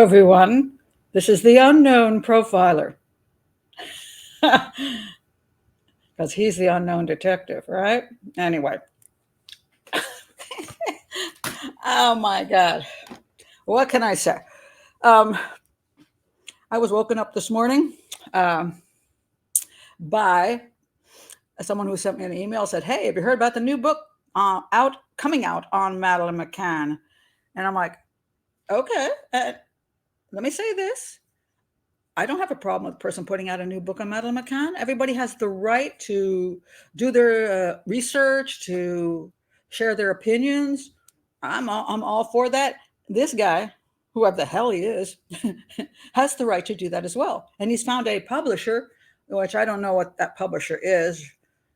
everyone. This is the unknown profiler. Because he's the unknown detective, right? Anyway. Oh my God. What can I say? I was woken up this morning by someone who sent me an email, said, "Hey, have you heard about the new book coming out on Madeleine McCann?" And I'm like, okay, let me say this. I don't have a problem with a person putting out a new book on Madeleine McCann. Everybody has the right to do their research, to share their opinions. I'm all for that. This guy, whoever the hell he is, has the right to do that as well. And he's found a publisher, which I don't know what that publisher is.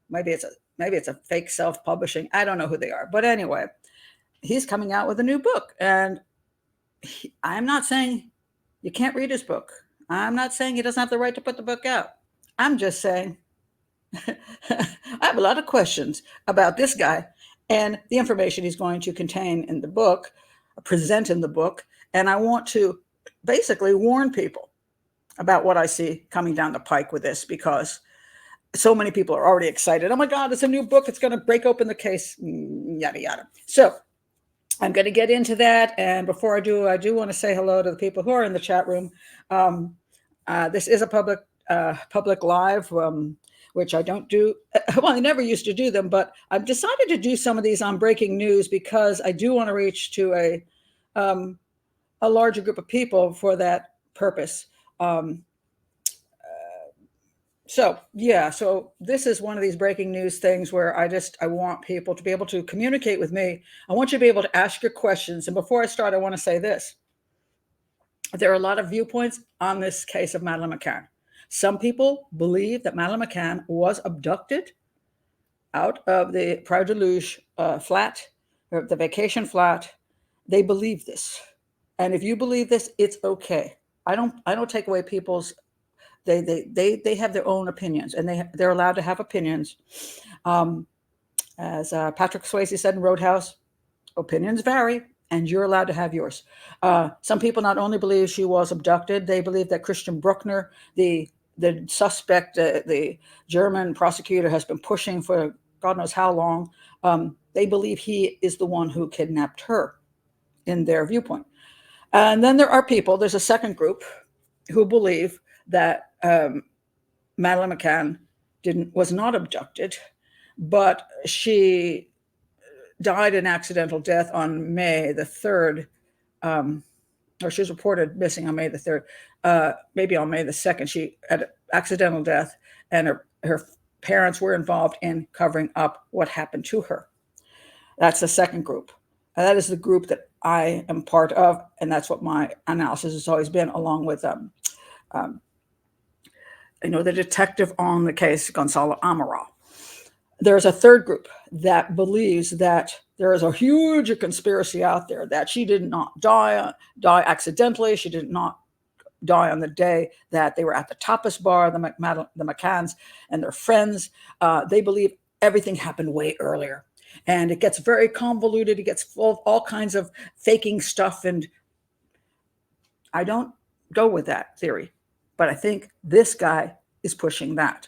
Maybe it's a fake self-publishing. I don't know who they are. But anyway, he's coming out with a new book. And I'm not saying you can't read his book. I'm not saying he doesn't have the right to put the book out. I'm just saying I have a lot of questions about this guy and the information he's going to contain in the book, present in the book. And I want to basically warn people about what I see coming down the pike with this, because so many people are already excited. Oh my God, it's a new book. It's going to break open the case, yada, yada. So I'm going to get into that. And before I do want to say hello to the people who are in the chat room. This is a public live, which I don't do. Well, I never used to do them, but I've decided to do some of these on breaking news because I do want to reach to a larger group of people for that purpose. So this is one of these breaking news things where I want people to be able to communicate with me. I want you to be able to ask your questions. And before I start, I want to say this. There are a lot of viewpoints on this case of Madeleine McCann. Some people believe that Madeleine McCann was abducted out of the Praia de Luz flat, or the vacation flat. They believe this. And if you believe this, it's okay. I don't take away people's, they have their own opinions, and they're allowed to have opinions. As Patrick Swayze said in Roadhouse, opinions vary, and you're allowed to have yours. Some people not only believe she was abducted, they believe that Christian Bruckner, the suspect, the German prosecutor, has been pushing for God knows how long. They believe he is the one who kidnapped her, in their viewpoint. And then there are people, there's a second group, who believe that Madeleine McCann was not abducted, but she died an accidental death on May the 3rd, or she was reported missing on May the 3rd, maybe on May the 2nd. She had an accidental death, and her parents were involved in covering up what happened to her. That's the second group. And that is the group that I am part of, and that's what my analysis has always been, along with the detective on the case, Gonzalo Amaral. There's a third group that believes that there is a huge conspiracy out there, that she did not die accidentally. She did not die on the day that they were at the tapas bar, the McCanns and their friends. They believe everything happened way earlier. And it gets very convoluted. It gets full of all kinds of faking stuff. And I don't go with that theory. But I think this guy is pushing that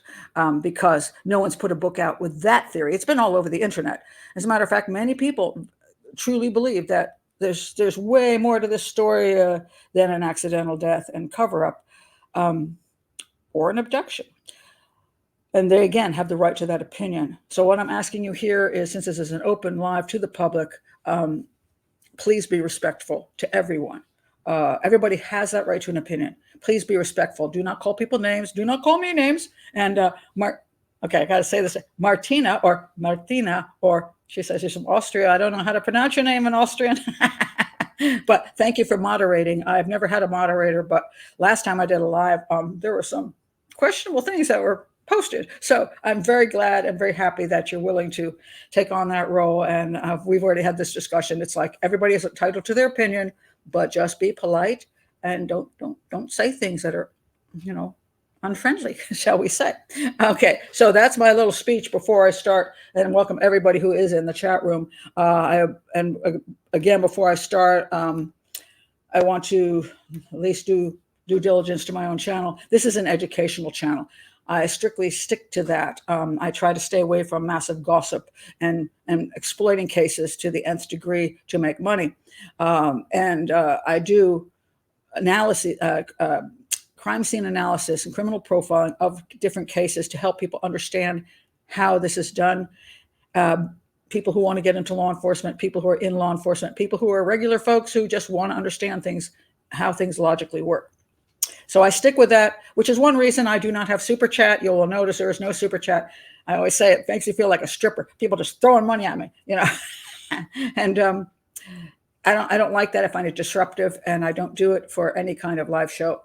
because no one's put a book out with that theory. It's been all over the internet. As a matter of fact, many people truly believe that there's way more to this story than an accidental death and cover-up or an abduction. And they, again, have the right to that opinion. So what I'm asking you here is, since this is an open live to the public, please be respectful to everyone. Everybody has that right to an opinion. Please be respectful. Do not call people names. Do not call me names. And okay, I got to say this. Martina, or she says she's from Austria. I don't know how to pronounce your name in Austrian. But thank you for moderating. I've never had a moderator, but last time I did a live, there were some questionable things that were posted. So I'm very glad and very happy that you're willing to take on that role. And we've already had this discussion. It's like everybody is entitled to their opinion, but just be polite and don't say things that are, unfriendly, shall we say. Okay, so that's my little speech before I start, and welcome everybody who is in the chat room. Again, before I start, I want to at least do due diligence to my own channel. This is an educational channel. I strictly stick to that. I try to stay away from massive gossip and exploiting cases to the nth degree to make money. I do analysis, crime scene analysis and criminal profiling of different cases to help people understand how this is done. People who want to get into law enforcement, people who are in law enforcement, people who are regular folks who just want to understand things, how things logically work. So I stick with that, which is one reason I do not have super chat. You will notice there is no super chat. I always say it makes you feel like a stripper. People just throwing money at me, you know. And I don't like that. I find it disruptive, and I don't do it for any kind of live show.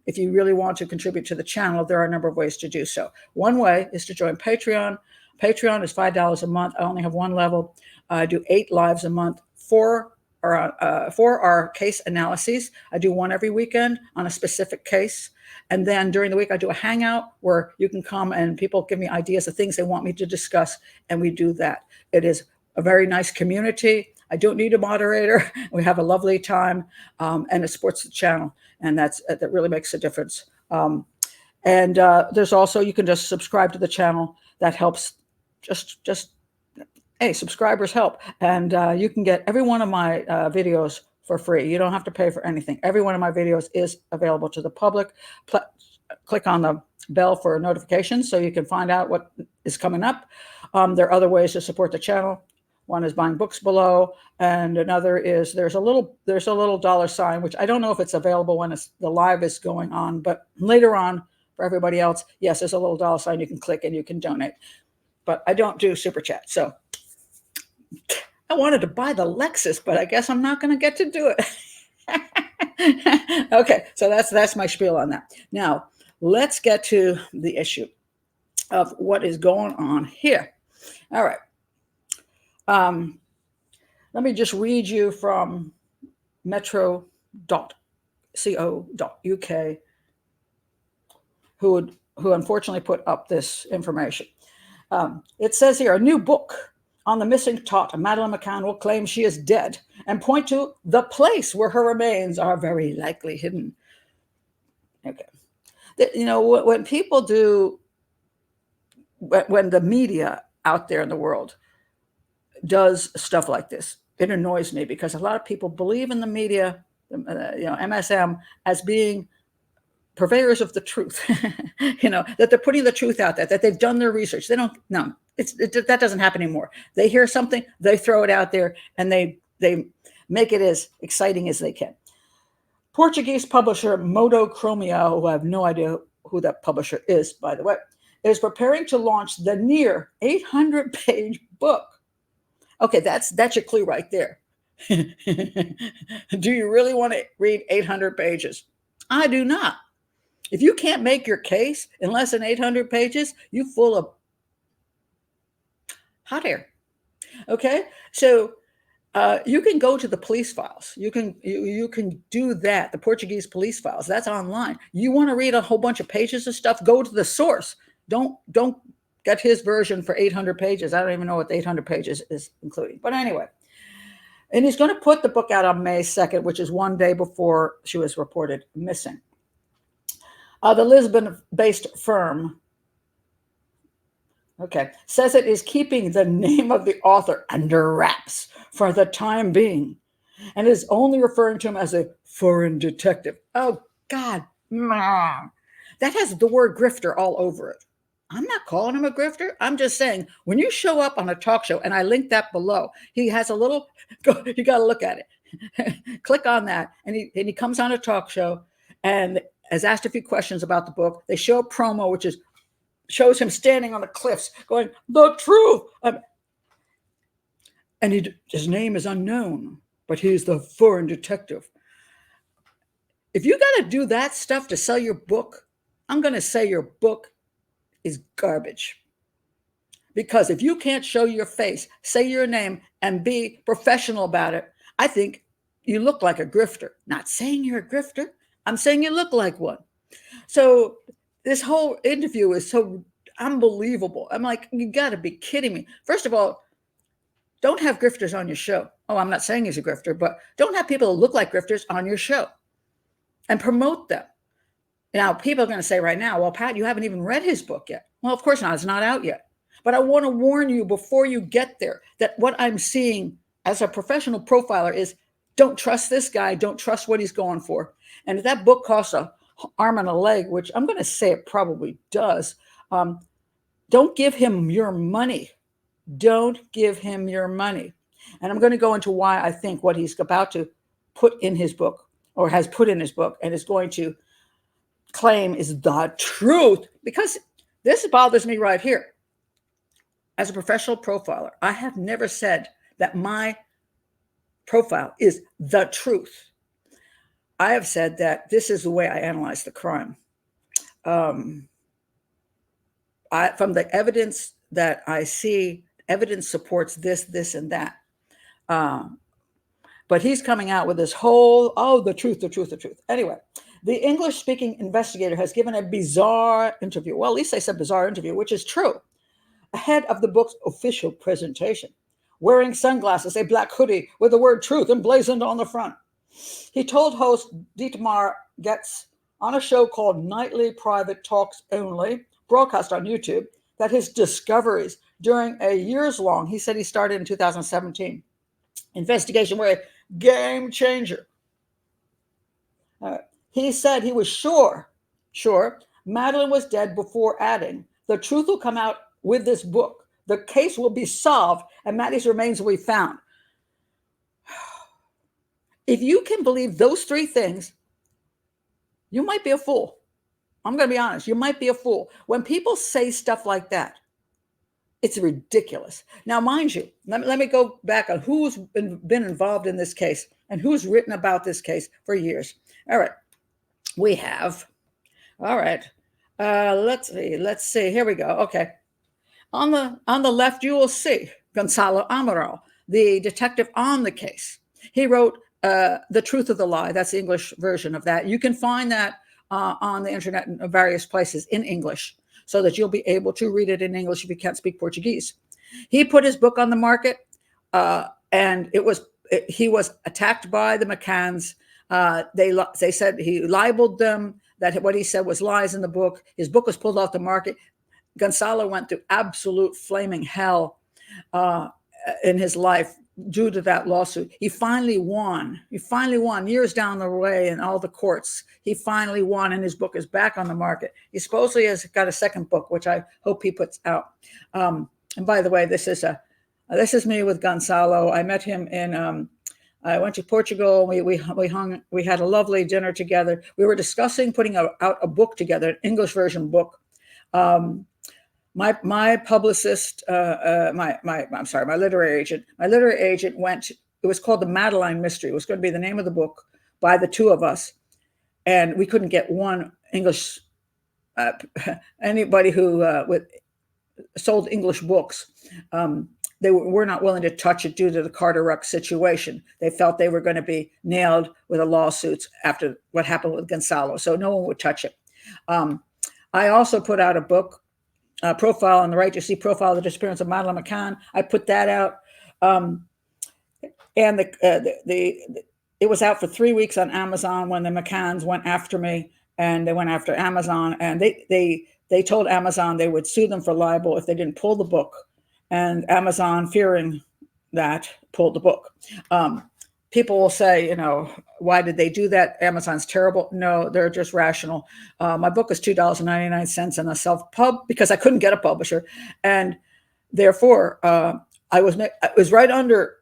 If you really want to contribute to the channel, there are a number of ways to do so. One way is to join Patreon. Patreon is $5 a month. I only have one level. I do 8 lives a month. 4 are case analyses. I do one every weekend on a specific case. And then during the week, I do a hangout where you can come and people give me ideas of things they want me to discuss, and we do that. It is a very nice community. I don't need a moderator. We have a lovely time, and it supports the channel, and that really makes a difference. There's also, you can just subscribe to the channel. That helps. Hey, subscribers help. And you can get every one of my videos for free. You don't have to pay for anything. Every one of my videos is available to the public. Click on the bell for notifications so you can find out what is coming up. There are other ways to support the channel. One is buying books below, and another is there's a little $, which I don't know if it's available when the live is going on, but later on for everybody else, yes, there's a little $. You can click and you can donate. But I don't do super chat. So I wanted to buy the Lexus, but I guess I'm not going to get to do it. Okay, so that's my spiel on that. Now, let's get to the issue of what is going on here. All right. Let me just read you from metro.co.uk, who unfortunately put up this information. It says here, a new book on the missing tot, Madeleine McCann, will claim she is dead and point to the place where her remains are very likely hidden. Okay. You know, when people do, when the media out there in the world does stuff like this, it annoys me because a lot of people believe in the media, MSM, as being purveyors of the truth, that they're putting the truth out there, that they've done their research. They don't, no, that doesn't happen anymore. They hear something, they throw it out there, and they make it as exciting as they can. Portuguese publisher Modocromia, who I have no idea who that publisher is, by the way, is preparing to launch the near 800-page book. Okay, that's your clue right there. Do you really want to read 800 pages? I do not. If you can't make your case in less than 800 pages, you're full of hot air. Okay, so you can go to the police files. You can do that. The Portuguese police files. That's online. You want to read a whole bunch of pages of stuff? Go to the source. Don't get his version for 800 pages. I don't even know what the 800 pages is including. But anyway, and he's going to put the book out on May 2nd, which is one day before she was reported missing. The Lisbon-based firm, says it is keeping the name of the author under wraps for the time being and is only referring to him as a foreign detective. Oh, God. That has the word grifter all over it. I'm not calling him a grifter. I'm just saying, when you show up on a talk show, and I linked that below, he has a little, you got to look at it. Click on that, and he comes on a talk show and has asked a few questions about the book. They show a promo, which shows him standing on the cliffs going, the truth. And his name is unknown, but he's the foreign detective. If you got to do that stuff to sell your book, I'm going to say your book is garbage. Because if you can't show your face, say your name, and be professional about it, I think you look like a grifter. Not saying you're a grifter. I'm saying you look like one. So this whole interview is so unbelievable. I'm like, you got to be kidding me. First of all, Don't have grifters on your show. Oh, I'm not saying he's a grifter, but don't have people that look like grifters on your show and promote them. Now, people are going to say right now, well, Pat, you haven't even read his book yet. Well, of course not. It's not out yet. But I want to warn you before you get there that what I'm seeing as a professional profiler is don't trust this guy. Don't trust what he's going for. And if that book costs an arm and a leg, which I'm going to say it probably does, don't give him your money. Don't give him your money. And I'm going to go into why I think what he's about to put in his book or has put in his book and is going to claim is the truth, because this bothers me right here. As a professional profiler, I have never said that my profile is the truth. I have said that this is the way I analyze the crime. From the evidence that I see, evidence supports this, and that. But he's coming out with this whole, the truth. Anyway, the English-speaking investigator has given a bizarre interview. Well, at least they said bizarre interview, which is true, ahead of the book's official presentation, wearing sunglasses, a black hoodie with the word truth emblazoned on the front. He told host Dietmar Getz on a show called Nightly Private Talks Only, broadcast on YouTube, that his discoveries during a years-long, he said he started in 2017, investigation were a game changer. He said he was sure Madeleine was dead before adding, the truth will come out with this book. The case will be solved and Maddie's remains will be found. If you can believe those three things, you might be a fool. I'm going to be honest. You might be a fool. When people say stuff like that, it's ridiculous. Now, mind you, let me go back on who's been involved in this case and who's written about this case for years. All right. We have. All right. Let's see. Here we go. Okay. On the left, you will see Gonzalo Amaral, the detective on the case. He wrote The Truth of the Lie. That's the English version of that. You can find that on the internet in various places in English, so that you'll be able to read it in English if you can't speak Portuguese. He put his book on the market, and he was attacked by the McCanns. They said he libeled them, that what he said was lies in the book. His book was pulled off the market. Gonzalo went through absolute flaming hell in his life due to that lawsuit. He finally won. Years down the way in all the courts. He finally won, and his book is back on the market. He supposedly has got a second book, which I hope he puts out. And by the way, this is me with Gonzalo. I met him in. I went to Portugal. We had a lovely dinner together. We were discussing putting out a book together, an English version book. My publicist, my literary agent. My literary agent went. It was called The Madeleine Mystery. It was going to be the name of the book by the two of us, and we couldn't get one English anybody who sold English books. They were not willing to touch it due to the Carter Ruck situation. They felt they were going to be nailed with a lawsuit after what happened with Gonzalo, so no one would touch it. I also put out a book. Profile on the right, you see Profile of the Disappearance of Madeleine McCann. I put that out, and it was out for 3 weeks on Amazon when the McCanns went after me, and they went after Amazon, and they told Amazon they would sue them for libel if they didn't pull the book, and Amazon, fearing that, pulled the book. People will say, why did they do that? Amazon's terrible. No, they're just rational. My book is $2.99 in a self-pub because I couldn't get a publisher. And therefore, it was right under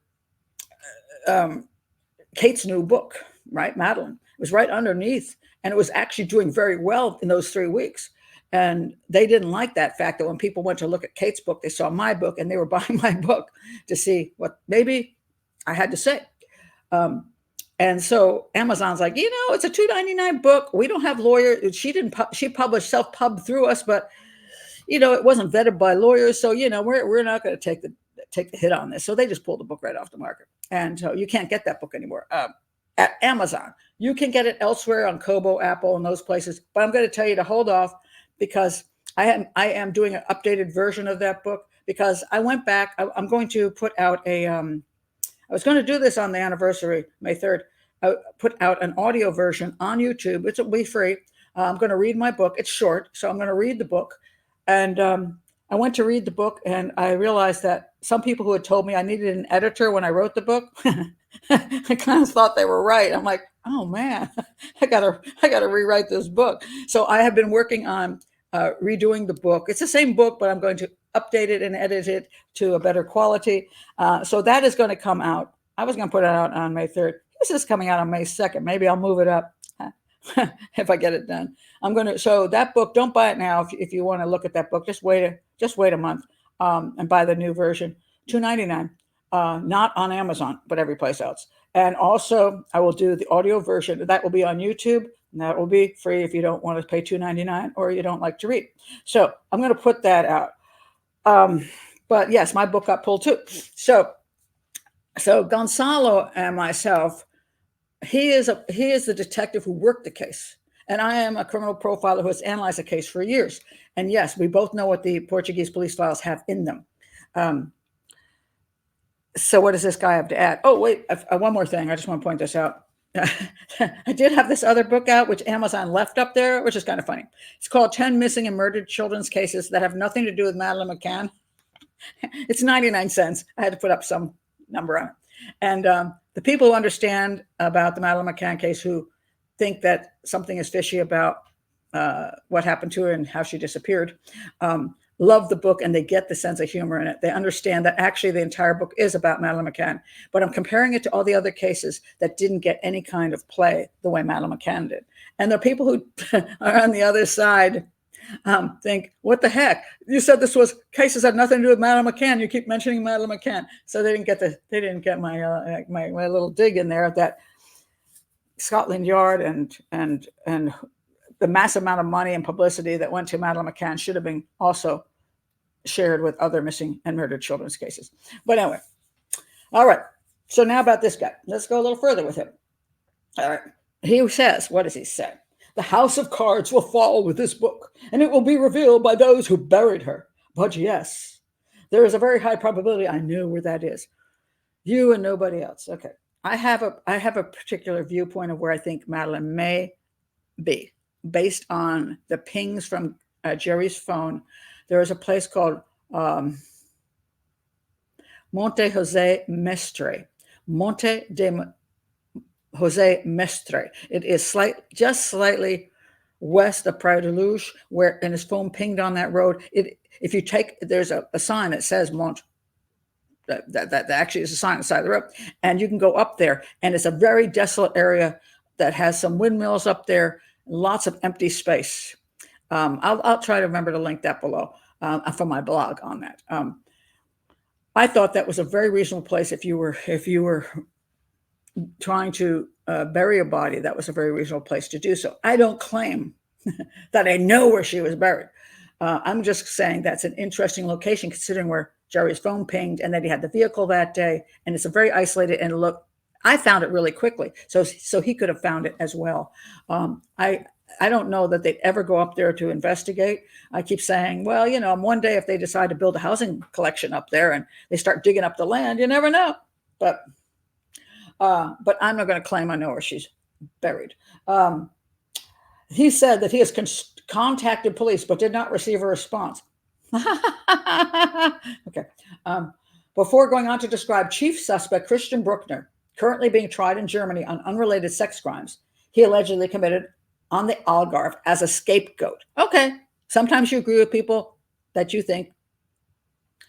Kate's new book, right? Madeleine. It was right underneath. And it was actually doing very well in those 3 weeks. And they didn't like that fact that when people went to look at Kate's book, they saw my book and they were buying my book to see what maybe I had to say. And so Amazon's like, it's a $2.99 book. We don't have lawyers. She published self-pub through us, but it wasn't vetted by lawyers. So, we're not going to take the hit on this. So they just pulled the book right off the market. And so you can't get that book anymore at Amazon. You can get it elsewhere on Kobo, Apple, and those places. But I'm going to tell you to hold off because I am doing an updated version of that book. because I went back. I'm going to put out a, I was going to do this on the anniversary, May 3rd. I put out an audio version on YouTube. It'll be free. I'm going to read my book. It's short, so I'm going to read the book. And I went to read the book, and I realized that some people who had told me I needed an editor when I wrote the book, I kind of thought they were right. I'm like, oh man, I gotta rewrite this book. So I have been working on redoing the book. It's the same book, but I'm going to update it and edit it to a better quality. So that is going to come out. I was going to put it out on May 3rd. This is coming out on May 2nd. Maybe I'll move it up if I get it done. So that book, don't buy it now if you want to look at that book. Just wait a month and buy the new version, $2.99. Not on Amazon, but every place else. And also, I will do the audio version. That will be on YouTube, and that will be free if you don't want to pay $2.99 or you don't like to read. So I'm going to put that out. But yes, my book got pulled too. So Gonzalo and myself, he is the detective who worked the case. And I am a criminal profiler who has analyzed the case for years. And yes, we both know what the Portuguese police files have in them. So what does this guy have to add? Oh, wait, one more thing. I just want to point this out. I did have this other book out, which Amazon left up there, which is kind of funny. It's called 10 Missing and Murdered Children's Cases That Have Nothing to Do with Madeleine McCann. It's 99 cents. I had to put up some number on it. And the people who understand about the Madeleine McCann case, who think that something is fishy about what happened to her and how she disappeared, love the book, and they get the sense of humor in it. They understand that actually the entire book is about Madeleine McCann, but I'm comparing it to all the other cases that didn't get any kind of play the way Madeleine McCann did. And there are people who are on the other side think, what the heck? You said this was cases that had nothing to do with Madeleine McCann. You keep mentioning Madeleine McCann. So they didn't get my my little dig in there that Scotland Yard and the massive amount of money and publicity that went to Madeleine McCann should have been also shared with other missing and murdered children's cases. But anyway, all right. So now about this guy. Let's go a little further with him. All right. He says, what does he say? The house of cards will fall with this book, and it will be revealed by those who buried her. But yes, there is a very high probability I know where that is. You and nobody else. Okay. I have a particular viewpoint of where I think Madeleine may be, based on the pings from Jerry's phone. There is a place called Monte Jose Mestre. Monte de Jose Mestre. It is just slightly west of Praia de Luz, and his phone pinged on that road. If you take, there's a sign that says Monte. That actually is a sign on the side of the road, and you can go up there, and it's a very desolate area that has some windmills up there, lots of empty space. I'll try to remember to link that below for my blog on that. I thought that was a very reasonable place if you were trying to bury a body. That was a very reasonable place to do so. I don't claim that I know where she was buried. I'm just saying that's an interesting location, considering where Jerry's phone pinged, and that he had the vehicle that day, and it's a very isolated. And look, I found it really quickly, so he could have found it as well. I don't know that they'd ever go up there to investigate. I keep saying, well, one day if they decide to build a housing collection up there and they start digging up the land, you never know. But I'm not going to claim I know where she's buried. He said that he has contacted police but did not receive a response. Okay. Before going on to describe chief suspect Christian Bruckner, currently being tried in Germany on unrelated sex crimes he allegedly committed on the Algarve as a scapegoat. Okay. Sometimes you agree with people that you think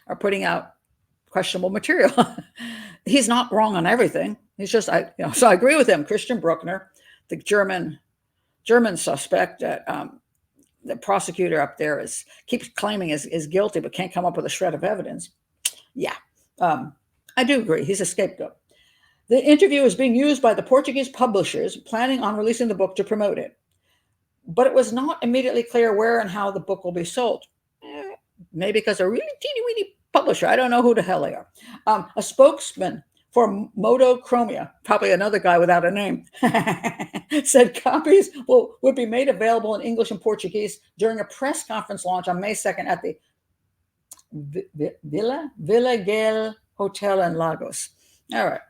are putting out questionable material. He's not wrong on everything. He's just, so I agree with him. Christian Bruckner, the German suspect that the prosecutor up there keeps claiming is guilty, but can't come up with a shred of evidence. Yeah, I do agree. He's a scapegoat. The interview is being used by the Portuguese publishers planning on releasing the book to promote it. But it was not immediately clear where and how the book will be sold. Maybe because they're a really teeny-weeny publisher. I don't know who the hell they are. A spokesman for Modocromia, probably another guy without a name, said copies would be made available in English and Portuguese during a press conference launch on May 2nd at the Villa Gale Hotel in Lagos. All right.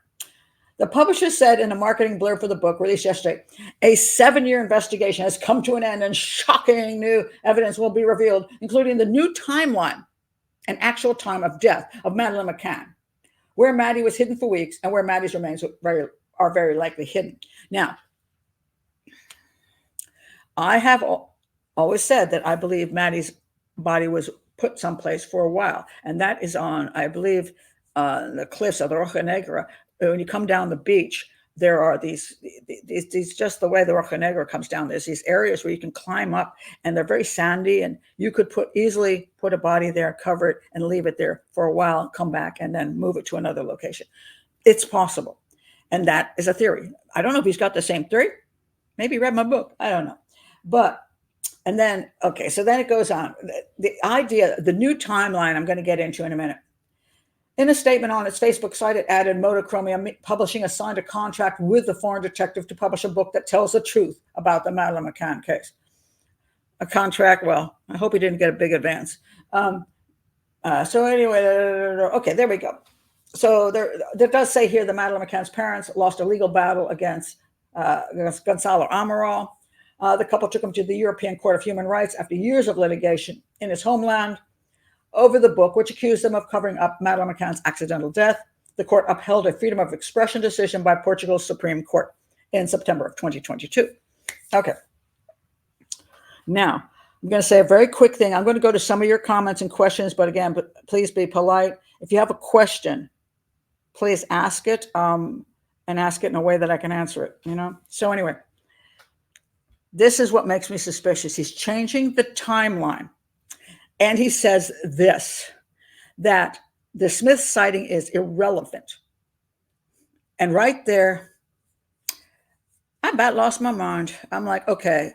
The publisher said in a marketing blurb for the book released yesterday, a 7-year investigation has come to an end and shocking new evidence will be revealed, including the new timeline and actual time of death of Madeleine McCann, where Maddie was hidden for weeks and where Maddie's remains are very likely hidden. Now, I have always said that I believe Maddie's body was put someplace for a while, and that is on, I believe, the cliffs of the Roja Negra. When you come down the beach, there are these just the way the Roja Negra comes down, there's these areas where you can climb up, and they're very sandy, and you could easily put a body there, cover it, and leave it there for a while, come back, and then move it to another location. It's possible, and that is a theory. I don't know if he's got the same theory. Maybe he read my book. I don't know. But, and then, okay, so then it goes on. The idea, the new timeline, I'm going to get into in a minute. In a statement on its Facebook site, it added Modocromia Publishing has signed a contract with the foreign detective to publish a book that tells the truth about the Madeleine McCann case. A contract, well, I hope he didn't get a big advance. So anyway, okay, there we go. So there does say here the Madeleine McCann's parents lost a legal battle against Gonzalo Amaral. The couple took him to the European Court of Human Rights after years of litigation in his homeland over the book, which accused them of covering up Madeleine McCann's accidental death. The court upheld a freedom of expression decision by Portugal's Supreme Court in September of 2022. Okay. Now, I'm going to say a very quick thing. I'm going to go to some of your comments and questions, but again, please be polite. If you have a question, please ask it, and ask it in a way that I can answer it, you know? So anyway, this is what makes me suspicious. He's changing the timeline. And he says this, that the Smith sighting is irrelevant. And right there, I about lost my mind. I'm like, okay,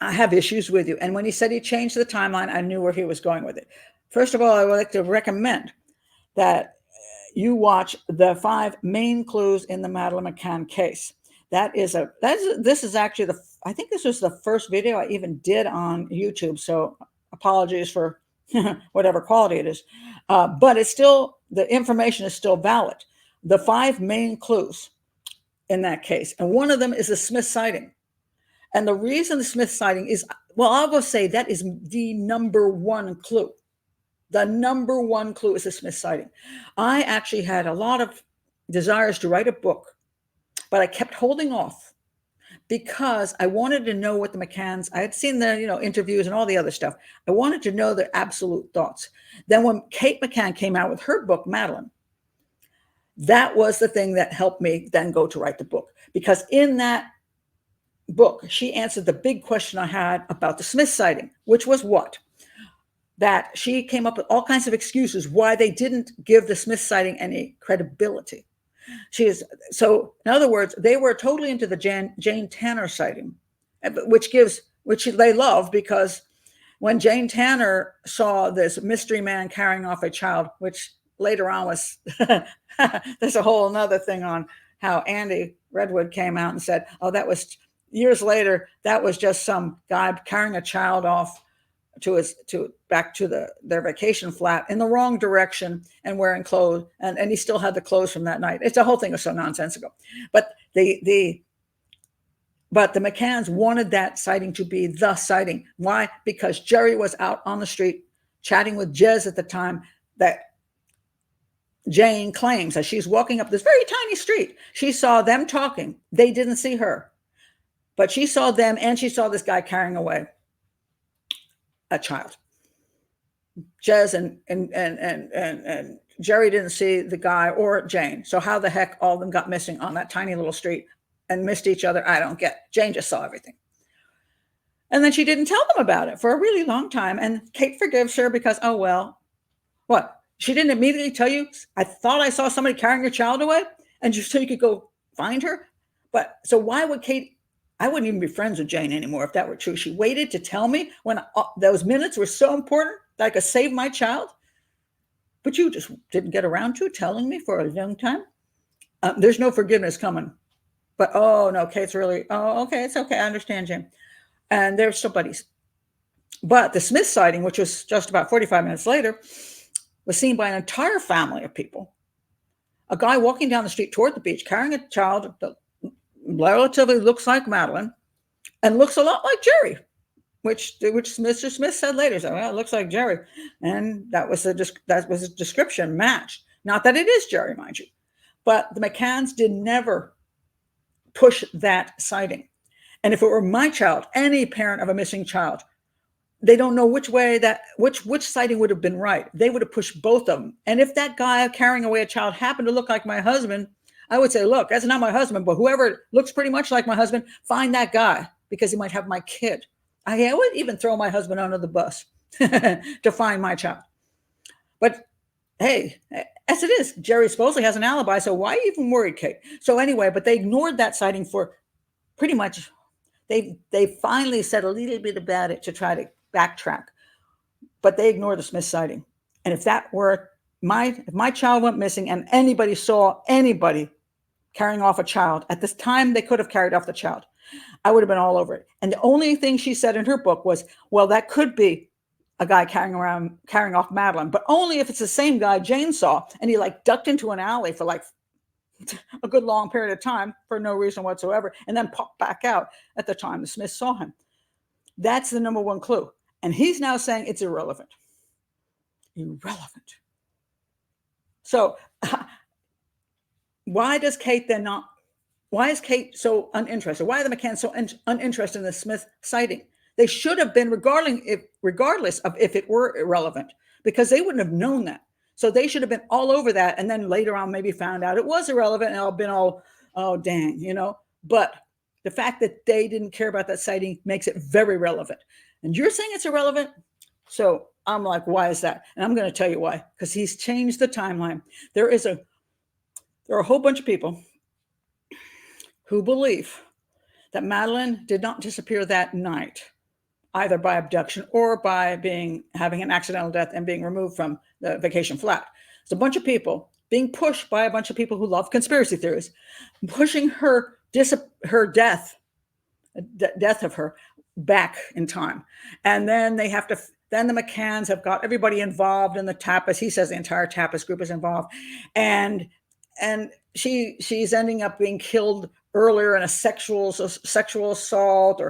I have issues with you. And when he said he changed the timeline, I knew where he was going with it. First of all, I would like to recommend that you watch the 5 main clues in the Madeleine McCann case. This is actually I think this was the first video I even did on YouTube. So apologies for whatever quality it is. But it's still, the information is still valid. The 5 main clues in that case. And one of them is the Smith sighting. And the reason the Smith sighting is, well, I'll go say that is the number 1 clue. The number 1 clue is the Smith sighting. I actually had a lot of desires to write a book, but I kept holding off because I wanted to know what the McCanns, I had seen the interviews and all the other stuff. I wanted to know their absolute thoughts. Then when Kate McCann came out with her book, Madeleine, that was the thing that helped me then go to write the book. Because in that book, she answered the big question I had about the Smith sighting, which was what? That she came up with all kinds of excuses why they didn't give the Smith sighting any credibility. So in other words, they were totally into the Jane Tanner sighting, which they love, because when Jane Tanner saw this mystery man carrying off a child, which later on was, there's a whole another thing on how Andy Redwood came out and said, oh, that was years later, that was just some guy carrying a child off back to their vacation flat in the wrong direction and wearing clothes, and he still had the clothes from that night. It's the whole thing was so nonsensical. But the McCanns wanted that sighting to be the sighting. Why? Because Jerry was out on the street chatting with Jez at the time that Jane claims that she's walking up this very tiny street. She saw them talking. They didn't see her, but she saw them, and she saw this guy carrying away a child. Jez and Jerry didn't see the guy or Jane. So how the heck all of them got missing on that tiny little street and missed each other? I don't get. Jane just saw everything. And then she didn't tell them about it for a really long time. And Kate forgives her because, oh, well, what? She didn't immediately tell you, I thought I saw somebody carrying your child away, and so you could go find her. But so why would Kate, I wouldn't even be friends with Jane anymore if that were true. She waited to tell me when those minutes were so important that I could save my child. But you just didn't get around to telling me for a long time. There's no forgiveness coming. But, oh, no, Kate's really, oh, okay, it's okay. I understand, Jane. And they're still buddies. But the Smith sighting, which was just about 45 minutes later, was seen by an entire family of people. A guy walking down the street toward the beach carrying a child that relatively looks like Madeleine and looks a lot like Jerry, which Mr. Smith said later. So, well, it looks like Jerry, and that was the description matched. Not that it is Jerry, mind you, but the McCanns did never push that sighting. And if it were my child, any parent of a missing child, they don't know which way which sighting would have been right. They would have pushed both of them. And if that guy carrying away a child happened to look like my husband, I would say, look, that's not my husband, but whoever looks pretty much like my husband, find that guy because he might have my kid. I would even throw my husband under the bus to find my child. But hey, as it is, Jerry supposedly has an alibi, so why even worry, Kate? So anyway, but they ignored that sighting for pretty much, they finally said a little bit about it to try to backtrack, but they ignored the Smith sighting. And if that were if my child went missing and anybody saw anybody carrying off a child at this time, they could have carried off the child, I would have been all over it. And the only thing she said in her book was, well, that could be a guy carrying off Madeleine, but only if it's the same guy Jane saw and he like ducked into an alley for like a good long period of time for no reason whatsoever, and then popped back out at the time the Smiths saw him. That's the number one clue. And he's now saying it's irrelevant. Irrelevant. So why is Kate so uninterested? Why are the McCanns so uninterested in the Smith sighting? They should have been, regardless of if it were irrelevant, because they wouldn't have known that. So they should have been all over that, and then later on maybe found out it was irrelevant, and I've been all, oh, dang, But the fact that they didn't care about that sighting makes it very relevant. And you're saying it's irrelevant? So I'm like, why is that? And I'm going to tell you why. Because he's changed the timeline. There are a whole bunch of people who believe that Madeleine did not disappear that night, either by abduction or by having an accidental death and being removed from the vacation flat. It's a bunch of people being pushed by a bunch of people who love conspiracy theories, pushing her death of her back in time. And then then the McCanns have got everybody involved in the tapas. He says the entire tapas group is involved. And she's ending up being killed earlier in a sexual assault,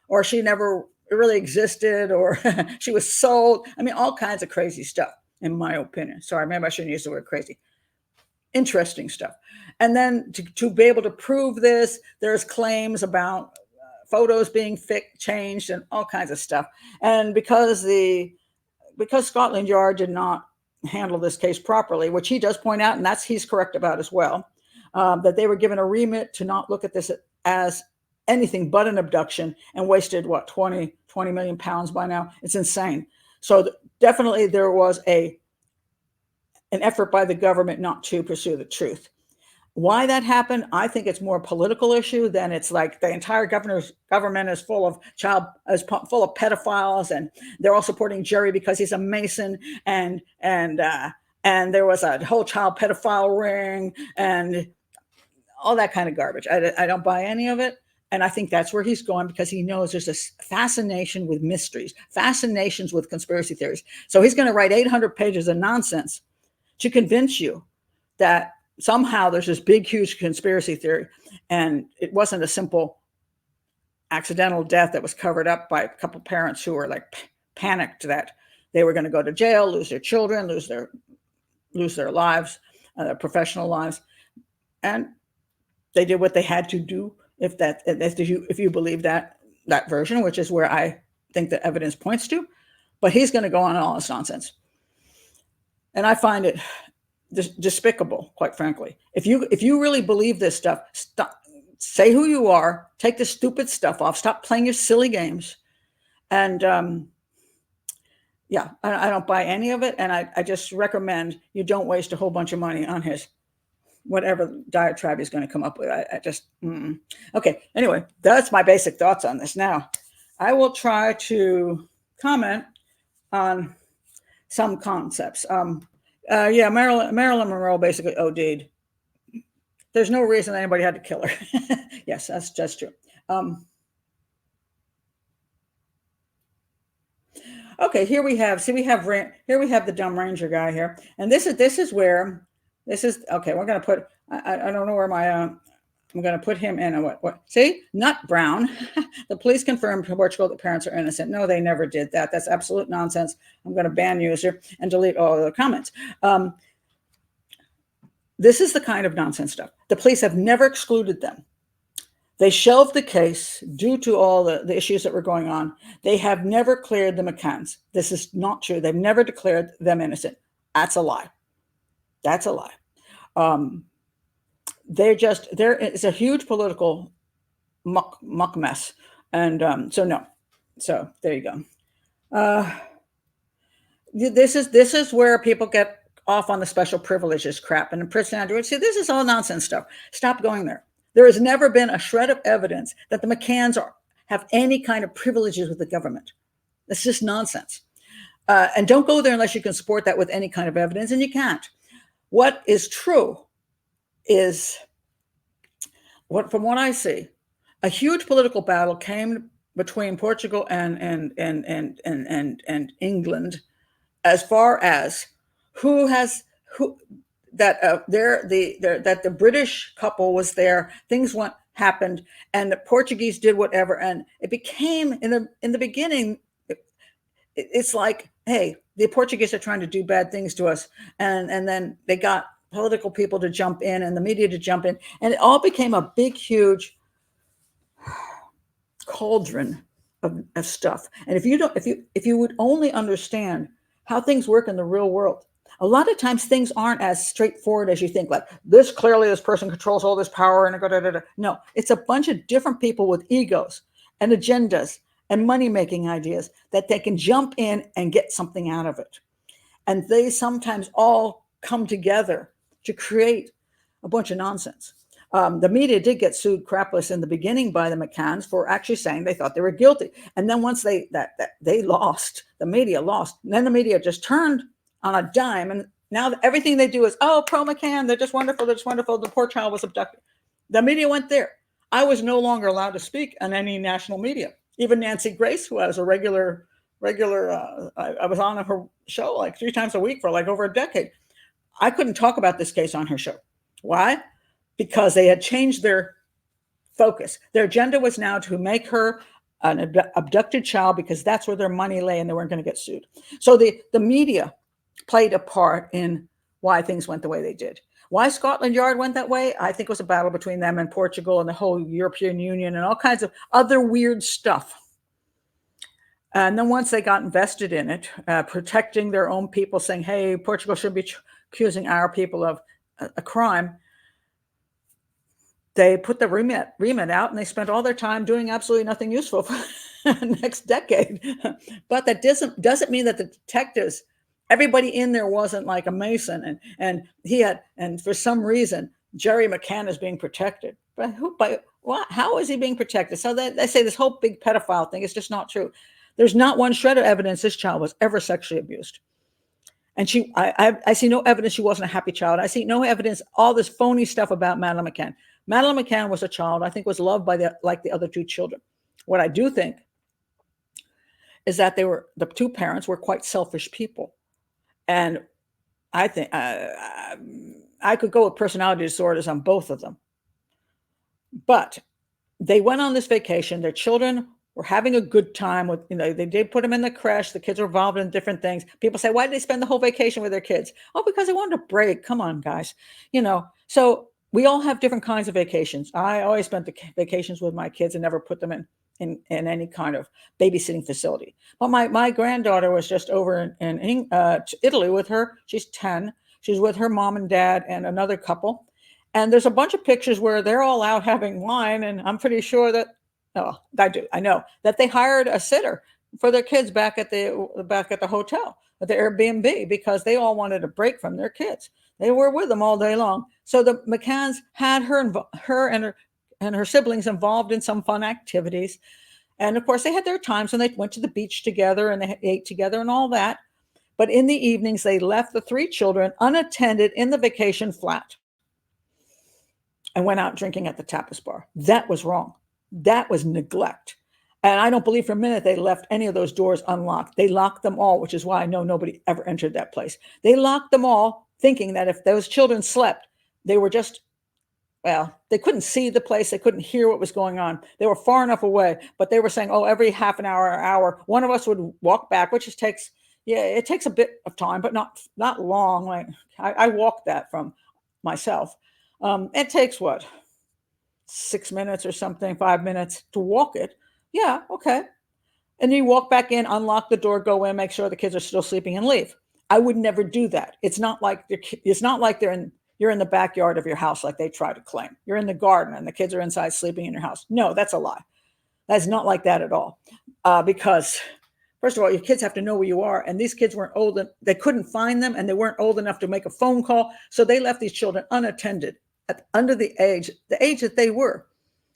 or she never really existed, or she was sold. I mean, all kinds of crazy stuff, in my opinion. Sorry, maybe I shouldn't use the word crazy. Interesting stuff. And then to be able to prove this, there's claims about photos being changed and all kinds of stuff. And because Scotland Yard did not handle this case properly, which he does point out, and he's correct about as well, that they were given a remit to not look at this as anything but an abduction, and wasted 20 million pounds by now. It's insane. So definitely there was an effort by the government not to pursue the truth. Why that happened, I think it's more a political issue than it's like the entire government is full of pedophiles, and they're all supporting Jerry because he's a Mason, and there was a whole child pedophile ring and all that kind of garbage. I don't buy any of it. And I think that's where he's going, because he knows there's this fascination with mysteries, fascinations with conspiracy theories. So he's going to write 800 pages of nonsense to convince you that somehow there's this big, huge conspiracy theory, and it wasn't a simple accidental death that was covered up by a couple parents who were like panicked that they were going to go to jail, lose their children, lose their lives, their professional lives, and they did what they had to do. If you believe that version, which is where I think the evidence points to, but he's going to go on all this nonsense, and I find it despicable, quite frankly. If you really believe this stuff, stop, say who you are, take the stupid stuff off, stop playing your silly games, and I don't buy any of it, and I just recommend you don't waste a whole bunch of money on his whatever diatribe he's going to come up with. Okay. Anyway, that's my basic thoughts on this. Now, I will try to comment on some concepts. Marilyn Monroe basically OD'd. There's no reason anybody had to kill her. Yes, that's true. Okay, here we have, see, here we have the dumb ranger guy here. And this is where, this is, okay, we're going to put, I don't know where my, I'm going to put him in. What? See? Nut Brown. The police confirmed in Portugal that parents are innocent. No, they never did that. That's absolute nonsense. I'm going to ban user and delete all of the comments. This is the kind of nonsense stuff. The police have never excluded them. They shelved the case due to all the issues that were going on. They have never cleared the McCanns. This is not true. They've never declared them innocent. That's a lie. That's a lie. There is a huge political muck mess. And so no. So there you go. This is where people get off on the special privileges crap and the prison Andrew. See, this is all nonsense stuff. Stop going there. There has never been a shred of evidence that the McCanns have any kind of privileges with the government. That's just nonsense. And don't go there unless you can support that with any kind of evidence, and you can't. What is true is, from what I see, a huge political battle came between Portugal and England, as far as that the British couple was there, things happened, and the Portuguese did whatever, and it became in the beginning, it's like, hey, the Portuguese are trying to do bad things to us, and then they got political people to jump in and the media to jump in, and it all became a big, huge cauldron of stuff. And if you would only understand how things work in the real world, a lot of times things aren't as straightforward as you think, like this person controls all this power and no, it's a bunch of different people with egos and agendas and money-making ideas that they can jump in and get something out of it. And they sometimes all come together to create a bunch of nonsense. The media did get sued crapless in the beginning by the McCanns for actually saying they thought they were guilty. And then once they lost, the media lost, and then the media just turned on a dime, and now everything they do is, oh, pro McCann, they're just wonderful, the poor child was abducted. The media went there. I was no longer allowed to speak on any national media. Even Nancy Grace, who was a regular, I was on her show like 3 times a week for like over a decade. I couldn't talk about this case on her show. Why? Because they had changed their focus. Their agenda was now to make her an abducted child because that's where their money lay and they weren't going to get sued. So the media played a part in why things went the way they did. Why Scotland Yard went that way, I think it was a battle between them and Portugal and the whole European Union and all kinds of other weird stuff. And then once they got invested in it, protecting their own people, saying, hey, Portugal should be accusing our people of a crime, they put the remit out and they spent all their time doing absolutely nothing useful for the next decade. But that doesn't mean that the detectives, everybody in there wasn't like a Mason, and for some reason Jerry McCann is being protected. But how is he being protected? So they say this whole big pedophile thing is just not true. There's not one shred of evidence this child was ever sexually abused. And I see no evidence she wasn't a happy child. I see no evidence, all this phony stuff about Madeleine McCann. Madeleine McCann was a child, I think, was loved by the other 2 children. What I do think is that the 2 parents were quite selfish people. And I think I could go with personality disorders on both of them. But they went on this vacation. Their children were having a good time with, they did put them in the creche. The kids were involved in different things. People say, why did they spend the whole vacation with their kids? Oh, because they wanted a break. Come on, guys. So we all have different kinds of vacations. I always spent the vacations with my kids and never put them in any kind of babysitting facility. But my granddaughter was just over in Italy with her. She's 10. She's with her mom and dad and another couple. And there's a bunch of pictures where they're all out having wine. And I'm pretty sure that, I know that they hired a sitter for their kids back at the hotel, at the Airbnb, because they all wanted a break from their kids. They were with them all day long. So the McCanns had her and her siblings involved in some fun activities. And of course, they had their times when they went to the beach together and they ate together and all that. But in the evenings, they left the 3 children unattended in the vacation flat and went out drinking at the tapas bar. That was wrong. That was neglect. And I don't believe for a minute they left any of those doors unlocked. They locked them all, which is why I know nobody ever entered that place. They locked them all, thinking that if those children slept, they were just, well, they couldn't see the place. They couldn't hear what was going on. They were far enough away, but they were saying, oh, every half an hour or hour, one of us would walk back, which just takes, yeah, it takes a bit of time, but not long. Like I walked that from myself. It takes what, 6 minutes or something, 5 minutes to walk it. Yeah, okay. And you walk back in, unlock the door, go in, make sure the kids are still sleeping, and leave. I would never do that. It's not like you're in the backyard of your house like they try to claim. You're in the garden and the kids are inside sleeping in your house. No, that's a lie. That's not like that at all. Because first of all, your kids have to know where you are, and these kids weren't old. They couldn't find them, and they weren't old enough to make a phone call. So they left these children unattended under the age that they were,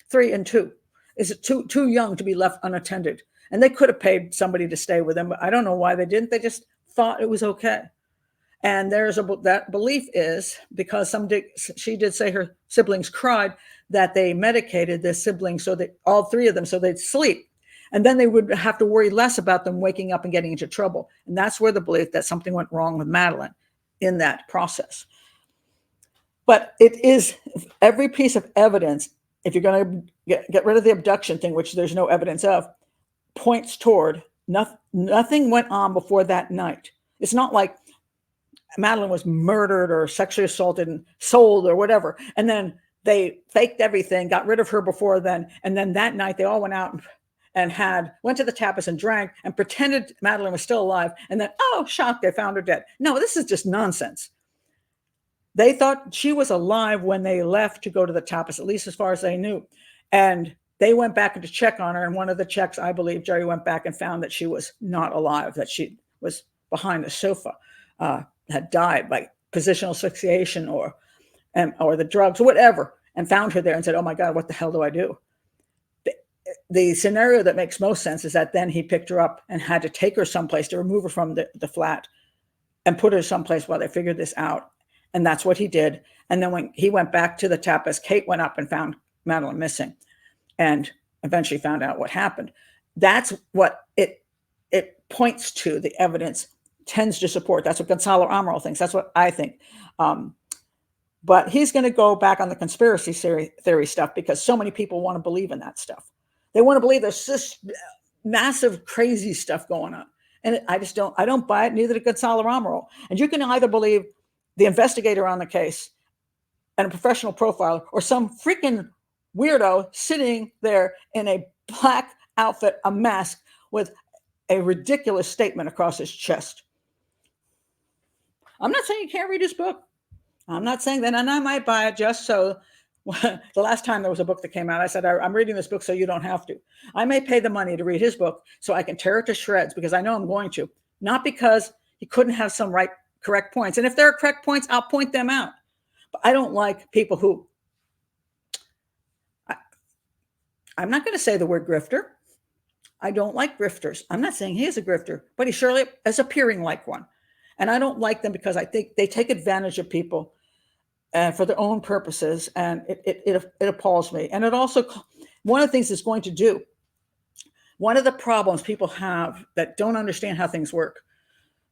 3 and 2. Is too young to be left unattended. And they could have paid somebody to stay with them, but I don't know why they didn't. They just thought it was okay. And that belief is because she did say her siblings cried, that they medicated their siblings so that all 3 of them, so they'd sleep. And then they would have to worry less about them waking up and getting into trouble. And that's where the belief that something went wrong with Madeleine in that process. But it is every piece of evidence, if you're going to get rid of the abduction thing, which there's no evidence of, points toward nothing went on before that night. It's not like Madeleine was murdered or sexually assaulted and sold or whatever. And then they faked everything, got rid of her before then. And then that night they all went out and went to the tapas and drank and pretended Madeleine was still alive. And then, oh, shocked, they found her dead. No, this is just nonsense. They thought she was alive when they left to go to the tapas, at least as far as they knew. And they went back to check on her. And one of the checks, I believe, Jerry went back and found that she was not alive, that she was behind the sofa, had died by positional asphyxiation or the drugs or whatever, and found her there and said, oh my God, what the hell do I do? The scenario that makes most sense is that then he picked her up and had to take her someplace to remove her from the flat and put her someplace while they figured this out. And that's what he did. And then when he went back to the tapas, Kate went up and found Madeleine missing and eventually found out what happened. That's what it points to. The evidence tends to support. That's what Gonzalo Amaral thinks. That's what I think. But he's going to go back on the conspiracy theory stuff because so many people want to believe in that stuff. They want to believe there's this massive, crazy stuff going on. And I don't buy it, neither did Gonzalo Amaral. And you can either believe the investigator on the case and a professional profiler or some freaking weirdo sitting there in a black outfit, a mask with a ridiculous statement across his chest. I'm not saying you can't read his book. I'm not saying that, and I might buy it just so. The last time there was a book that came out, I said, I'm reading this book so you don't have to. I may pay the money to read his book so I can tear it to shreds because I know I'm going to, not because he couldn't have some correct points. And if there are correct points, I'll point them out. But I don't like people who, I'm not going to say the word grifter. I don't like grifters. I'm not saying he is a grifter, but he surely is appearing like one. And I don't like them because I think they take advantage of people for their own purposes, and it appalls me. And it also, one of the things it's going to do, one of the problems people have that don't understand how things work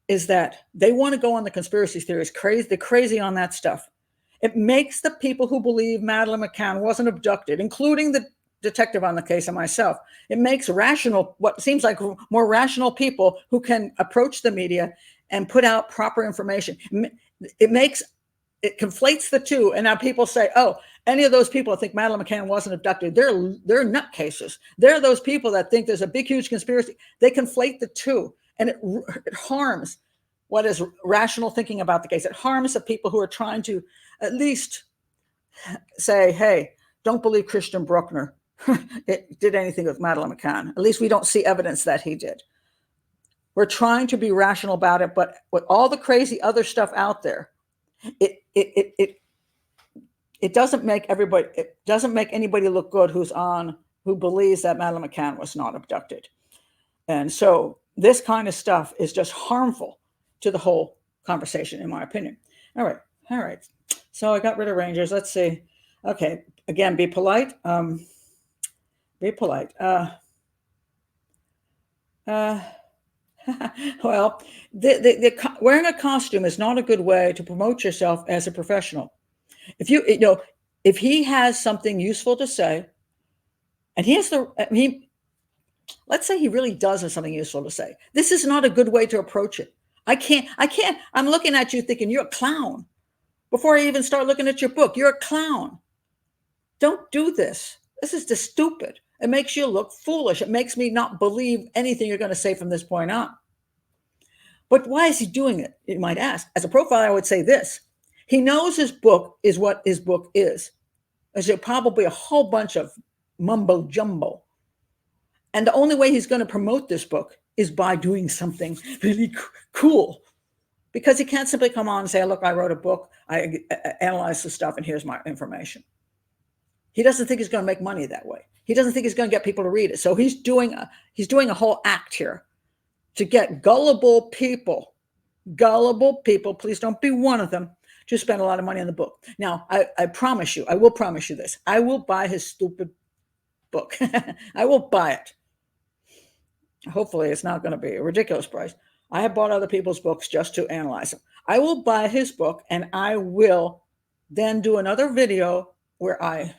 is that they want to go on the conspiracy theories, they're crazy on that stuff. It makes the people who believe Madeleine McCann wasn't abducted, including the detective on the case and myself, it makes what seems like more rational people who can approach the media and put out proper information. It conflates the two. And now people say, oh, any of those people that think Madeleine McCann wasn't abducted, they're nutcases. They're those people that think there's a big, huge conspiracy. They conflate the two. And it harms what is rational thinking about the case. It harms the people who are trying to at least say, hey, don't believe Christian Bruckner did anything with Madeleine McCann. At least we don't see evidence that he did. We're trying to be rational about it, but with all the crazy other stuff out there, it doesn't make anybody look good who believes that Madeleine McCann was not abducted. And so this kind of stuff is just harmful to the whole conversation, in my opinion. All right. So I got rid of Rangers. Let's see. Okay. Again, be polite. Be polite. Uh, well, wearing a costume is not a good way to promote yourself as a professional. If he has something useful to say, and let's say he really does have something useful to say. This is not a good way to approach it. I'm looking at you thinking you're a clown before I even start looking at your book. You're a clown. Don't do this. This is just stupid. It makes you look foolish. It makes me not believe anything you're going to say from this point on. But why is he doing it? You might ask. As a profiler, I would say this. He knows his book is what his book is. There's probably a whole bunch of mumbo jumbo. And the only way he's going to promote this book is by doing something really cool. Because he can't simply come on and say, look, I wrote a book, I analyzed the stuff, and here's my information. He doesn't think he's going to make money that way. He doesn't think he's going to get people to read it. So he's doing a whole act here to get gullible people, please don't be one of them, to spend a lot of money on the book. Now, I promise you, I will promise you this. I will buy his stupid book. I will buy it. Hopefully it's not going to be a ridiculous price. I have bought other people's books just to analyze them. I will buy his book, and I will then do another video where I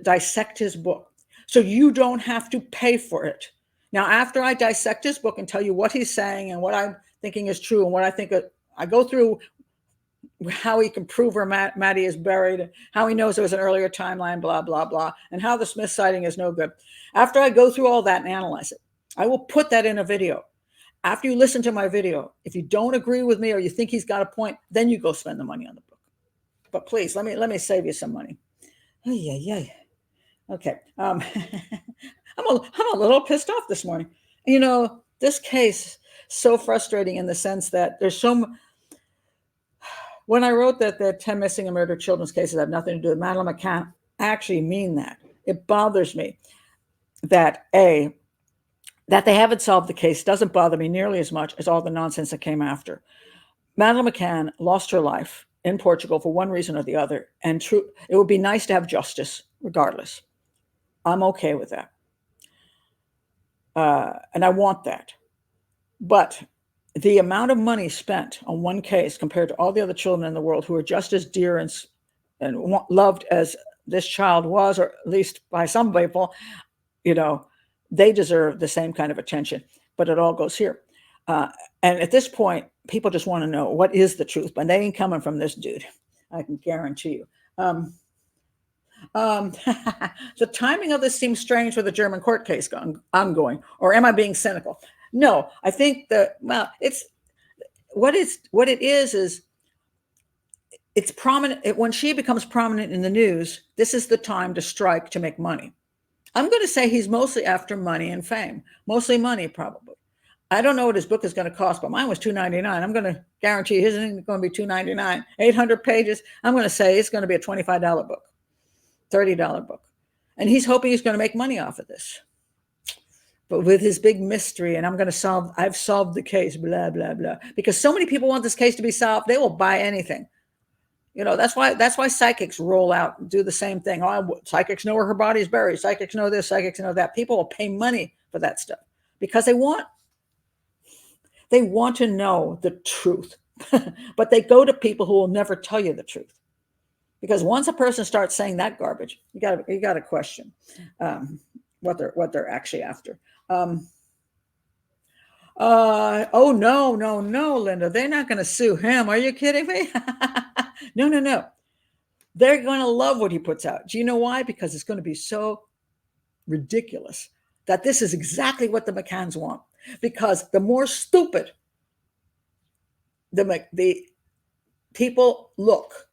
dissect his book. So you don't have to pay for it. Now, after I dissect his book and tell you what he's saying and what I'm thinking is true and what I think, I go through how he can prove where Maddie is buried, how he knows there was an earlier timeline, blah, blah, blah, and how the Smith sighting is no good. After I go through all that and analyze it, I will put that in a video. After you listen to my video, if you don't agree with me or you think he's got a point, then you go spend the money on the book. But please, let me save you some money. Yeah. Okay. I'm a little pissed off this morning. This case so frustrating in the sense that there's when I wrote that the 10 missing and murdered children's cases have nothing to do with Madeleine McCann, I actually mean that. It bothers me that they haven't solved the case. Doesn't bother me nearly as much as all the nonsense that came after. Madeleine McCann lost her life in Portugal for one reason or the other. And it would be nice to have justice regardless. I'm okay with that. And I want that. But the amount of money spent on one case compared to all the other children in the world who are just as dear and loved as this child was, or at least by some people, they deserve the same kind of attention. But it all goes here. And at this point, people just want to know what is the truth, but they ain't coming from this dude. I can guarantee you. The timing of this seems strange with the German court case ongoing, or am I being cynical? No, I think it's what it is it's prominent. When she becomes prominent in the news, this is the time to strike to make money. I'm going to say he's mostly after money and fame, mostly money, probably. I don't know what his book is going to cost, but mine was $2.99. I'm going to guarantee his isn't going to be $2.99. 800 pages. I'm going to say it's going to be a $25 book, $30 book. And he's hoping he's going to make money off of this. But with his big mystery, and I've solved the case, blah, blah, blah. Because so many people want this case to be solved, they will buy anything. That's why psychics roll out and do the same thing. Psychics know where her body is buried. Psychics know this, psychics know that. People will pay money for that stuff because they want to know the truth. But they go to people who will never tell you the truth. Because once a person starts saying that garbage, you got to question what they're actually after. Oh no, Linda, they're not going to sue him. Are you kidding me? No. They're going to love what he puts out. Do you know why? Because it's going to be so ridiculous that this is exactly what the McCanns want. Because the more stupid the people look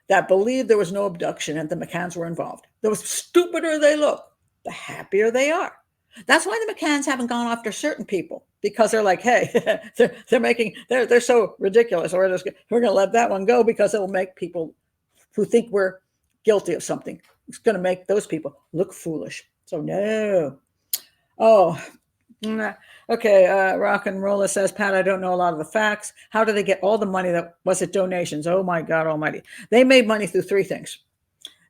that believe there was no abduction and the McCanns were involved, the stupider they look, the happier they are. That's why the McCanns haven't gone after certain people, because they're like, hey, they're so ridiculous. We're going to let that one go because it'll make people who think we're guilty of something. It's going to make those people look foolish. So no. Oh, okay. Rock and Roller says, Pat, I don't know a lot of the facts. How do they get all the money? Was it donations? Oh my God Almighty. They made money through three things.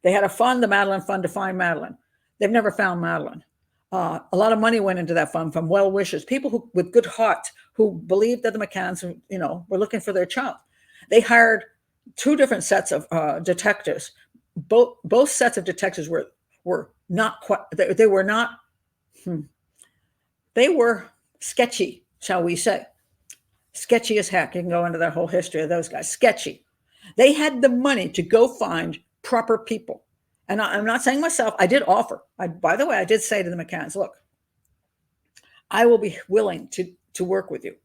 They had a fund, the Madeleine Fund, to find Madeleine. They've never found Madeleine. A lot of money went into that fund from well wishers, people who with good hearts who believed that the McCanns, were looking for their child. They hired two different sets of detectives. Both sets of detectives were not quite. They were not. They were sketchy, shall we say? Sketchy as heck. You can go into the whole history of those guys. Sketchy. They had the money to go find proper people. And I'm not saying myself, I did offer. By the way, I did say to the McCanns, look, I will be willing to work with you.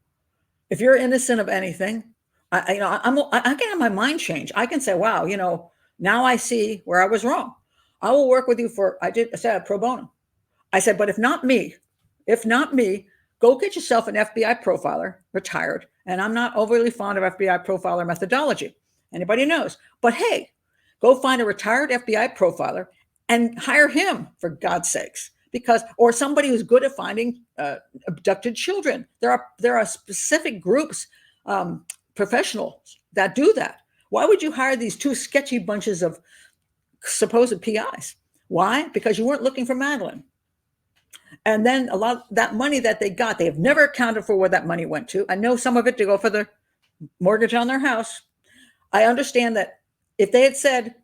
If you're innocent of anything, I can have my mind change. I can say, wow, now I see where I was wrong. I will work with you I said pro bono. I said, but if not me, go get yourself an FBI profiler, retired. And I'm not overly fond of FBI profiler methodology. Anybody knows. But hey, go find a retired FBI profiler and hire him, for God's sakes. Or somebody who's good at finding abducted children. There are specific groups, professionals that do that. Why would you hire these two sketchy bunches of supposed PIs? Why? Because you weren't looking for Madeleine. And then a lot of that money that they got, they have never accounted for where that money went to. I know some of it to go for the mortgage on their house. I understand that if they had said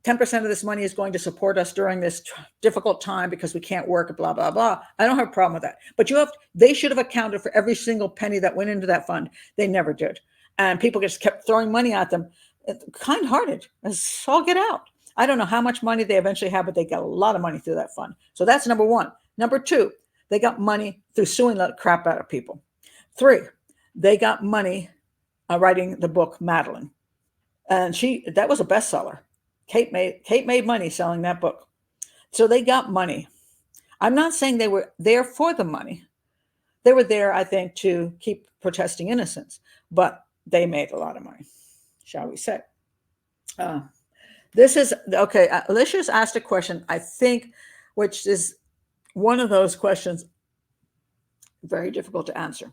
10% of this money is going to support us during this difficult time because we can't work, blah, blah, blah, I don't have a problem with that. But they should have accounted for every single penny that went into that fund. They never did. And people just kept throwing money at them. Kind-hearted, as all get out. I don't know how much money they eventually had, but they got a lot of money through that fund. So that's number one. Number two, they got money through suing the crap out of people. 3, they got money writing the book Madeleine. And that was a bestseller. Kate made money selling that book. So they got money. I'm not saying they were there for the money. They were there, I think, to keep protesting innocence. But they made a lot of money, shall we say. This is, okay, Alicia's asked a question, I think, which is one of those questions very difficult to answer.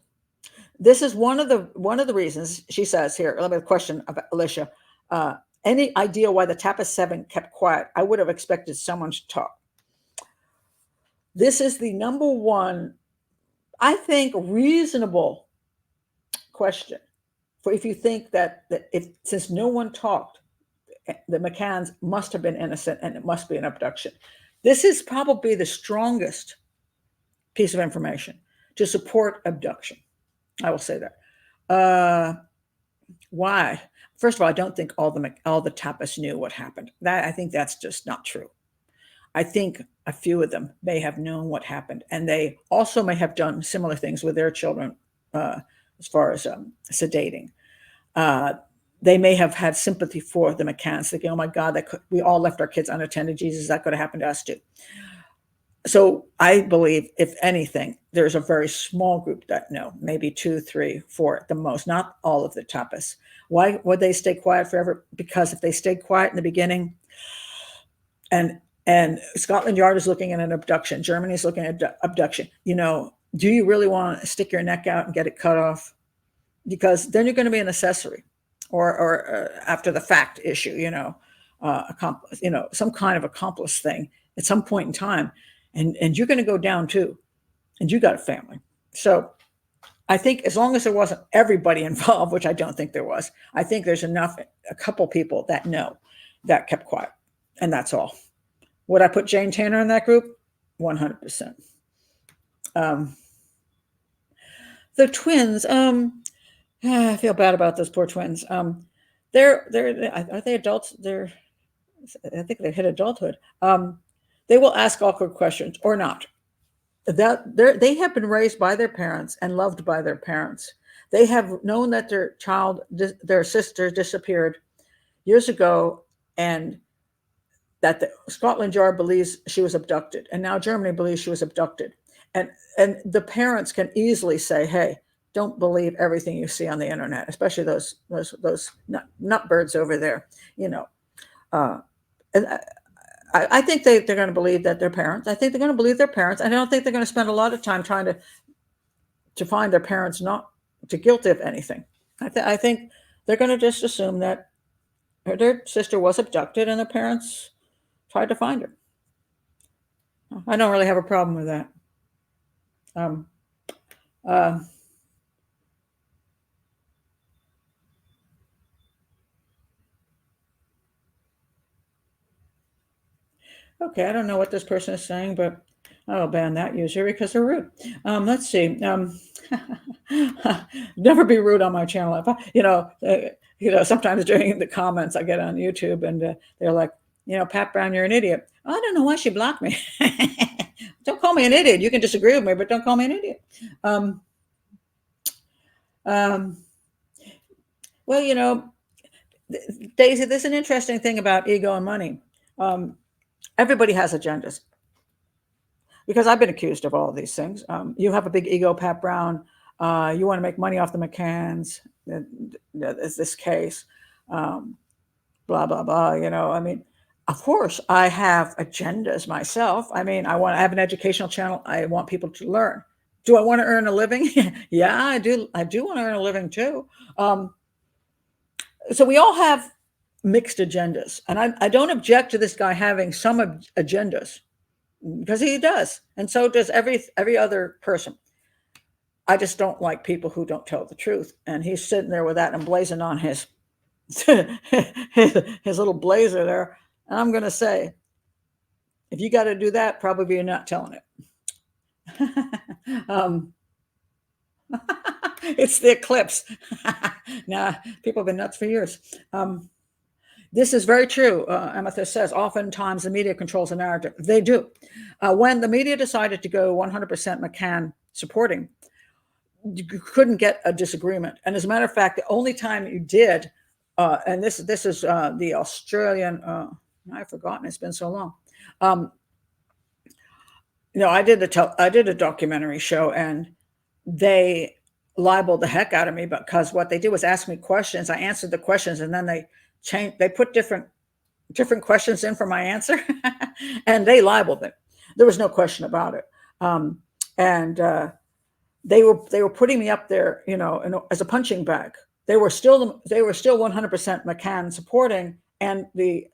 This is one of the reasons she says here. Let me question about Alicia. Any idea why the Tappas 7 kept quiet? I would have expected someone to talk. This is the number one, I think, reasonable question for if you think that since no one talked, the McCanns must have been innocent and it must be an abduction. This is probably the strongest piece of information to support abduction. I will say that. Why? First of all, I don't think all the Tappas knew what happened. I think that's just not true. I think a few of them may have known what happened, and they also may have done similar things with their children as far as sedating. They may have had sympathy for the McCanns, thinking, oh my God, we all left our kids unattended. Jesus, that could have happened to us too. So I believe, if anything, there's a very small group that know, maybe 2, 3, 4 at the most, not all of the Tappas. Why would they stay quiet forever? Because if they stayed quiet in the beginning, and Scotland Yard is looking at an abduction, Germany is looking at abduction, do you really want to stick your neck out and get it cut off? Because then you're going to be an accessory or after the fact issue, some kind of accomplice thing at some point in time. And you're going to go down too. And you got a family. So I think as long as there wasn't everybody involved, which I don't think there was, I think there's a couple people that know that kept quiet. And that's all. Would I put Jane Tanner in that group? 100%. The twins, I feel bad about those poor twins. Are they adults? I think they hit adulthood. They will ask awkward questions or not. They have been raised by their parents and loved by their parents. They have known that their sister disappeared years ago, and that the Scotland Yard believes she was abducted, and now Germany believes she was abducted. And the parents can easily say, hey, don't believe everything you see on the internet, especially those nutbirds over there, And I think they're going to believe that their parents. I think they're going to believe their parents. And I don't think they're going to spend a lot of time trying to find their parents not to guilty of anything. I think they're going to just assume that their sister was abducted and their parents tried to find her. I don't really have a problem with that. Um, uh, okay, I don't know what this person is saying, but I'll ban that user because they're rude. Let's see. Never be rude on my channel. If sometimes during the comments I get on YouTube, and they're like, Pat Brown, you're an idiot. I don't know why she blocked me. Don't call me an idiot. You can disagree with me, but don't call me an idiot. Um, um, well, Daisy, there's an interesting thing about ego and money. Everybody has agendas, because I've been accused of all of these things. You have a big ego, Pat Brown. You want to make money off the McCanns. Is this case? Um, Blah blah blah. I mean, of course, I have agendas myself. I mean, I have an educational channel. I want people to learn. Do I want to earn a living? Yeah, I do. I do want to earn a living too. Um, so we all have mixed agendas, and I don't object to this guy having some agendas, because he does, and so does every other person. I just don't like people who don't tell the truth, and he's sitting there with that emblazoned on his his little blazer there. And I'm going to say, if you got to do that, probably you're not telling it. It's the eclipse. Nah, people have been nuts for years. This is very true. Amethyst says, oftentimes the media controls the narrative. They do. When the media decided to go 100% McCann supporting, you couldn't get a disagreement. And as a matter of fact, the only time you did, and this is the Australian, I've forgotten, it's been so long. I did a documentary show, and they libeled the heck out of me, because what they did was ask me questions. I answered the questions, and then they put different questions in for my answer, and they libeled it. There was no question about it. And they were putting me up there, as a punching bag. They were still 100% McCann supporting, and the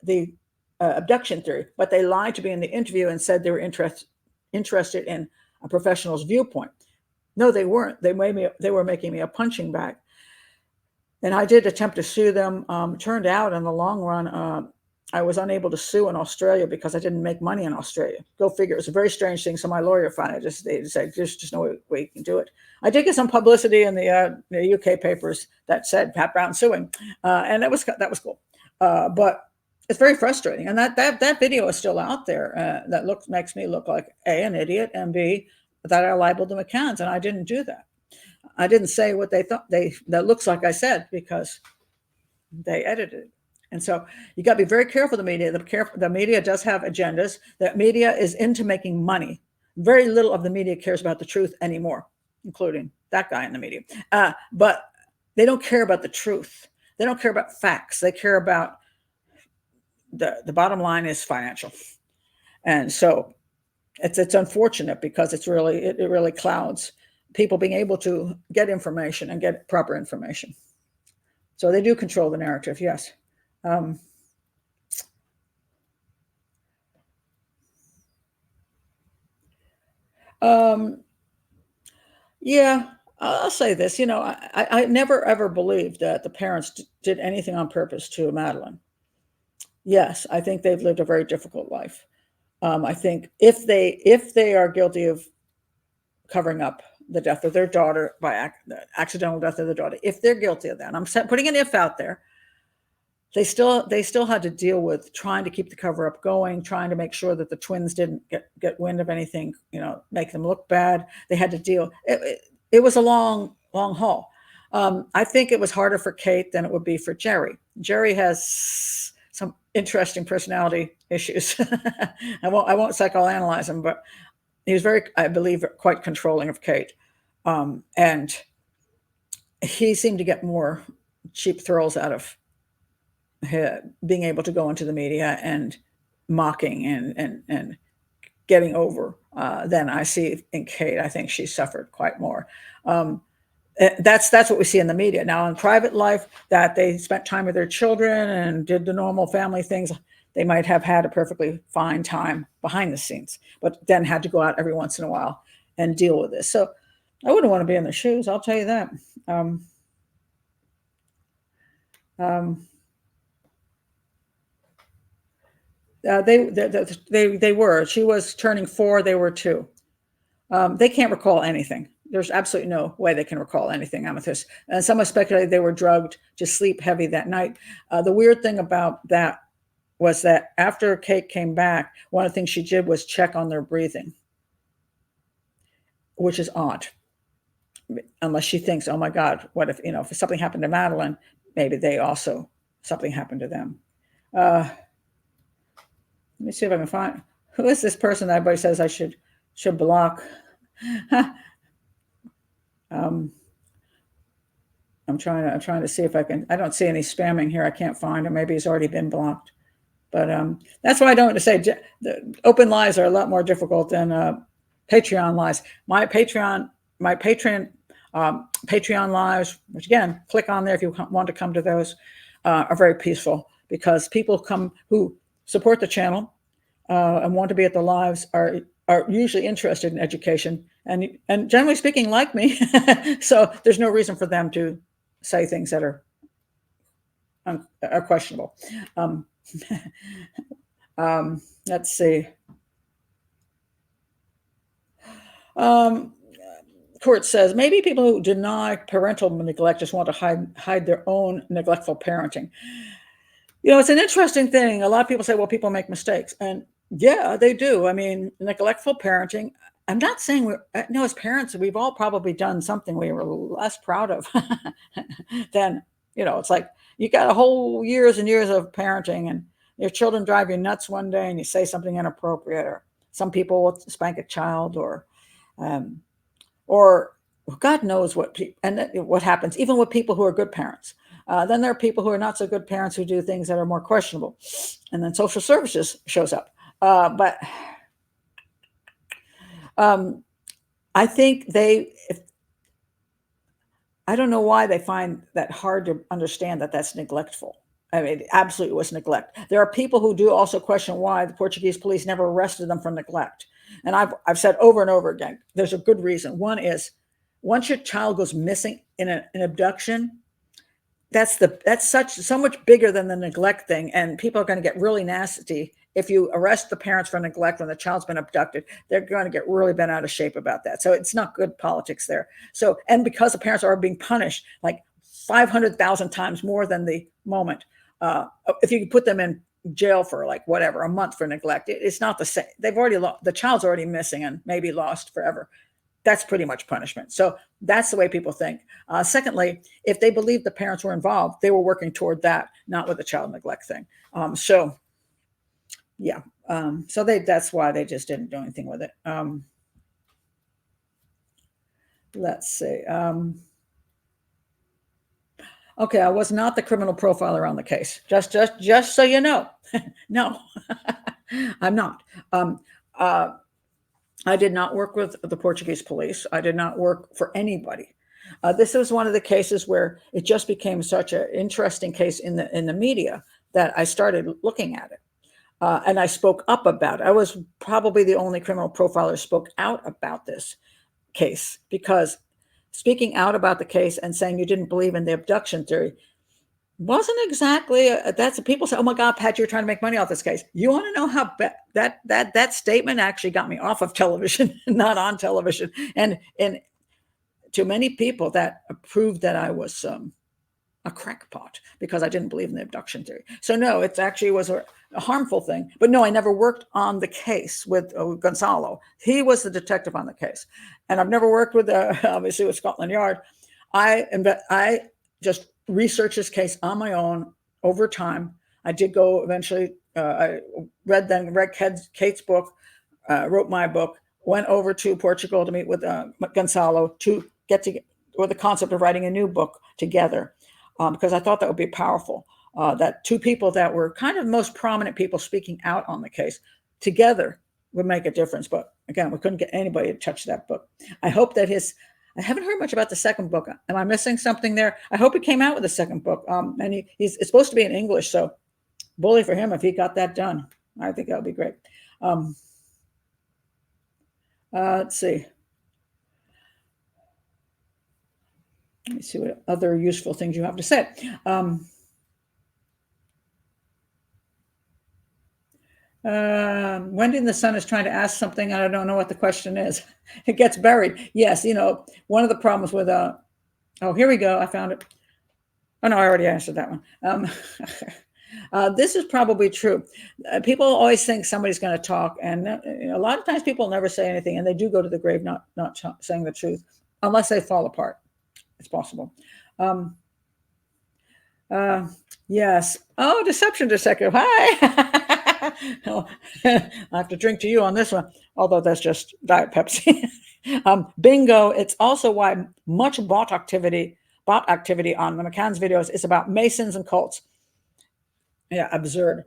abduction theory, but they lied to me in the interview and said they were interested in a professional's viewpoint. No, they weren't. They were making me a punching bag. And I did attempt to sue them. Turned out in the long run, I was unable to sue in Australia because I didn't make money in Australia. Go figure. It's a very strange thing. So my lawyer finally they said, there's just no way you can do it. I did get some publicity in the UK papers that said Pat Brown suing, and that was cool. But it's very frustrating. And that video is still out there. That makes me look like A, an idiot, and B, that I libeled the McCanns, and I didn't do that. I didn't say what they thought that looks like I said, because they edited it. And so you got to be very careful. The media does have agendas. The media is into making money. Very little of the media cares about the truth anymore, including that guy in the media. But they don't care about the truth. They don't care about facts. They care about the bottom line is financial. And so it's unfortunate, because it really clouds people being able to get information and get proper information. So they do control the narrative, yes. Yeah, I'll say this. I never ever believed that the parents did anything on purpose to Madeleine. Yes, I think they've lived a very difficult life. I think if they are guilty of covering up the death of their daughter by the accidental death of their daughter, if they're guilty of that, I'm putting an if out there, they still had to deal with trying to keep the cover up going, trying to make sure that the twins didn't get wind of anything, make them look bad. They had to deal. It was a long haul. I think it was harder for Kate than it would be for Jerry. Jerry has some interesting personality issues. I won't psychoanalyze him, but he was I believe, quite controlling of Kate. And he seemed to get more cheap thrills out of being able to go into the media and mocking and getting over than I see in Kate. I think she suffered quite more. That's what we see in the media. Now, in private life, that they spent time with their children and did the normal family things, they might have had a perfectly fine time behind the scenes, but then had to go out every once in a while and deal with this. So I wouldn't want to be in their shoes, I'll tell you that. They were. She was turning 4. They were 2. They can't recall anything. There's absolutely no way they can recall anything, Amethyst. And some have speculated they were drugged to sleep heavy that night. The weird thing about that was that after Kate came back, one of the things she did was check on their breathing, which is odd. Unless she thinks, oh my God, what if, if something happened to Madeleine, maybe they also, something happened to them. Let me see if I can find, who is this person that everybody says I should block? I'm trying to see if I can. I don't see any spamming here. I can't find him. Maybe he's already been blocked. But that's why I don't say the open lives are a lot more difficult than Patreon lives. My Patreon lives, which again, click on there if you want to come to those, are very peaceful, because people come who support the channel and want to be at the lives are usually interested in education and generally speaking like me. So there's no reason for them to say things that are questionable. Let's see. Court says maybe people who deny parental neglect just want to hide their own neglectful parenting. It's an interesting thing. A lot of people say, well, people make mistakes, and yeah, they do. I mean, neglectful parenting. I'm not saying as parents, we've all probably done something we were less proud of than, it's like you got a whole years and years of parenting and your children drive you nuts one day and you say something inappropriate, or some people will spank a child, or God knows what happens, even with people who are good parents. Then there are people who are not so good parents who do things that are more questionable. And then social services shows up. But I think I don't know why they find that hard to understand that that's neglectful. I mean, it absolutely was neglect. There are people who do also question why the Portuguese police never arrested them for neglect. And I've said over and over again, there's a good reason. One is, once your child goes missing in an abduction, that's so much bigger than the neglect thing. And people are going to get really nasty. If you arrest the parents for neglect when the child's been abducted, they're going to get really bent out of shape about that. So it's not good politics there. So, and because the parents are being punished like 500,000 times more than the moment, if you put them in jail for like whatever, a month for neglect, it's not the same. They've already lost, the child's already missing and maybe lost forever. That's pretty much punishment. So that's the way people think. Secondly, if they believe the parents were involved, they were working toward that, not with the child neglect thing. Yeah. So that's why they just didn't do anything with it. Let's see. Okay, I was not the criminal profiler on the case. Just so you know. No, I'm not. I did not work with the Portuguese police. I did not work for anybody. This was one of the cases where it just became such an interesting case in the media that I started looking at it. And I spoke up about it. I was probably the only criminal profiler who spoke out about this case, because speaking out about the case and saying you didn't believe in the abduction theory wasn't exactly that's people say, oh my God, Pat, you're trying to make money off this case. You want to know how that statement actually got me off of television, not on television. And to many people that proved that I was a crackpot because I didn't believe in the abduction theory. So no, it actually was a harmful thing. But no, I never worked on the case with Gonzalo. He was the detective on the case. And I've never worked with, obviously, with Scotland Yard. I just researched this case on my own over time. I did go eventually, I read Kate's book, wrote my book, went over to Portugal to meet with Gonzalo to get with the concept of writing a new book together, because I thought that would be powerful. That two people that were kind of most prominent people speaking out on the case together would make a difference. But again, we couldn't get anybody to touch that book. I hope that I haven't heard much about the second book. Am I missing something there? I hope he came out with a second book. And it's supposed to be in English. So bully for him if he got that done. I think that would be great. Let's see. Let me see what other useful things you have to say. Wendy in the Sun is trying to ask something, and I don't know what the question is. It gets buried. Yes, one of the problems with oh, here we go. I found it. Oh, no, I already answered that one. This is probably true. People always think somebody's going to talk, and a lot of times people never say anything, and they do go to the grave not saying the truth, unless they fall apart. It's possible. Yes. Oh, deception detective. Hi. I have to drink to you on this one, although that's just Diet Pepsi. Bingo. It's also why much bot activity on the McCanns videos is about Masons and cults. Yeah, absurd.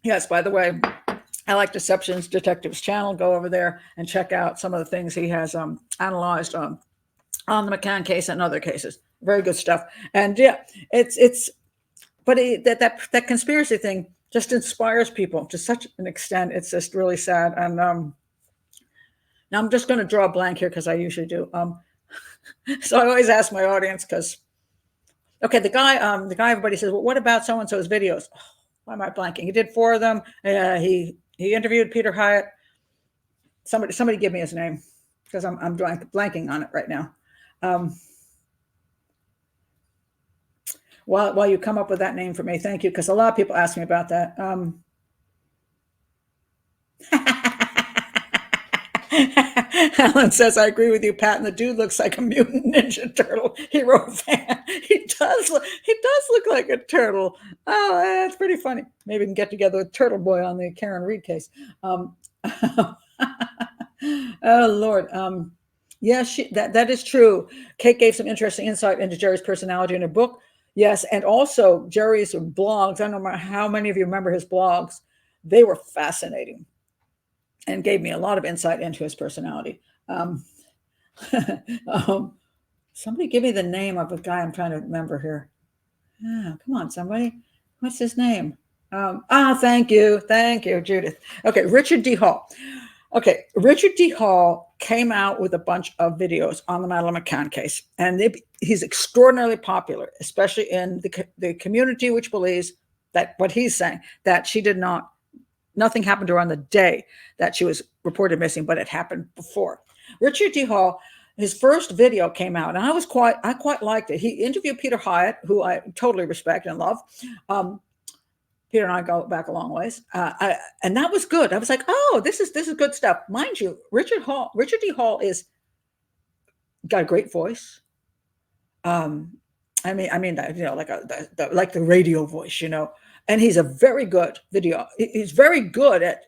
Yes, by the way, I like Deceptions Detective's channel. Go over there and check out some of the things he has analyzed on the McCann case and other cases. Very good stuff. And yeah, but that conspiracy thing just inspires people to such an extent. It's just really sad. And now I'm just going to draw a blank here because I usually do. So I always ask my audience because, okay, the guy everybody says, well, what about so-and-so's videos? Oh, why am I blanking? He did 4 of them. He interviewed Peter Hyatt. Somebody give me his name because I'm blanking on it right now. While you come up with that name for me, thank you, because a lot of people ask me about that. Alan says, I agree with you, Pat, and the dude looks like a Mutant Ninja Turtle hero fan. He does look like a turtle. Oh, that's pretty funny. Maybe we can get together with Turtle Boy on the Karen Reed case. Oh, Lord. Yes, that is true. Kate gave some interesting insight into Jerry's personality in her book. Yes, and also Jerry's blogs. I don't know how many of you remember his blogs. They were fascinating and gave me a lot of insight into his personality. Somebody give me the name of a guy I'm trying to remember here. Come on, somebody. What's his name? Thank you, Judith. Okay, Richard D. Hall. Okay, Richard D. Hall came out with a bunch of videos on the Madeleine McCann case, and he's extraordinarily popular, especially in the community, which believes that what he's saying, that nothing happened to her on the day that she was reported missing, but it happened before. Richard D. Hall, his first video came out, and I quite liked it. He interviewed Peter Hyatt, who I totally respect and love. Peter and I go back a long ways, and that was good. I was like, "Oh, this is good stuff." Mind you, Richard D. Hall got a great voice. I mean that, like the radio voice, and he's a very good video. He's very good at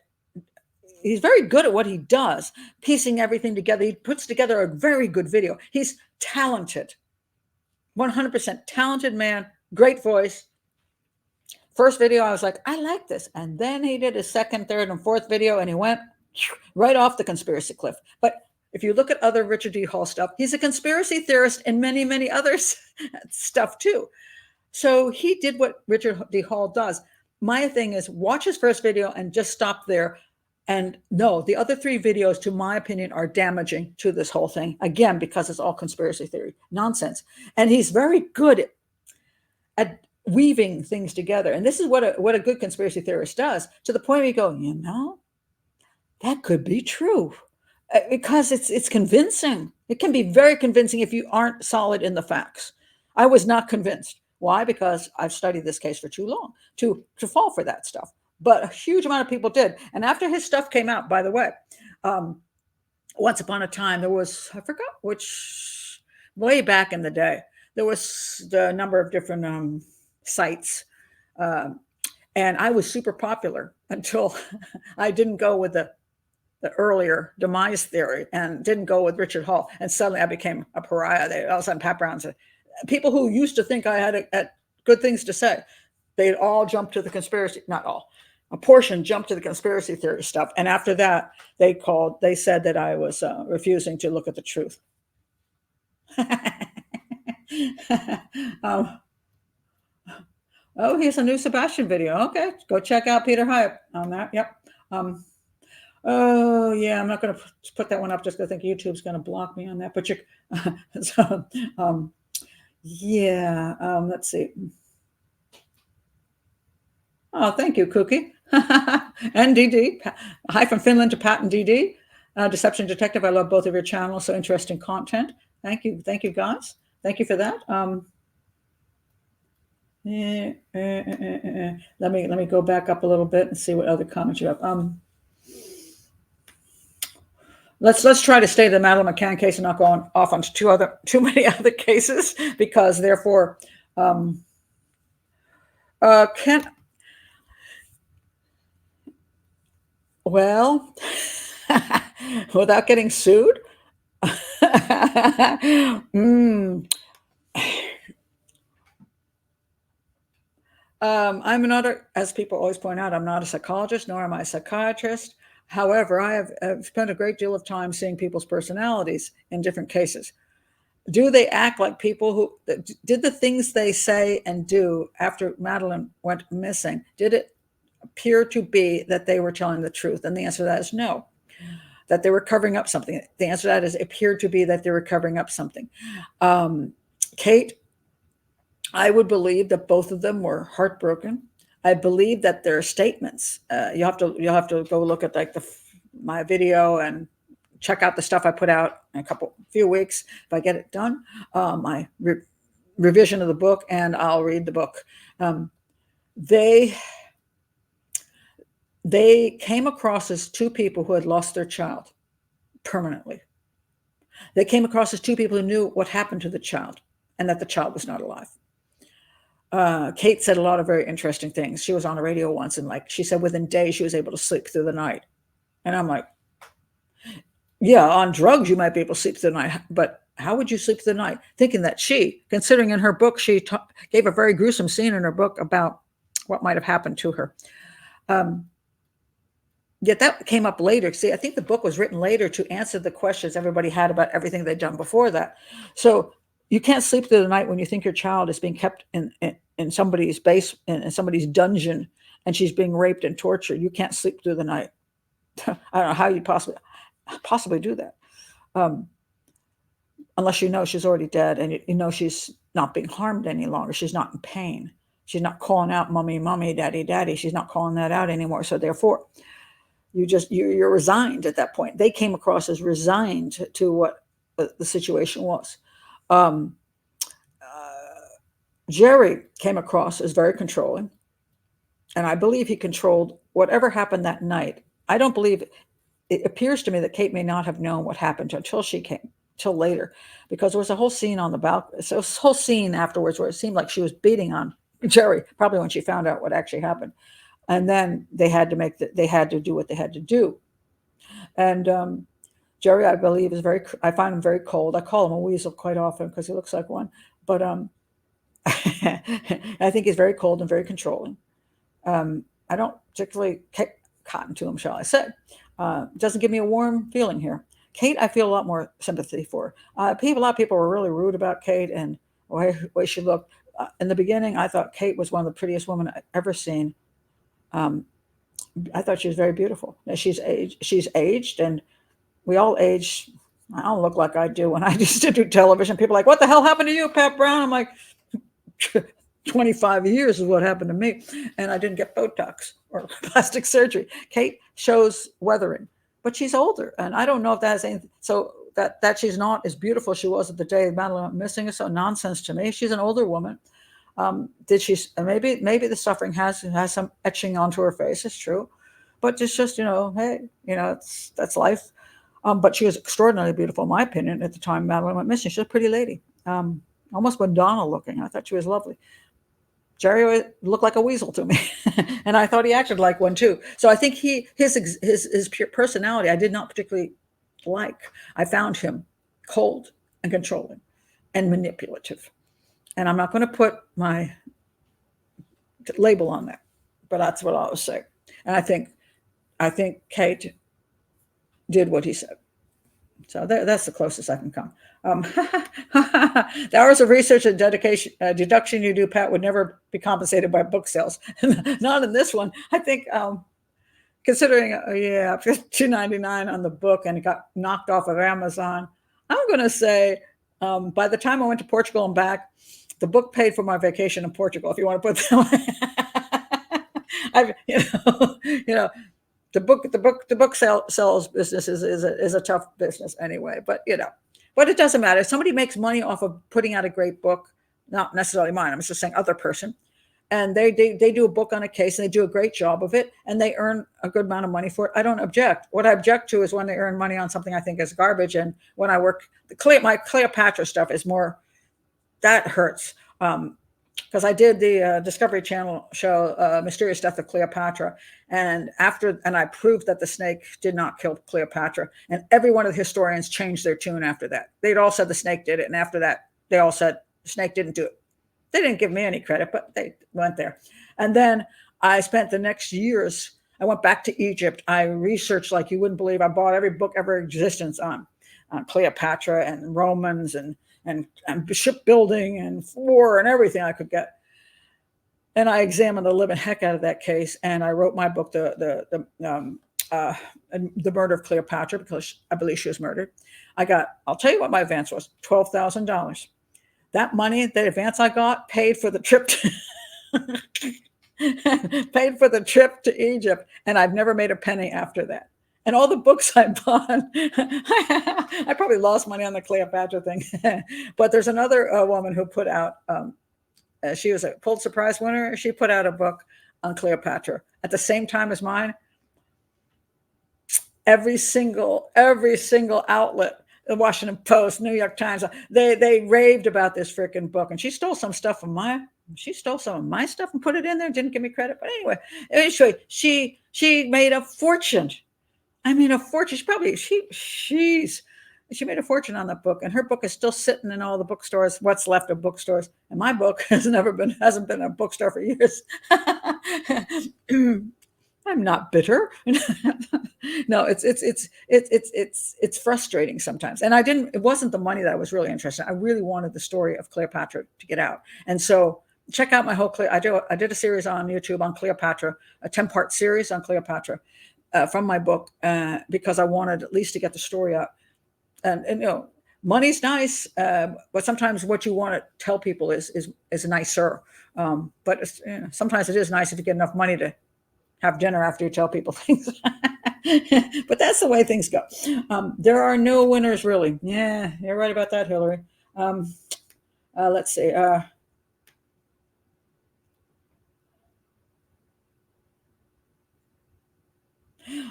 what he does, piecing everything together. He puts together a very good video. He's talented, 100% talented man, great voice. First video, I was like, I like this. And then he did his second, third, and fourth video, and he went right off the conspiracy cliff. But if you look at other Richard D. Hall stuff, he's a conspiracy theorist in many, many other stuff too. So he did what Richard D. Hall does. My thing is watch his first video and just stop there. And no, the other 3 videos, to my opinion, are damaging to this whole thing. Again, because it's all conspiracy theory nonsense. And he's very good at weaving things together. And this is what a good conspiracy theorist does, to the point where you go, that could be true, because it's convincing. It can be very convincing if you aren't solid in the facts. I was not convinced. Why? Because I've studied this case for too long to fall for that stuff. But a huge amount of people did. And after his stuff came out, by the way, once upon a time, there was, I forgot which, way back in the day, there was the number of different sites. And I was super popular until I didn't go with the earlier demise theory and didn't go with Richard Hall. And suddenly I became a pariah. All of a sudden, Pat Brown said, people who used to think I had good things to say, they'd all jump to the conspiracy, not all, a portion jumped to the conspiracy theory stuff. And after that, they said that I was refusing to look at the truth. Oh, here's a new Sebastian video. Okay, go check out Peter Hype on that. Yep. Oh yeah, I'm not going to put that one up just because I think YouTube's going to block me on that. But you, so, yeah. Let's see. Oh, thank you, Cookie. NDD. Hi from Finland to Pat and DD. Deception Detective. I love both of your channels. So interesting content. Thank you, guys. Thank you for that. Let me go back up a little bit and see what other comments you have. Let's try to stay to the Madeleine McCann case and not go off on too many other cases, because therefore, can well, without getting sued. I'm not, as people always point out, I'm not a psychologist, nor am I a psychiatrist. However, I've spent a great deal of time seeing people's personalities in different cases. Do they act like people who did the things they say and do after Madeleine went missing? Did it appear to be that they were telling the truth? And the answer to that is no. That they were covering up something. The answer to that is it appeared to be that they were covering up something. Kate, I would believe that both of them were heartbroken. I believe that their statements. You'll have to go look at like my video and check out the stuff I put out in a few weeks if I get it done. My revision of the book, and I'll read the book. They came across as two people who had lost their child permanently. They came across as two people who knew what happened to the child and that the child was not alive. Kate said a lot of very interesting things. She was on the radio once, and she said within days she was able to sleep through the night. And I'm like, yeah, on drugs you might be able to sleep through the night, but how would you sleep through the night? Thinking that considering in her book, she gave a very gruesome scene in her book about what might have happened to her. Yet that came up later. See, I think the book was written later to answer the questions everybody had about everything they'd done before that. So you can't sleep through the night when you think your child is being kept in somebody's in somebody's dungeon, and she's being raped and tortured. You can't sleep through the night. I don't know how you possibly do that, unless you know she's already dead and you know she's not being harmed any longer. She's not in pain. She's not calling out mommy, mommy, daddy, daddy. She's not calling that out anymore. So therefore, you're resigned at that point. They came across as resigned to what the situation was. Jerry came across as very controlling, and I believe he controlled whatever happened that night. I don't believe it appears to me that Kate may not have known what happened until she came, till later, because there was a whole scene on the balcony, so this whole scene afterwards where it seemed like she was beating on Jerry, probably when she found out what actually happened. And then they had to do what they had to do. And Jerry, I believe, I find him very cold. I call him a weasel quite often because he looks like one. But I think he's very cold and very controlling. I don't particularly take cotton to him, shall I say. Doesn't give me a warm feeling here. Kate, I feel a lot more sympathy for. A lot of people were really rude about Kate and the way she looked. In the beginning, I thought Kate was one of the prettiest women I've ever seen. I thought she was very beautiful. Now, she's aged, and we all age. I don't look like I do when I used to do television. People are like, what the hell happened to you, Pat Brown? I'm like, 25 years is what happened to me. And I didn't get Botox or plastic surgery. Kate shows weathering, but she's older. And I don't know if that has anything. So that she's not as beautiful as she was at the day Madeleine went missing is so nonsense to me. She's an older woman. Did she? Maybe the suffering has some etching onto her face. It's true, but it's just hey, that's life. But she was extraordinarily beautiful, in my opinion, at the time Madeleine went missing. She's a pretty lady, almost Madonna looking. I thought she was lovely. Jerry looked like a weasel to me, and I thought he acted like one too. So I think his pure personality I did not particularly like. I found him cold and controlling and manipulative. And I'm not going to put my label on that, but that's what I was saying. And I think Kate did what he said. So that's the closest I can come. The hours of research and dedication, deduction you do, Pat, would never be compensated by book sales. Not in this one. I think, considering, yeah, $2.99 on the book, and it got knocked off of Amazon. I'm going to say, by the time I went to Portugal and back, the book paid for my vacation in Portugal, if you want to put it that way. The book sales business is a tough business anyway. But but it doesn't matter. If somebody makes money off of putting out a great book, not necessarily mine, I'm just saying other person, and they do a book on a case and they do a great job of it and they earn a good amount of money for it, I don't object. What I object to is when they earn money on something I think is garbage. And when I work, my Cleopatra stuff is more, that hurts. Because I did the Discovery Channel show, Mysterious Death of Cleopatra. And I proved that the snake did not kill Cleopatra. And every one of the historians changed their tune after that. They'd all said the snake did it. And after that, they all said the snake didn't do it. They didn't give me any credit, but they went there. And then I spent the next years, I went back to Egypt. I researched like you wouldn't believe. I bought every book ever in existence on Cleopatra and Romans and shipbuilding and war and everything I could get. And I examined the living heck out of that case. And I wrote my book, The Murder of Cleopatra, because I believe she was murdered. I'll tell you what my advance was, $12,000. That money, the advance I got, paid for the trip to Egypt. And I've never made a penny after that. And all the books I bought, I probably lost money on the Cleopatra thing. But there's another woman who put out, she was a Pulitzer Prize winner. She put out a book on Cleopatra at the same time as mine. Every single outlet, the Washington Post, New York Times, they raved about this freaking book. And she stole some stuff from she stole some of my stuff and put it in there. Didn't give me credit. But anyway, she made a fortune. I mean, a fortune. She made a fortune on that book, and her book is still sitting in all the bookstores, what's left of bookstores. And my book hasn't been a bookstore for years. I'm not bitter. No, it's frustrating sometimes. And it wasn't the money that I was really interested in. I really wanted the story of Cleopatra to get out. And so check out my whole I did a series on YouTube on Cleopatra, a 10-part series on Cleopatra from my book, because I wanted at least to get the story out. And money's nice, but sometimes what you want to tell people is nicer. But sometimes it is nice if you get enough money to have dinner after you tell people things. But that's the way things go. There are no winners, really. Yeah, you're right about that, Hillary. Let's see.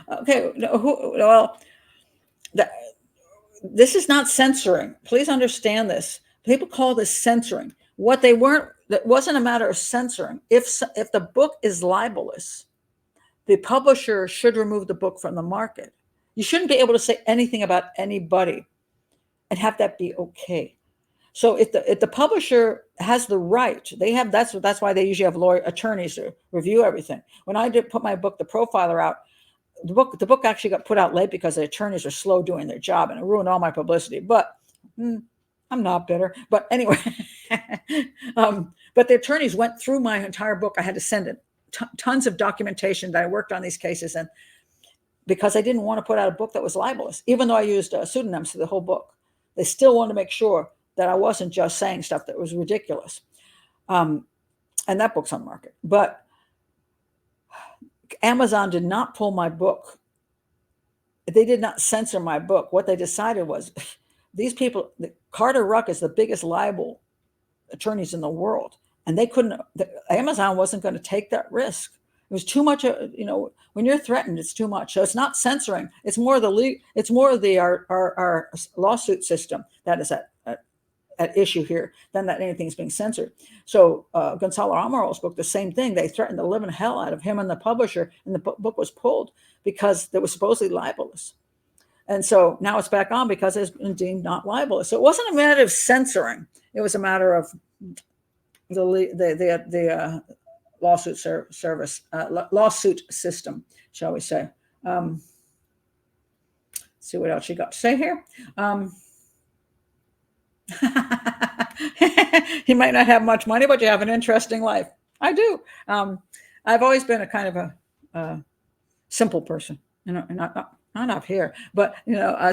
Okay. Well, this is not censoring. Please understand this. People call this censoring. That wasn't a matter of censoring. If the book is libelous, the publisher should remove the book from the market. You shouldn't be able to say anything about anybody and have that be okay. So if the publisher has the right, that's why they usually have attorneys to review everything. When I did put my book, The Profiler, out, the book actually got put out late because the attorneys are slow doing their job, and it ruined all my publicity. But I'm not bitter. But anyway, but the attorneys went through my entire book. I had to send it. Tons of documentation that I worked on these cases, and because I didn't want to put out a book that was libelous, even though I used pseudonyms for the whole book, they still wanted to make sure that I wasn't just saying stuff that was ridiculous. And that book's on the market. But Amazon did not pull my book. They did not censor my book. What they decided was these people, Carter Ruck is the biggest libel attorneys in the world. And Amazon wasn't going to take that risk. It was too much. When you're threatened, it's too much. So it's not censoring. It's more our lawsuit system that is at issue here than that anything's being censored. So Gonzalo Amaro's book, the same thing. They threatened the living hell out of him and the publisher, and the book was pulled because it was supposedly libelous. And so now it's back on because it's been deemed not libelous. So it wasn't a matter of censoring. It was a matter of the lawsuit system, shall we say. see what else you got to say here. You might not have much money, but you have an interesting life. I do. I've always been a kind of a simple person, not up here, but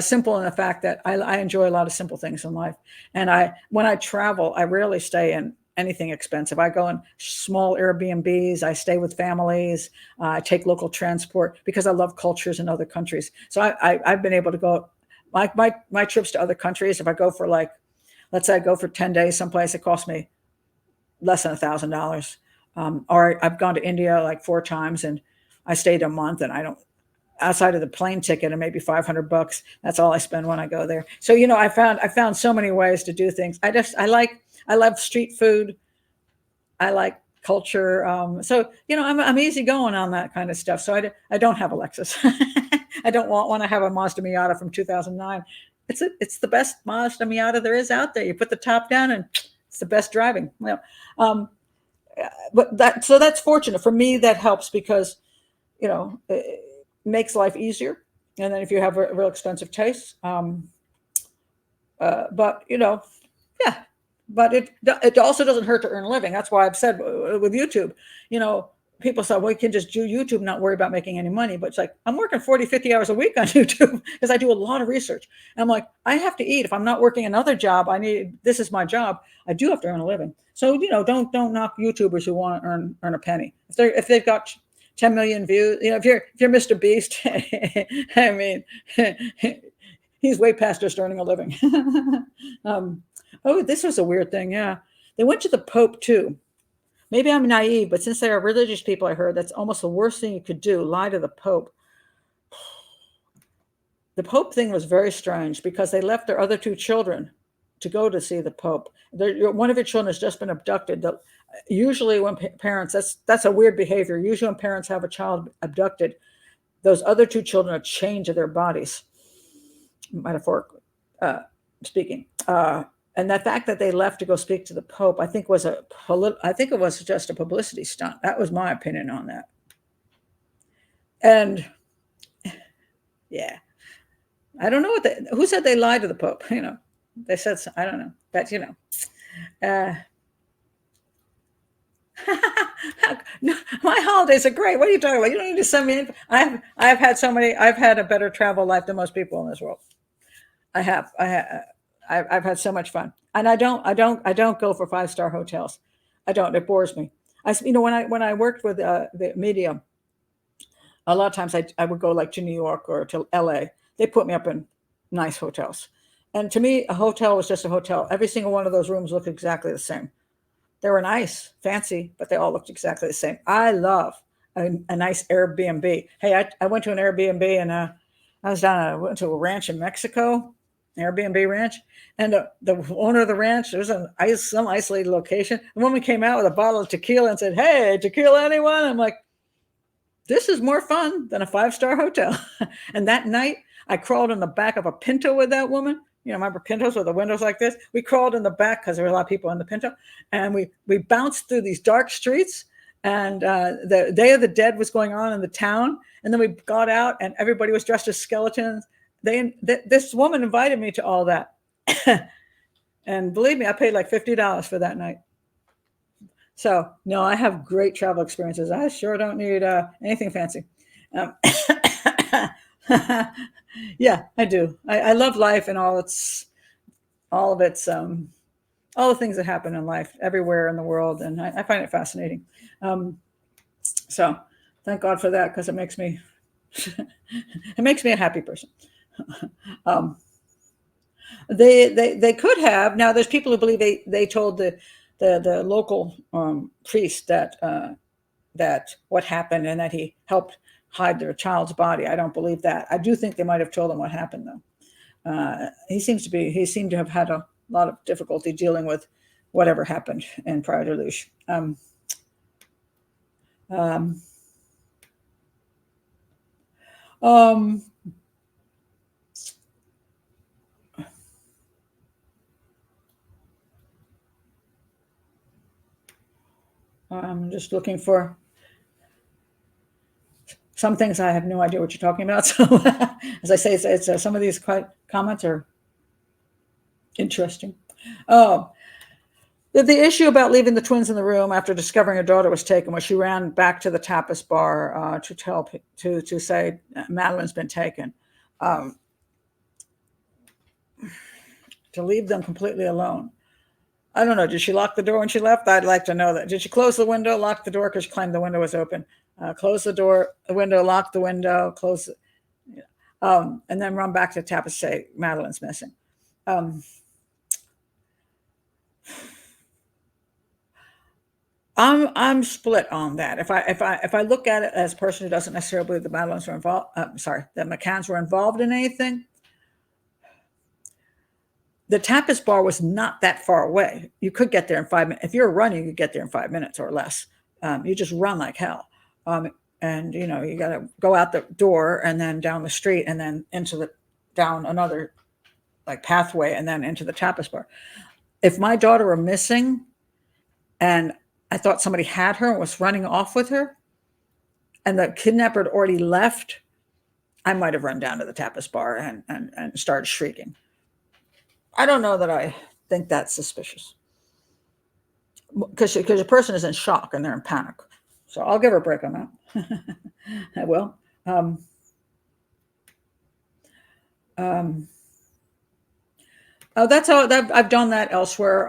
simple in the fact that I enjoy a lot of simple things in life. And when I travel, I rarely stay in anything expensive. I go in small Airbnbs. I stay with families. I take local transport because I love cultures in other countries. So I've been able to go. My trips to other countries, if I go for let's say I go for 10 days someplace, it costs me less than $1,000. Or I've gone to India like 4 times and I stayed a month, and I don't, outside of the plane ticket and maybe $500, that's all I spend when I go there. So, I found so many ways to do things. I love street food. I like culture. So, I'm easy going on that kind of stuff. So I don't have a Lexus. I don't want to have a Mazda Miata from 2009. It's the best Mazda Miata there is out there. You put the top down and it's the best driving. But that's fortunate for me. That helps because it makes life easier. And then if you have a real expensive taste, but yeah, but it also doesn't hurt to earn a living. That's why I've said with YouTube, people say, well, you can just do YouTube, not worry about making any money. But it's like, I'm working 40, 50 hours a week on YouTube because I do a lot of research. And I'm like, I have to eat. If I'm not working another job, this is my job. I do have to earn a living. So, don't knock YouTubers who want to earn a penny. If they've got 10 million views, if you're Mr. Beast, I mean, he's way past just earning a living. This was a weird thing. Yeah. They went to the Pope too. Maybe I'm naive, but since they are religious people, I heard that's almost the worst thing you could do, lie to the Pope. The Pope thing was very strange because they left their other 2 children to go to see the Pope. One of your children has just been abducted. Usually when parents, that's a weird behavior. Usually when parents have a child abducted, those other 2 children are chained to their bodies, metaphorically speaking. And the fact that they left to go speak to the Pope, I think it was just a publicity stunt. That was my opinion on that. And yeah, I don't know who said they lied to the Pope. They said, I don't know, but no, my holidays are great. What are you talking about? You don't need to send me. I've had a better travel life than most people in this world. I've had so much fun, and I don't go for 5-star hotels. I don't. It bores me. When I worked with the media, a lot of times I would go like to New York or to LA. They put me up in nice hotels, and to me, a hotel was just a hotel. Every single one of those rooms looked exactly the same. They were nice, fancy, but they all looked exactly the same. I love a nice Airbnb. Hey, I went to an Airbnb and I went to a ranch in Mexico, Airbnb ranch, and the owner of the ranch, there was some isolated location. The woman came out with a bottle of tequila and said, "Hey, tequila, anyone?" I'm like, this is more fun than a 5-star hotel. And that night, I crawled in the back of a Pinto with that woman. Remember Pintos with the windows like this? We crawled in the back because there were a lot of people in the Pinto, and we bounced through these dark streets. And the Day of the Dead was going on in the town, and then we got out, and everybody was dressed as skeletons. This woman invited me to all that, and believe me, I paid like $50 for that night. So no, I have great travel experiences. I sure don't need anything fancy. Yeah, I do. I love life and all of its, all the things that happen in life everywhere in the world, and I find it fascinating. So thank God for that, because it makes me a happy person. They could have. Now there's people who believe they told the local priest that what happened and that he helped hide their child's body. I don't believe that. I do think they might have told him what happened, though. He seemed to have had a lot of difficulty dealing with whatever happened in Praia da Luz. I'm just looking for some things I have no idea what you're talking about. So as I say, some of these comments are interesting. Oh, the issue about leaving the twins in the room after discovering her daughter was taken was she ran back to the tapas bar to say Madeleine's been taken. To leave them completely alone. I don't know. Did she lock the door when she left? I'd like to know that. Did she close the window, lock the door because she claimed the window was open? Close the door, the window, lock the window, close it, and then run back to tapas, say Madeleine's missing. I'm split on that. If I look at it as a person who doesn't necessarily believe the Madeleines were involved, that McCanns were involved in anything, the tapas bar was not that far away. You could get there in 5 minutes. If you're running, you could get there in 5 minutes or less. You just run like hell. And you got to go out the door and then down the street and then down another like pathway and then into the tapas bar. If my daughter were missing and I thought somebody had her and was running off with her and the kidnapper had already left, I might have run down to the tapas bar and started shrieking. I don't know that I think that's suspicious because a person is in shock and they're in panic. So I'll give her a break on that. I will. That's how I've done that elsewhere.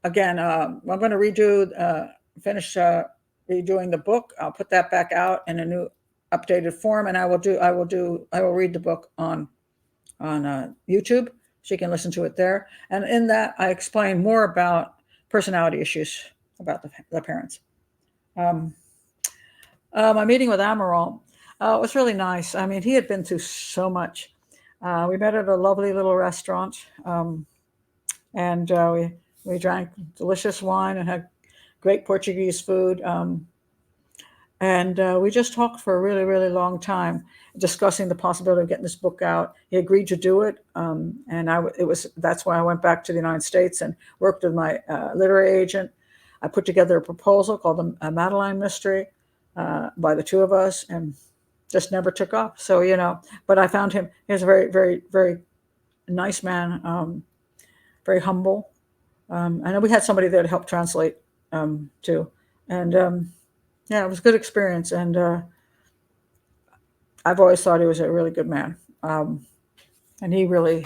Again, I'm going to finish redoing the book. I'll put that back out in a new updated form, and I will read the book on YouTube. So you can listen to it there. And in that, I explain more about personality issues about the parents. My meeting with Amaral was really nice. I mean, he had been through so much. We met at a lovely little restaurant, and we drank delicious wine and had great Portuguese food. And we just talked for a really, really long time, discussing the possibility of getting this book out. He agreed to do it, and that's why I went back to the United States and worked with my literary agent. I put together a proposal called the Madeleine Mystery by the two of us, and just never took off. So but I found him. He's a very, very, very nice man, very humble. And we had somebody there to help translate too, and. Yeah, it was a good experience, and I've always thought he was a really good man. And he really,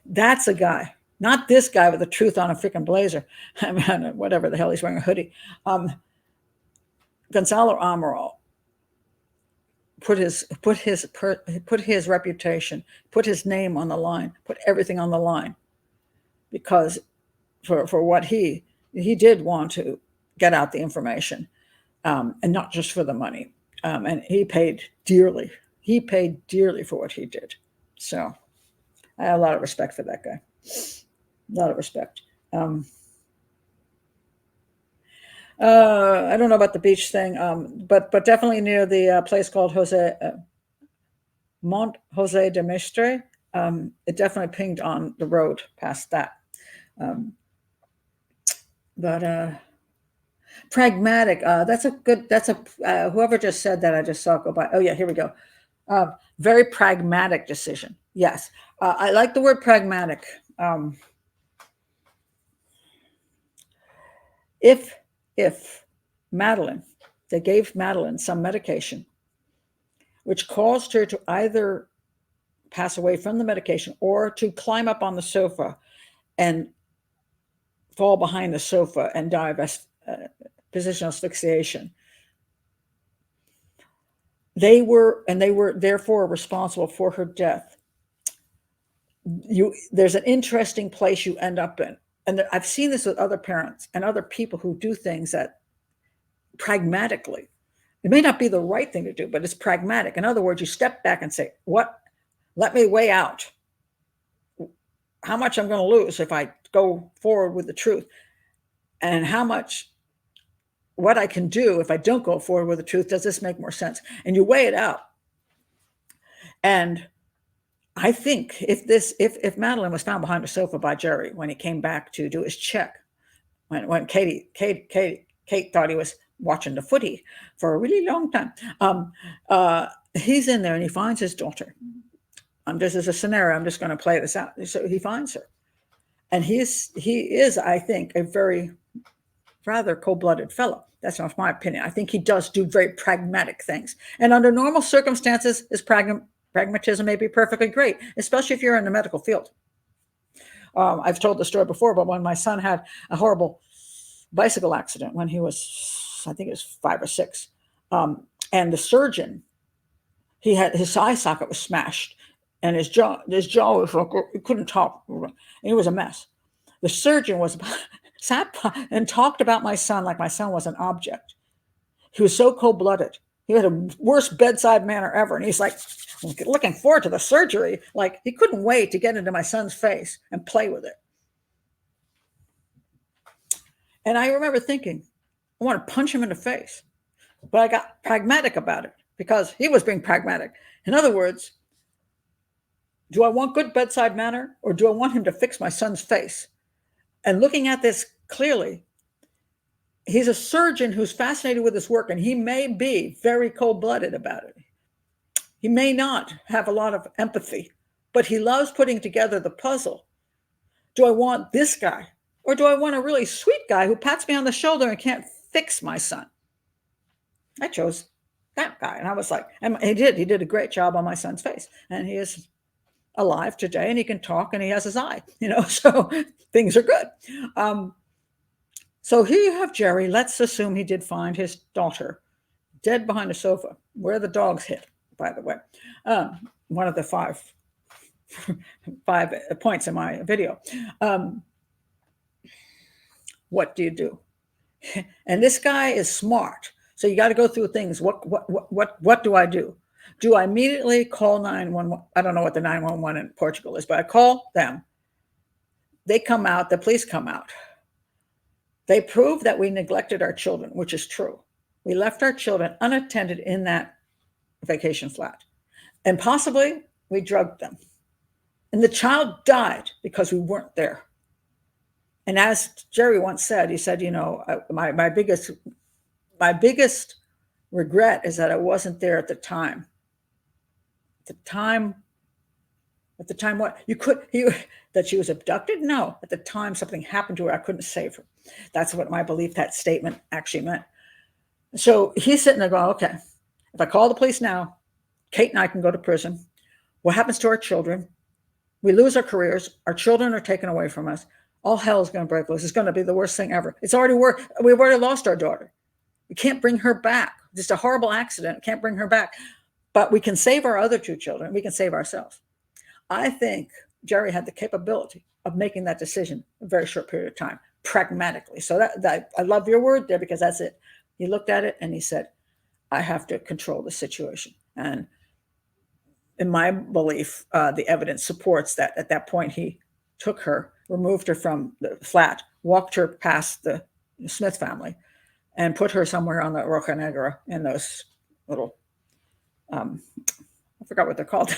that's a guy, not this guy with the truth on a freaking blazer. I mean, whatever the hell, he's wearing a hoodie. Gonzalo Amaral put his reputation, put his name on the line, put everything on the line, because for what he did want to get out the information. And not just for the money. And he paid dearly. He paid dearly for what he did. So I have a lot of respect for that guy. A lot of respect. I don't know about the beach thing, but definitely near the place called Mont Jose de Mestre. It definitely pinged on the road past that. Pragmatic. Whoever just said that, I just saw it go by. Oh yeah, here we go. Very pragmatic decision. Yes. I like the word pragmatic. If Madeleine, they gave Madeleine some medication, which caused her to either pass away from the medication or to climb up on the sofa and fall behind the sofa and die of positional asphyxiation. They were therefore responsible for her death. There's an interesting place you end up in. And I've seen this with other parents and other people who do things that pragmatically, it may not be the right thing to do, but it's pragmatic. In other words, you step back and say, let me weigh out how much I'm going to lose if I go forward with the truth, and what I can do if I don't go forward with the truth. Does this make more sense? And you weigh it out. And I think if Madeleine was found behind a sofa by Jerry when he came back to do his check, when Kate thought he was watching the footy for a really long time. He's in there and he finds his daughter. This is a scenario. I'm just going to play this out. So he finds her, and he is, I think, a very rather cold-blooded fellow. That's not my opinion. I think he does do very pragmatic things, and under normal circumstances, his pragmatism may be perfectly great, especially if you're in the medical field. I've told the story before, but when my son had a horrible bicycle accident when he was, I think it was 5 or 6, and the surgeon, his eye socket was smashed, and his jaw was like, he couldn't talk. It was a mess. The surgeon sat and talked about my son like my son was an object. He was so cold-blooded. He had a worst bedside manner ever. And he's like, looking forward to the surgery. Like, he couldn't wait to get into my son's face and play with it. And I remember thinking, I want to punch him in the face. But I got pragmatic about it because he was being pragmatic. In other words, do I want good bedside manner, or do I want him to fix my son's face? And looking at this clearly, he's a surgeon who's fascinated with his work, and he may be very cold-blooded about it. He may not have a lot of empathy, but he loves putting together the puzzle. Do I want this guy, or do I want a really sweet guy who pats me on the shoulder and can't fix my son? I chose that guy. And I was like, and he did a great job on my son's face. And he is alive today, and he can talk, and he has his eye, so things are good. So here you have Jerry. Let's assume he did find his daughter dead behind a sofa, where the dogs hit, by the way. One of the five points in my video. What do you do? And this guy is smart. So you got to go through things. What do I do? Do I immediately call 911? I don't know what the 911 in Portugal is, but I call them. They come out. The police come out. They prove that we neglected our children, which is true. We left our children unattended in that vacation flat. And possibly we drugged them. And the child died because we weren't there. And as Jerry once said, he said, my biggest regret is that I wasn't there at the time. At the time what? That she was abducted? No. At the time something happened to her, I couldn't save her. That's what my belief that statement actually meant. So he's sitting there going, okay, if I call the police now, Kate and I can go to prison. What happens to our children? We lose our careers. Our children are taken away from us. All hell is going to break loose. It's going to be the worst thing ever. It's already worked. We've already lost our daughter. We can't bring her back. Just a horrible accident. Can't bring her back. But we can save our other 2 children. We can save ourselves. I think Jerry had the capability of making that decision in a very short period of time, pragmatically. So that I love your word there, because that's it. He looked at it and he said, I have to control the situation. And in my belief, the evidence supports that at that point he took her, removed her from the flat, walked her past the Smith family, and put her somewhere on the Roca Negra in those little, I forgot what they're called.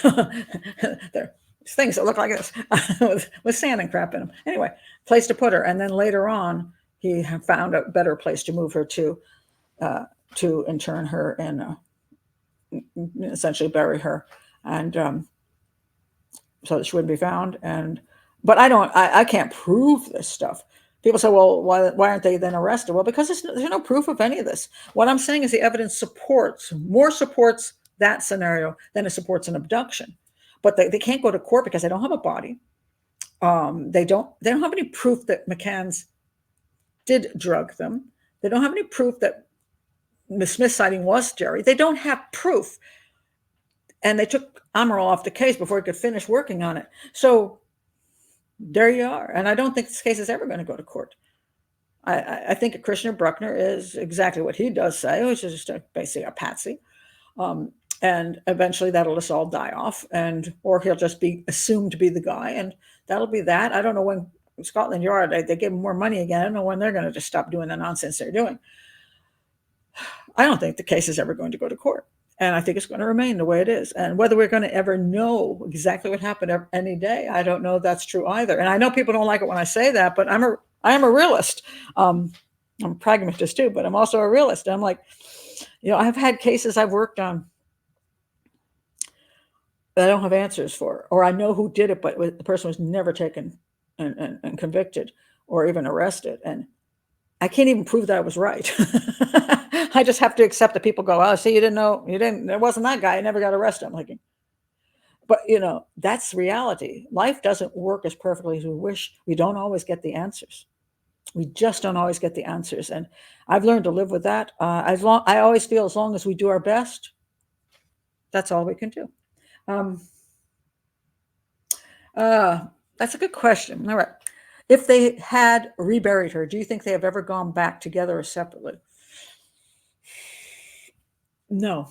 They're things that look like this with sand and crap in them. Anyway, place to put her. And then later on, he found a better place to move her to intern her and essentially bury her. And so that she wouldn't be found. But I can't prove this stuff. People say, well, why aren't they then arrested? Well, because there's no proof of any of this. What I'm saying is the evidence supports that scenario than it supports an abduction. But they can't go to court because they don't have a body. They don't have any proof that McCanns did drug them. They don't have any proof that the Smith sighting was Jerry. They don't have proof. And they took Amaral off the case before he could finish working on it. So there you are. And I don't think this case is ever going to go to court. I think Christian Bruckner is exactly what he does say, which is just basically a patsy. And eventually that'll just all die off, or he'll just be assumed to be the guy, and that'll be that. I don't know when Scotland Yard, they give him more money again. I don't know when they're going to just stop doing the nonsense they're doing. I don't think the case is ever going to go to court. And I think it's going to remain the way it is. And whether we're going to ever know exactly what happened any day, I don't know if that's true either. And I know people don't like it when I say that, but I am a realist. I'm a pragmatist too, but I'm also a realist. I'm like, I've had cases I've worked on that I don't have answers for, or I know who did it, but the person was never taken and convicted or even arrested. And I can't even prove that I was right. I just have to accept that people go, oh, see, you didn't know, it wasn't that guy. I never got arrested. I'm like, but that's reality. Life doesn't work as perfectly as we wish. We don't always get the answers. We just don't always get the answers. And I've learned to live with that. I always feel as long as we do our best, that's all we can do. That's a good question. All right. If they had reburied her, do you think they have ever gone back together or separately? No,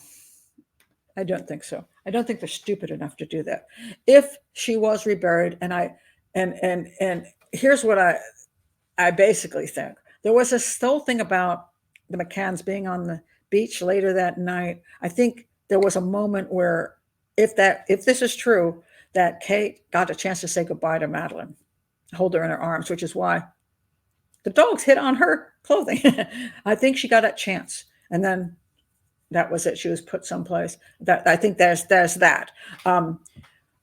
I don't think so. I don't think they're stupid enough to do that. If she was reburied, and here's what I basically think. There was this whole thing about the McCanns being on the beach later that night. I think there was a moment where, if this is true, that Kate got a chance to say goodbye to Madeleine, hold her in her arms, which is why the dogs hit on her clothing. I think she got that chance, and then that was it. She was put someplace. That I think there's that.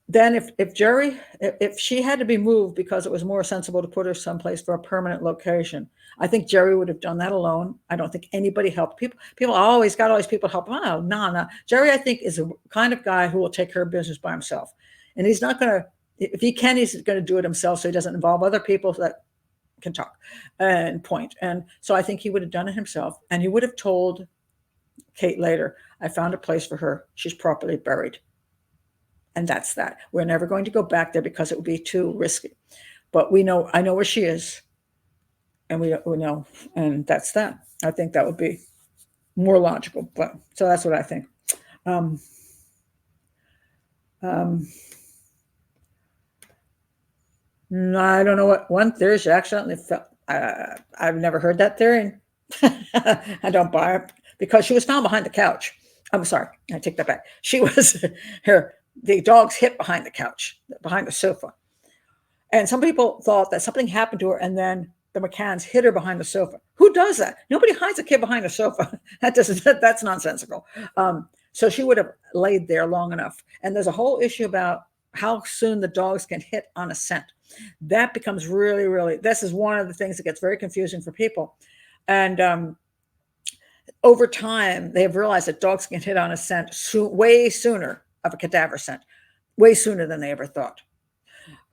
Then if she had to be moved because it was more sensible to put her someplace for a permanent location, I think Jerry would have done that alone. I don't think anybody helped. People always got all these people help him. Oh, no. Jerry, I think, is a kind of guy who will take care of business by himself. And he's not going to, if he can, he's going to do it himself so he doesn't involve other people that can talk and point. And so I think he would have done it himself. And he would have told Kate later, I found a place for her. She's properly buried. And that's that. We're never going to go back there because it would be too risky. But I know where she is. And we know, and that's that. I think that would be more logical. But so that's what I think. No, I don't know what one theory she accidentally fell. I've never heard that theory. I don't buy it because she was found behind the couch. I'm sorry, I take that back. She was the dogs hit behind the couch, behind the sofa. And some people thought that something happened to her and then the McCanns hit her behind the sofa. Who does that? Nobody hides a kid behind a sofa. That's nonsensical. So she would have laid there long enough. And there's a whole issue about how soon the dogs can hit on a scent. That becomes really, really, this is one of the things that gets very confusing for people. And over time, they have realized that dogs can hit on a scent way sooner of a cadaver scent, way sooner than they ever thought.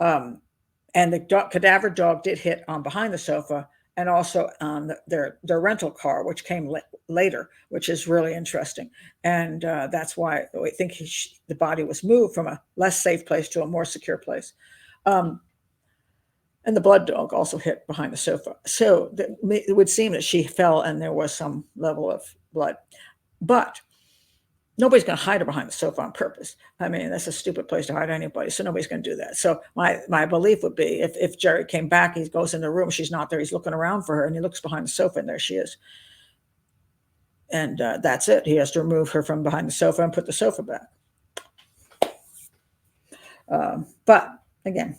And the cadaver dog did hit on behind the sofa and also on their rental car, which came later, which is really interesting. And that's why I think the body was moved from a less safe place to a more secure place. And the blood dog also hit behind the sofa. So it would seem that she fell and there was some level of blood. But nobody's going to hide her behind the sofa on purpose. I mean, that's a stupid place to hide anybody. So nobody's going to do that. So my belief would be if Jerry came back, he goes in the room, she's not there. He's looking around for her and he looks behind the sofa and there she is. And that's it. He has to remove her from behind the sofa and put the sofa back. But again,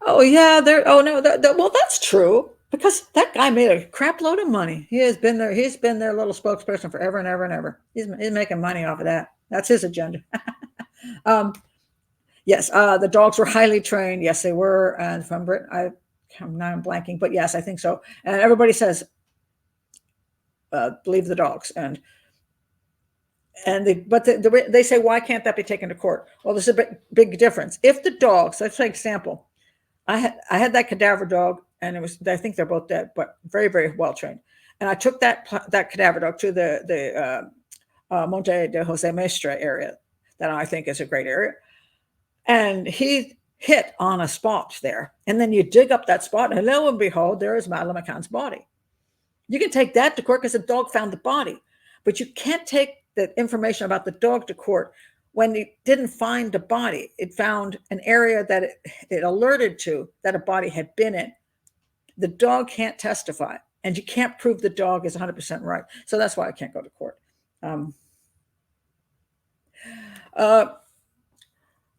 oh yeah, well, that's true. Because that guy made a crap load of money. He has been there. He's been their little spokesperson forever and ever and ever. He's making money off of that. That's his agenda. Yes, the dogs were highly trained. Yes, they were. And from Britain, I'm blanking, but yes, I think so. And everybody says, believe the dogs. They say, why can't that be taken to court? Well, there's a big difference. If the dogs, let's take example, I had that cadaver dog. And I think they're both dead, but very, very well trained. And I took that cadaver dog to the Monte de Jose Maestre area that I think is a great area. And he hit on a spot there. And then you dig up that spot and lo and behold, there is Madeleine McCann's body. You can take that to court because the dog found the body, but you can't take the information about the dog to court when it didn't find the body. It found an area that it alerted to that a body had been in. The dog can't testify, and you can't prove the dog is 100% right. So that's why I can't go to court.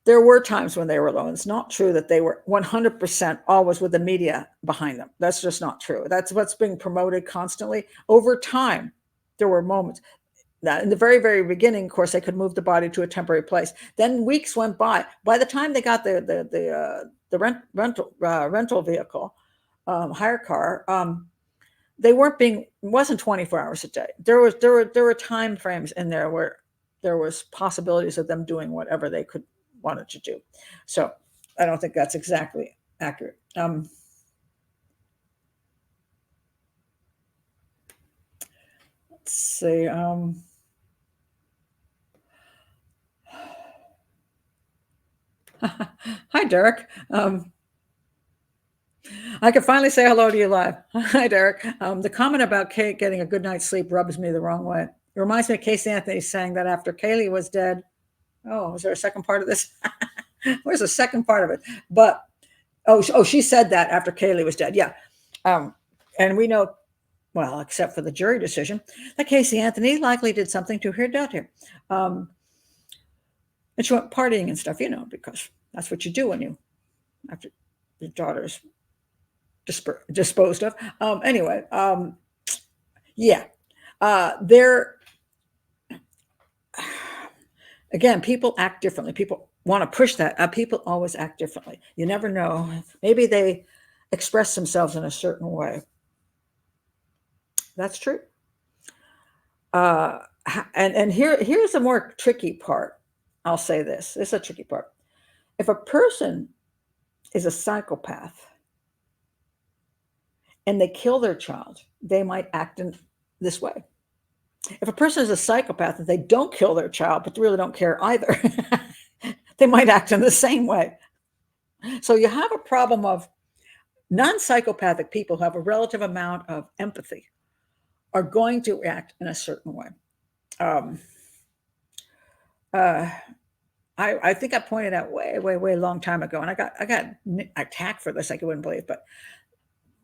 There were times when they were alone. It's not true that they were 100% always with the media behind them. That's just not true. That's what's being promoted constantly. Over time, there were moments. Now, in the very, very beginning, of course, they could move the body to a temporary place. Then weeks went by. By the time they got the rental vehicle, hire car, they weren't being. It wasn't 24 hours a day. There were time frames in there where there was possibilities of them doing whatever they could wanted to do. So I don't think that's exactly accurate. Let's see. Hi, Derek. I can finally say hello to you live. Hi, Derek. The comment about Kate getting a good night's sleep rubs me the wrong way. It reminds me of Casey Anthony saying that after Kaylee was dead. Oh, is there a second part of this? Where's the second part of it? But she said that after Kaylee was dead. Yeah. And we know, well, except for the jury decision, that Casey Anthony likely did something to her daughter. And she went partying and stuff, because that's what you do when after your daughter's disposed of. Anyway, yeah. Again, people act differently. People want to push that. People always act differently. You never know. Maybe they express themselves in a certain way. That's true. And here's the more tricky part. I'll say this. This is a tricky part. If a person is a psychopath and they kill their child, they might act in this way. If a person is a psychopath and they don't kill their child, but they really don't care either, they might act in the same way. So you have a problem of non-psychopathic people who have a relative amount of empathy are going to act in a certain way. I think I pointed out way long time ago, and I got attacked for this, like you wouldn't believe, but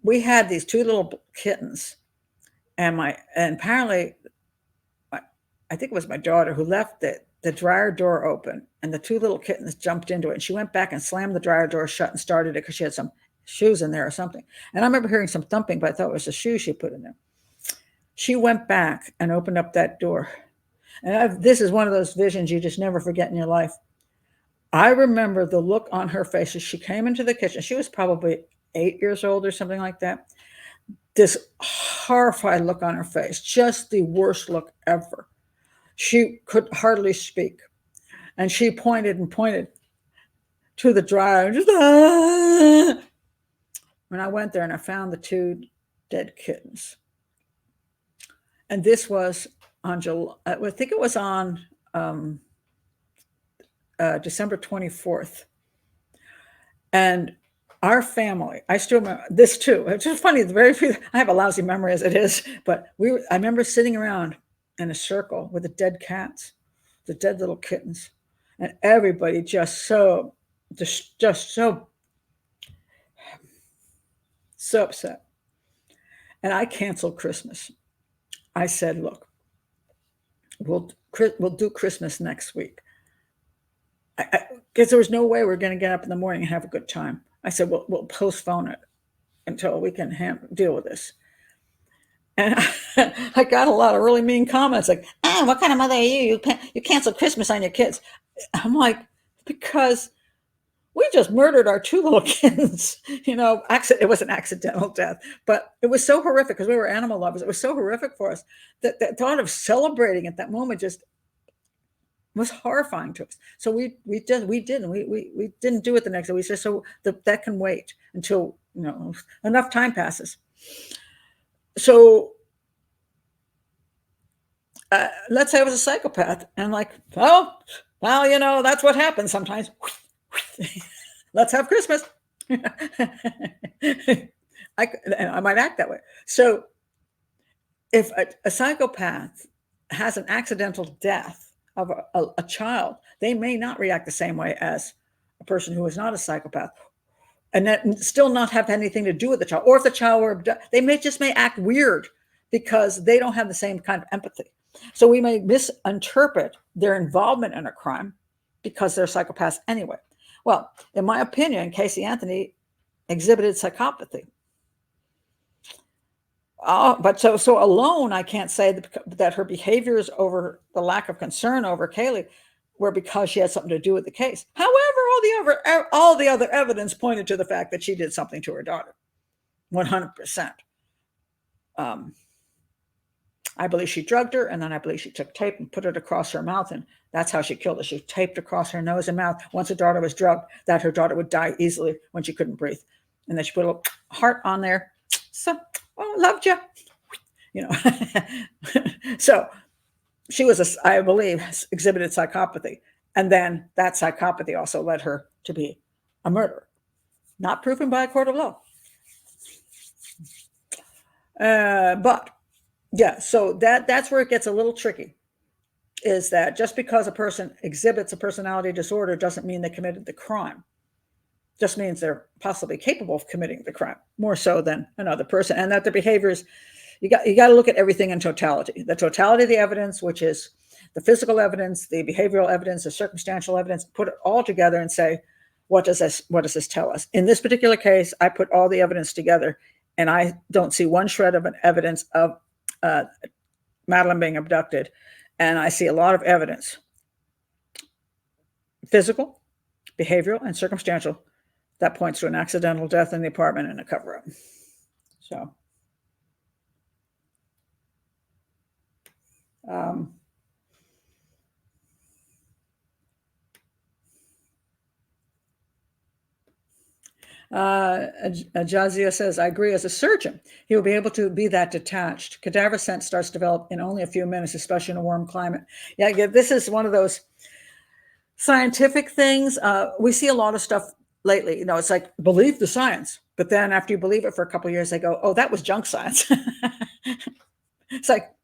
we had these two little kittens, and apparently, I think it was my daughter who left the dryer door open, and the two little kittens jumped into it, and she went back and slammed the dryer door shut and started it because she had some shoes in there or something. And I remember hearing some thumping, but I thought it was the shoes she put in there. She went back and opened up that door. And this is one of those visions you just never forget in your life. I remember the look on her face as she came into the kitchen. She was probably 8 years old or something like that. This horrified look on her face, just the worst look ever. She could hardly speak. And she pointed to the dryer. Just, When I went there and I found the two dead kittens. And this was on July, I think it was on December 24th. And our family, I still remember this too. It's just funny. I have a lousy memory as it is, but I remember sitting around in a circle with the dead cats, the dead little kittens, and everybody just so upset. And I canceled Christmas. I said, look, we'll do Christmas next week. Because there was no way we were going to get up in the morning and have a good time. I said, we'll postpone it until we can deal with this. And I got a lot of really mean comments like, what kind of mother are you? You canceled Christmas on your kids. I'm like, because we just murdered our two little kittens. It was an accidental death, but it was so horrific because we were animal lovers. It was so horrific for us that the thought of celebrating at that moment just was horrifying to us. So we didn't do it the next day. We said, so that can wait until enough time passes. So let's say I was a psychopath and well, that's what happens sometimes. Let's have Christmas. I might act that way. So if a psychopath has an accidental death of a child, they may not react the same way as a person who is not a psychopath, and that still not have anything to do with the child. Or if the child were abducted, they may act weird because they don't have the same kind of empathy. So we may misinterpret their involvement in a crime because they're psychopaths anyway. Well, in my opinion, Casey Anthony exhibited psychopathy. But so alone, I can't say that her behaviors over the lack of concern over Kaylee were because she had something to do with the case. However, all the other evidence pointed to the fact that she did something to her daughter, 100%. I believe she drugged her, and then I believe she took tape and put it across her mouth, and that's how she killed her. She taped across her nose and mouth. Once her daughter was drugged, that her daughter would die easily when she couldn't breathe. And then she put a little heart on there. So, oh, loved you. So she was, I believe, exhibited psychopathy. And then that psychopathy also led her to be a murderer. Not proven by a court of law. But yeah, so that's where it gets a little tricky, is that just because a person exhibits a personality disorder doesn't mean they committed the crime. Just means they're possibly capable of committing the crime more so than another person, and that their behaviors, you got to look at everything in totality. The totality of the evidence, which is the physical evidence, the behavioral evidence, the circumstantial evidence, put it all together and say, what does this tell us? In this particular case, I put all the evidence together, and I don't see one shred of an evidence of Madeleine being abducted, and I see a lot of evidence, physical, behavioral, and circumstantial, that points to an accidental death in the apartment and a cover-up. So, Jazia says, I agree. As a surgeon, he will be able to be that detached. Cadaver scent starts to develop in only a few minutes, especially in a warm climate. Yeah, this is one of those scientific things. We see a lot of stuff lately. It's like, believe the science. But then after you believe it for a couple of years, they go, oh, that was junk science. It's like,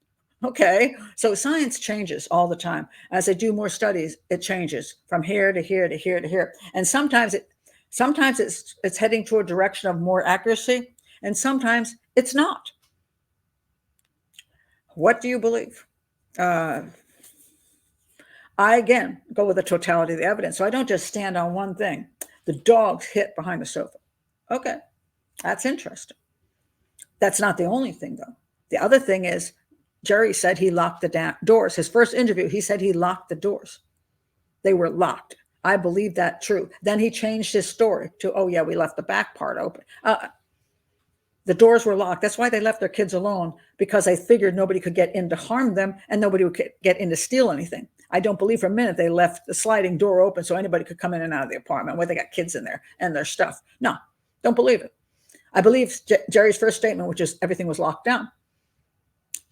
okay. So science changes all the time. As they do more studies, it changes from here to here to here to here. And sometimes it's heading toward a direction of more accuracy, and sometimes it's not. What do you believe? I, again, go with the totality of the evidence. So I don't just stand on one thing. The dog's hit behind the sofa. Okay, that's interesting. That's not the only thing, though. The other thing is, Jerry said he locked the doors. His first interview, he said he locked the doors. They were locked. I believe that true. Then he changed his story to, oh yeah, we left the back part open. The doors were locked. That's why they left their kids alone, because they figured nobody could get in to harm them and nobody would get in to steal anything. I don't believe for a minute they left the sliding door open so anybody could come in and out of the apartment where they got kids in there and their stuff. No, don't believe it. I believe Jerry's first statement, which is everything was locked down.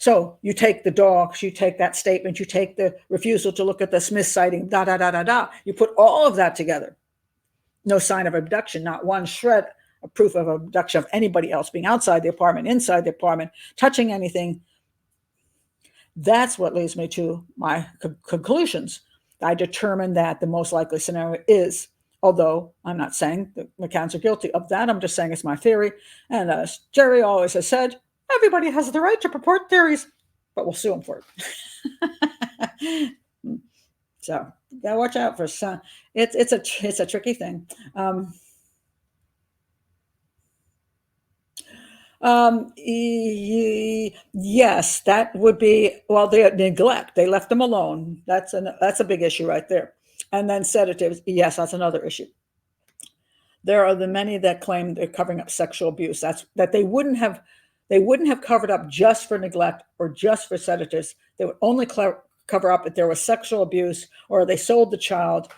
So you take the dogs, you take that statement, you take the refusal to look at the Smith sighting, You put all of that together. No sign of abduction, not one shred of proof of abduction of anybody else being outside the apartment, inside the apartment, touching anything. That's what leads me to my conclusions. I determined that the most likely scenario is, although I'm not saying the McCanns are guilty of that, I'm just saying it's my theory. And as Jerry always has said, everybody has the right to purport theories, but we'll sue them for it. So gotta watch out for some. It's a tricky thing. Yes, that would be, well, the neglect. They left them alone. That's a big issue right there. And then sedatives. Yes, that's another issue. There are the many that claim they're covering up sexual abuse. That they wouldn't have covered up just for neglect or just for sedatives. They would only cover up if there was sexual abuse or they sold the child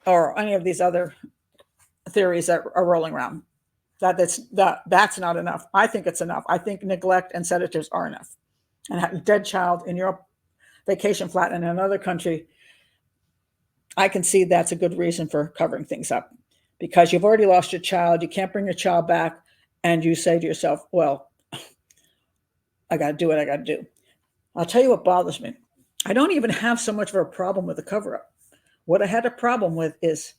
or any of these other theories that are rolling around. That's not enough. I think it's enough. I think neglect and sedatives are enough. And a dead child in your vacation flat in another country, I can see that's a good reason for covering things up, because you've already lost your child. You can't bring your child back, and you say to yourself, well, I got to do what I got to do. I'll tell you what bothers me. I don't even have so much of a problem with the cover-up. What I had a problem with is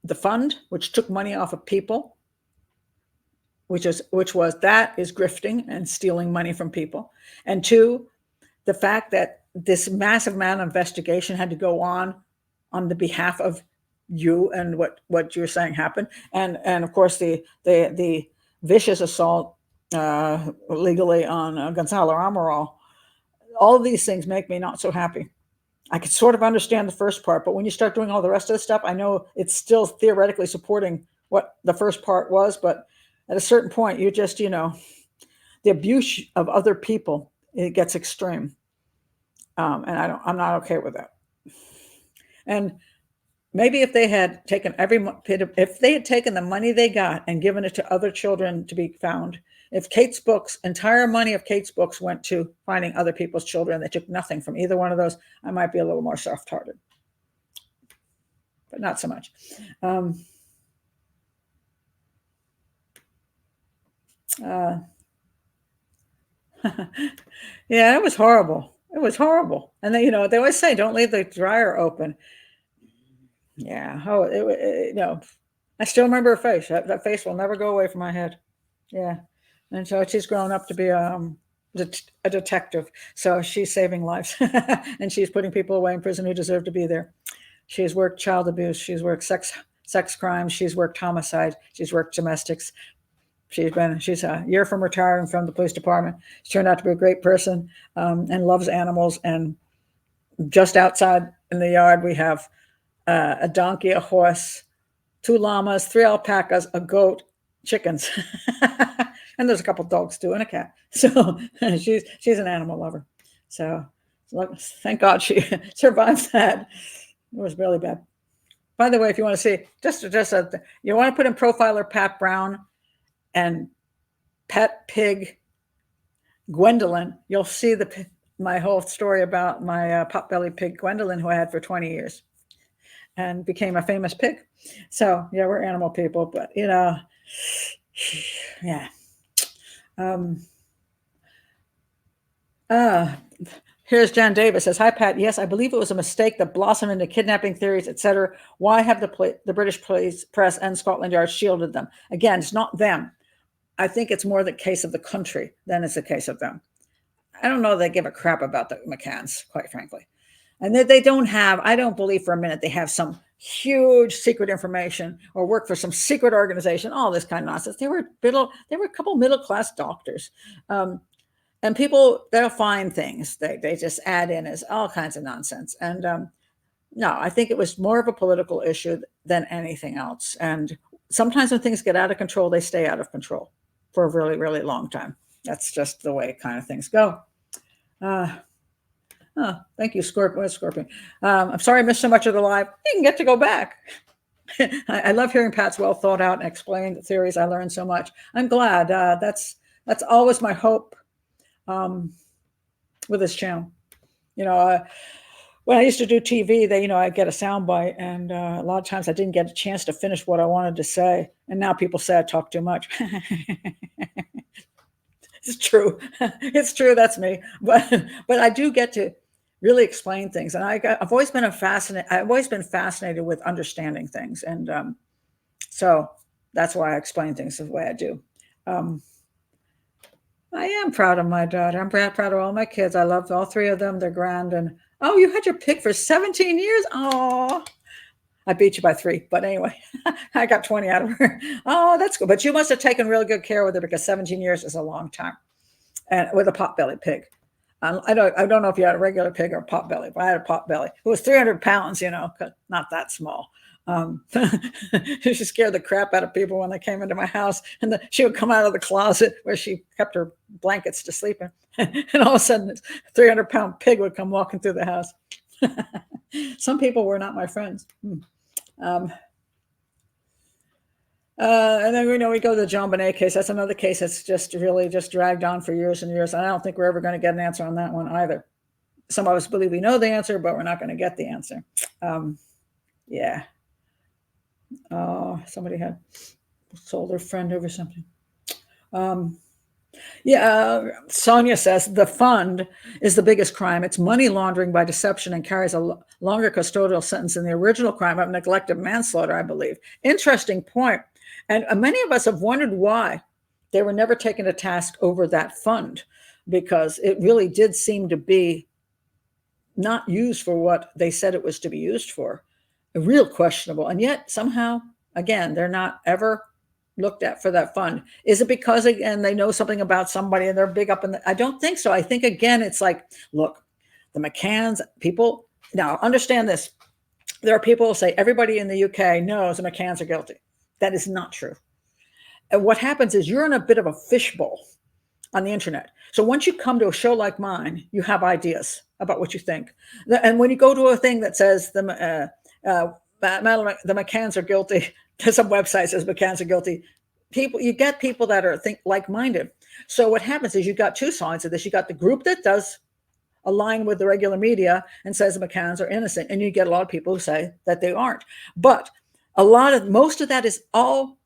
the fund, which took money off of people, which is grifting and stealing money from people. And two, the fact that this massive amount of investigation had to go on the behalf of you and what you're saying happened, and of course the vicious assault legally on Gonzalo Amaral. All of these things make me not so happy. I could sort of understand the first part, but when you start doing all the rest of the stuff, I know it's still theoretically supporting what the first part was, but at a certain point, you just, the abuse of other people, it gets extreme. And I'm not okay with that. And maybe if they had taken if they had taken the money they got and given it to other children to be found, if Kate's books, entire money of Kate's books went to finding other people's children, they took nothing from either one of those, I might be a little more soft-hearted, but not so much. Yeah, it was horrible. It was horrible. And then, they always say, don't leave the dryer open. Yeah. Oh, I still remember her face. That face will never go away from my head. Yeah. And so she's grown up to be a detective. So she's saving lives and she's putting people away in prison who deserve to be there. She's worked child abuse. She's worked sex crimes. She's worked homicide. She's worked domestics. She's a year from retiring from the police department. She turned out to be a great person and loves animals. And just outside in the yard, we have a donkey, a horse, 2 llamas, 3 alpacas, a goat, chickens, and there's a couple dogs too, and a cat. So she's an animal lover. So thank God she survived that. It was really bad. By the way, if you want to see, you want to put in profiler Pat Brown and pet pig Gwendolyn, you'll see my whole story about my potbelly pig Gwendolyn, who I had for 20 years and became a famous pig. So yeah, we're animal people, but yeah. Here's Jan Davis says, "Hi Pat, yes, I believe it was a mistake that blossomed into kidnapping theories, etc. Why have the British police, press, and Scotland Yard shielded them? Again, it's not them. I think it's more the case of the country than it's the case of them. I don't know they give a crap about the McCanns, quite frankly. And they don't have, I don't believe for a minute they have some huge secret information or work for some secret organization, all this kind of nonsense. They were a couple middle-class doctors. And people, they'll find things. They just add in as all kinds of nonsense. And no, I think it was more of a political issue than anything else. And sometimes when things get out of control, they stay out of control for a really, really long time. That's just the way kind of things go. Thank you, Scorpion. I'm sorry I missed so much of the live. You can get to go back. I love hearing Pat's well thought out and explained theories. I learned so much. I'm glad. That's always my hope with this channel. When I used to do TV, I'd get a soundbite, and a lot of times I didn't get a chance to finish what I wanted to say. And now people say I talk too much. It's true. It's true. That's me. But I do get to really explain things, and I've always been fascinated with understanding things, and so that's why I explain things the way I do. I am proud of my daughter. I'm proud of all my kids. I love all 3 of them. They're grand. And oh, you had your pig for 17 years. Oh, I beat you by 3, but anyway, I got 20 out of her. Oh, that's good. But you must have taken real good care with her, because 17 years is a long time, and with a potbelly pig. I don't know if you had a regular pig or a potbelly, but I had a potbelly. It was 300 pounds, not that small. She scared the crap out of people when they came into my house, and she would come out of the closet where she kept her blankets to sleep in, and all of a sudden, this 300-pound pig would come walking through the house. Some people were not my friends. And then we go to the John Bonet case. That's another case that's just really just dragged on for years and years. And I don't think we're ever going to get an answer on that one either. Some of us believe we know the answer, but we're not going to get the answer. Yeah. Oh, somebody had sold their friend over something. Sonia says the fund is the biggest crime. It's money laundering by deception and carries a longer custodial sentence than the original crime of neglected manslaughter, I believe. Interesting point. And many of us have wondered why they were never taken to task over that fund, because it really did seem to be not used for what they said it was to be used for. Real questionable. And yet somehow, again, they're not ever looked at for that fund. Is it because, again, they know something about somebody and they're big up in the, I don't think so. I think, again, it's like, look, the McCanns, people, now understand this. There are people who say everybody in the UK knows the McCanns are guilty. That is not true. And what happens is you're in a bit of a fishbowl on the internet. So once you come to a show like mine, you have ideas about what you think. And when you go to a thing that says the McCanns are guilty, some website says McCanns are guilty, you get people that are like-minded. So what happens is you've got two sides of this. You got the group that does align with the regular media and says the McCanns are innocent, and you get a lot of people who say that they aren't. But most of that is all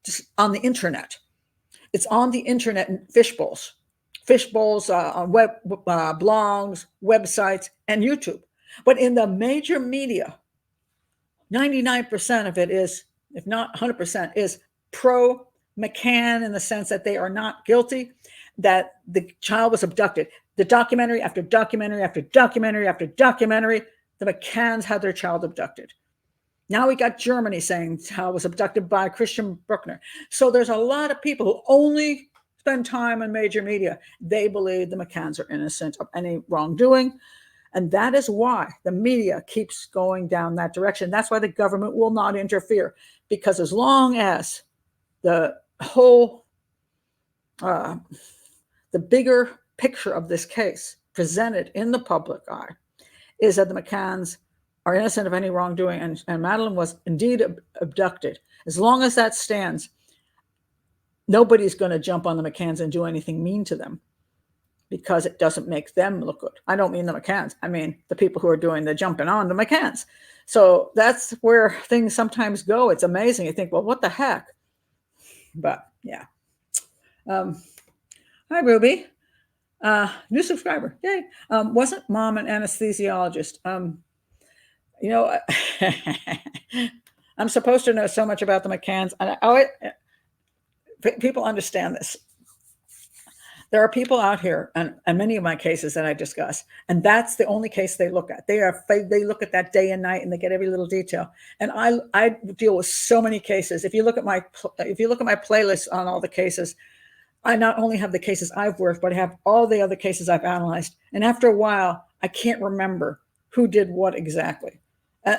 just on the internet. It's on the internet in fishbowls on web blogs, websites, and YouTube. But in the major media, 99% of it is, if not 100%, is pro-McCann in the sense that they are not guilty, that the child was abducted. The documentary after documentary after documentary after documentary, the McCanns had their child abducted. Now we got Germany saying child was abducted by Christian Bruckner. So there's a lot of people who only spend time in major media. They believe the McCanns are innocent of any wrongdoing. And that is why the media keeps going down that direction. That's why the government will not interfere. Because as long as the whole, the bigger picture of this case presented in the public eye is that the McCanns are innocent of any wrongdoing, and Madeleine was indeed abducted. As long as that stands, nobody's going to jump on the McCanns and do anything mean to them because it doesn't make them look good. I don't mean the McCanns. I mean the people who are doing the jumping on the McCanns. So that's where things sometimes go. It's amazing. You think, well, what the heck? But yeah. Hi, Ruby. New subscriber. Yay. Wasn't mom an anesthesiologist? You know, I'm supposed to know so much about the McCanns. People understand this. There are people out here, and many of my cases that I discuss, and that's the only case they look at. They look at that day and night, and they get every little detail. And I deal with so many cases. If you look at my playlist on all the cases, I not only have the cases I've worked, but I have all the other cases I've analyzed. And after a while, I can't remember who did what exactly.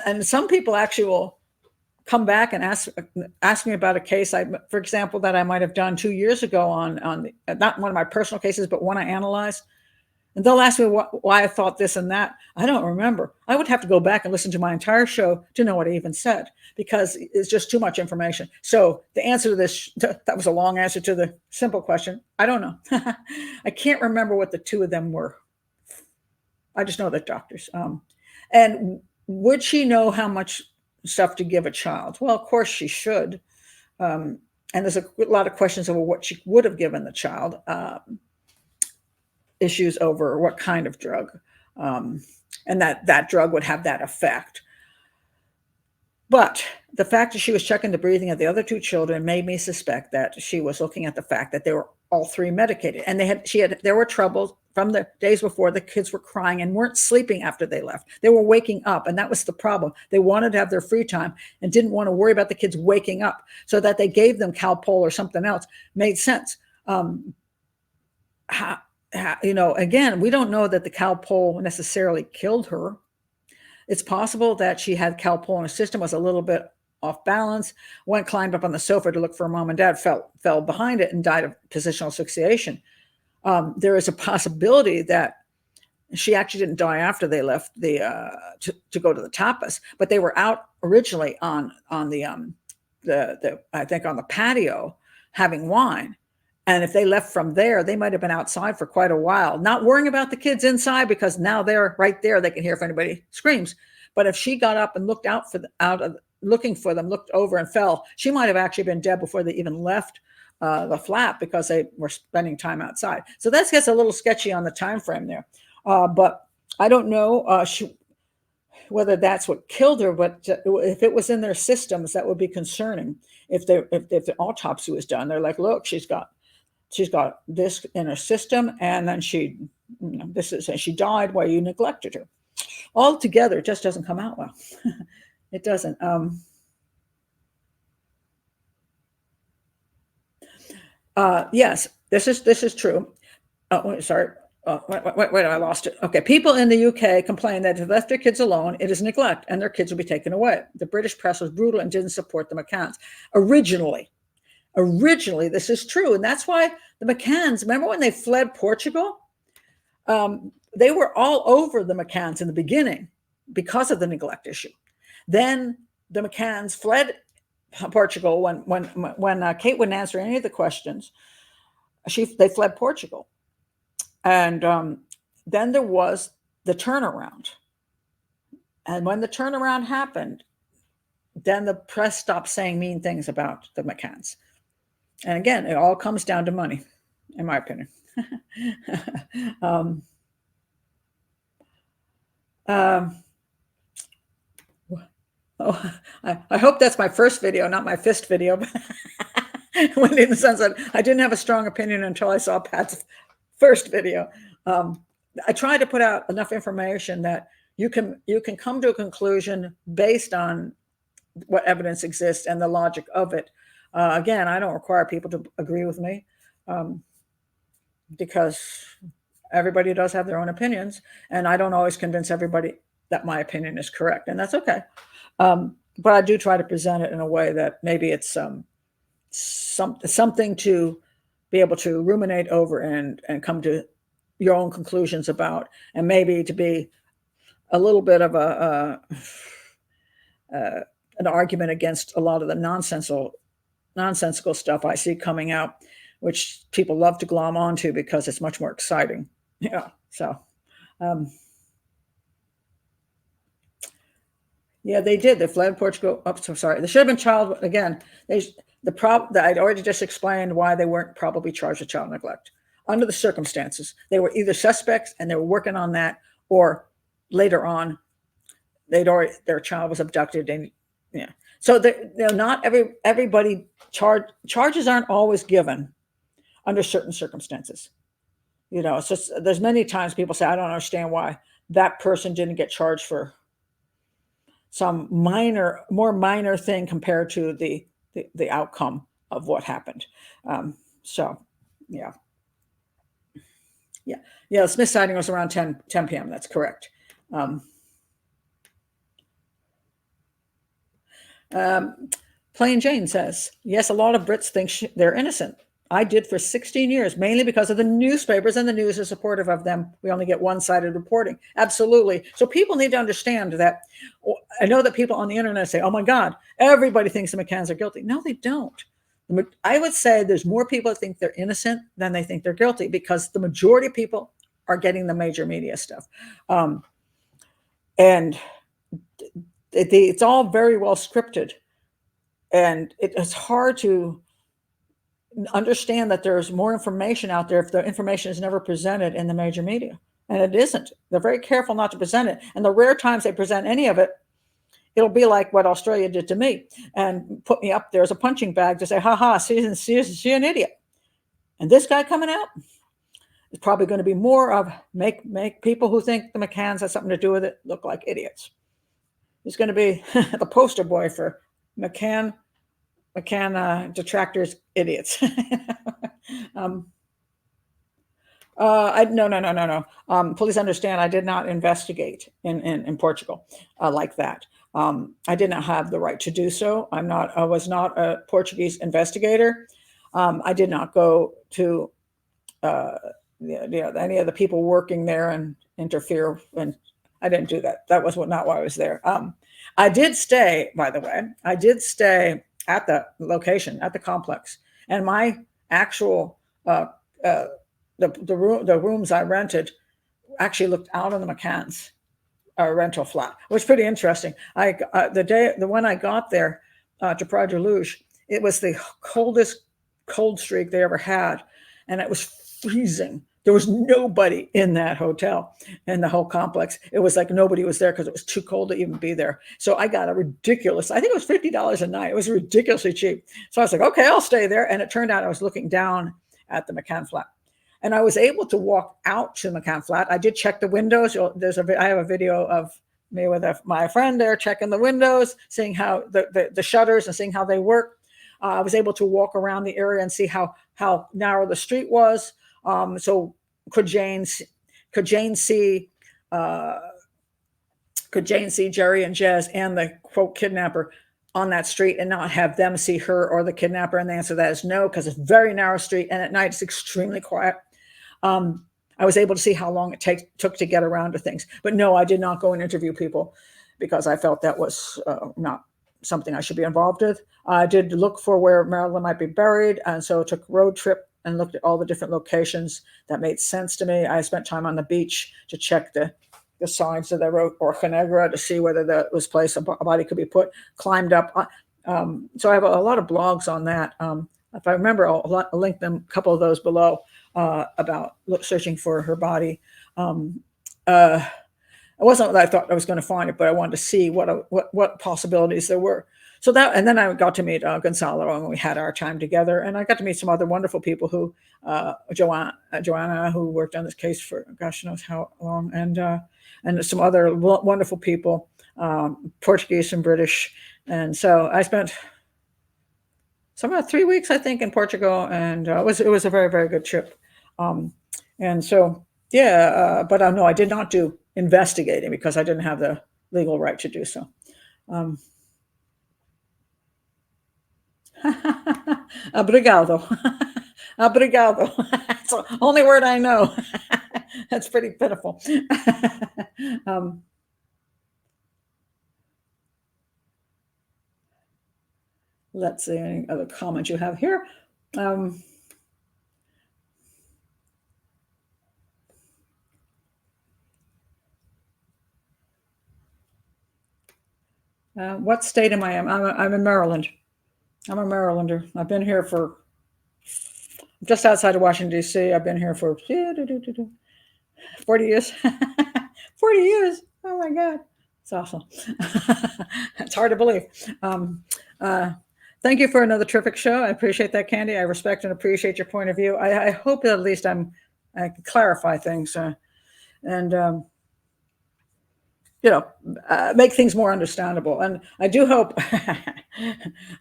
And some people actually will come back and ask me about a case, for example, that I might have done 2 years ago on not one of my personal cases, but one I analyzed. And they'll ask me why I thought this and that. I don't remember. I would have to go back and listen to my entire show to know what I even said, because it's just too much information. So the answer to this, that was a long answer to the simple question. I don't know. I can't remember what the two of them were. I just know they're doctors. And would she know how much stuff to give a child? Well, of course she should. And there's a lot of questions over what she would have given the child. Issues over what kind of drug, and that drug would have that effect. But the fact that she was checking the breathing of the other two children made me suspect that she was looking at the fact that they were all three medicated, and there were troubles from the days before. The kids were crying and weren't sleeping after they left. They were waking up, and that was the problem. They wanted to have their free time and didn't want to worry about the kids waking up, so that they gave them Calpol or something else. Made sense. Again, we don't know that the Calpol necessarily killed her. It's possible that she had Calpol in her system, was a little bit off balance, climbed up on the sofa to look for her mom and dad, fell behind it and died of positional asphyxiation. There is a possibility that she actually didn't die after they left to go to the tapas, but they were out originally on the I think on the patio having wine. And if they left from there, they might have been outside for quite a while, not worrying about the kids inside, because now they're right there. They can hear if anybody screams. But if she got up and looked looking for them, looked over and fell, she might have actually been dead before they even left the flat, because they were spending time outside. So that gets a little sketchy on the time frame there. But I don't know whether that's what killed her. But if it was in their systems, that would be concerning. If the autopsy was done, they're like, look, she's got this in her system, and then she died while you neglected her. all together, it just doesn't come out well. It doesn't. Yes, this is true. Oh, sorry. Wait, I lost it. Okay, people in the UK complain that if they left their kids alone, it is neglect and their kids will be taken away. The British press was brutal and didn't support the McCanns. Originally, this is true. And that's why the McCanns, remember when they fled Portugal? They were all over the McCanns in the beginning because of the neglect issue. Then the McCanns fled Portugal when Kate wouldn't answer any of the questions. They fled Portugal. And then there was the turnaround. And when the turnaround happened, then the press stopped saying mean things about the McCanns. And again, it all comes down to money, in my opinion. I hope that's my first video, not my fist video. When in the sense that I didn't have a strong opinion until I saw Pat's first video. I try to put out enough information that you can come to a conclusion based on what evidence exists and the logic of it. Again, I don't require people to agree with me because everybody does have their own opinions, and I don't always convince everybody that my opinion is correct, and that's okay. But I do try to present it in a way that maybe it's something to be able to ruminate over and come to your own conclusions about, and maybe to be a little bit of an argument against a lot of the nonsensical stuff I see coming out, which people love to glom onto because it's much more exciting. Yeah. So, yeah, they did. They fled Portugal. Oh, so sorry. They should have been child. Again, I'd already just explained why they weren't probably charged with child neglect. Under the circumstances, they were either suspects and they were working on that, or later on, their child was abducted. And yeah, so not everybody charges aren't always given under certain circumstances. It's just there's many times people say, I don't understand why that person didn't get charged for some more minor thing compared to the outcome of what happened. So, yeah. The Smith sighting was around 10 p.m. That's correct. Plain Jane says, yes, a lot of Brits think they're innocent. I did for 16 years, mainly because of the newspapers, and the news is supportive of them. We only get one-sided reporting. Absolutely. So people need to understand that. I know that people on the internet say, oh my God, everybody thinks the McCanns are guilty. No, they don't. I would say there's more people that think they're innocent than they think they're guilty, because the majority of people are getting the major media stuff. And it's all very well scripted. And it's hard to understand that there's more information out there if the information is never presented in the major media. And it isn't. They're very careful not to present it. And the rare times they present any of it, it'll be like what Australia did to me and put me up there as a punching bag to say, ha, she's an idiot. And this guy coming out is probably going to be more of make people who think the McCanns has something to do with it look like idiots. He's going to be the poster boy for McCann detractors, idiots. No. Please understand, I did not investigate in Portugal like that. I did not have the right to do so. I was not a Portuguese investigator. I did not go to any of the people working there and interfere. And I didn't do that. That was not why I was there. I did stay, by the way. I did stay at the location, at the complex, and my actual the rooms I rented actually looked out on the McCanns rental flat. It was pretty interesting. When I got there to Praia de Luz, it was the coldest cold streak they ever had, and it was freezing. There was nobody in that hotel, in the whole complex. It was like nobody was there because it was too cold to even be there. So I got I think it was $50 a night. It was ridiculously cheap. So I was like, okay, I'll stay there. And it turned out I was looking down at the McCann flat. And I was able to walk out to the McCann flat. I did check the windows. I have a video of me with my friend there checking the windows, seeing how the shutters and seeing how they work. I was able to walk around the area and see how narrow the street was. So could Jane see Jerry and Jez and the quote kidnapper on that street and not have them see her or the kidnapper? And the answer to that is no, because it's a very narrow street and at night it's extremely quiet. I was able to see how long it took to get around to things. But no, I did not go and interview people because I felt that was not something I should be involved with. I did look for where Marilyn might be buried, and so I took a road trip and looked at all the different locations that made sense to me. I spent time on the beach to check the signs that I wrote, or Canegra, to see whether that was a place a body could be put, climbed up. So I have a lot of blogs on that. If I remember, I'll link them, a couple of those below, about searching for her body. It wasn't that I thought I was going to find it, but I wanted to see what possibilities there were. So that, and then I got to meet Gonzalo, and we had our time together. And I got to meet some other wonderful people who, Joanna, who worked on this case for gosh knows how long, and some other wonderful people, Portuguese and British. And so I spent about 3 weeks, I think, in Portugal, and it was a very, very good trip. And so, yeah, but no, I did not do investigating because I didn't have the legal right to do so. Obrigado. Obrigado. That's the only word I know. That's pretty pitiful. Let's see any other comments you have here. What state am I in? I'm in Maryland. I'm a Marylander. I've been here for just outside of Washington, D.C. I've been here for 40 years. 40 years. Oh my God. It's awesome. It's hard to believe. Thank you for another terrific show. I appreciate that, Candy. I respect and appreciate your point of view. I hope that at least I can clarify things and make things more understandable. And I do hope.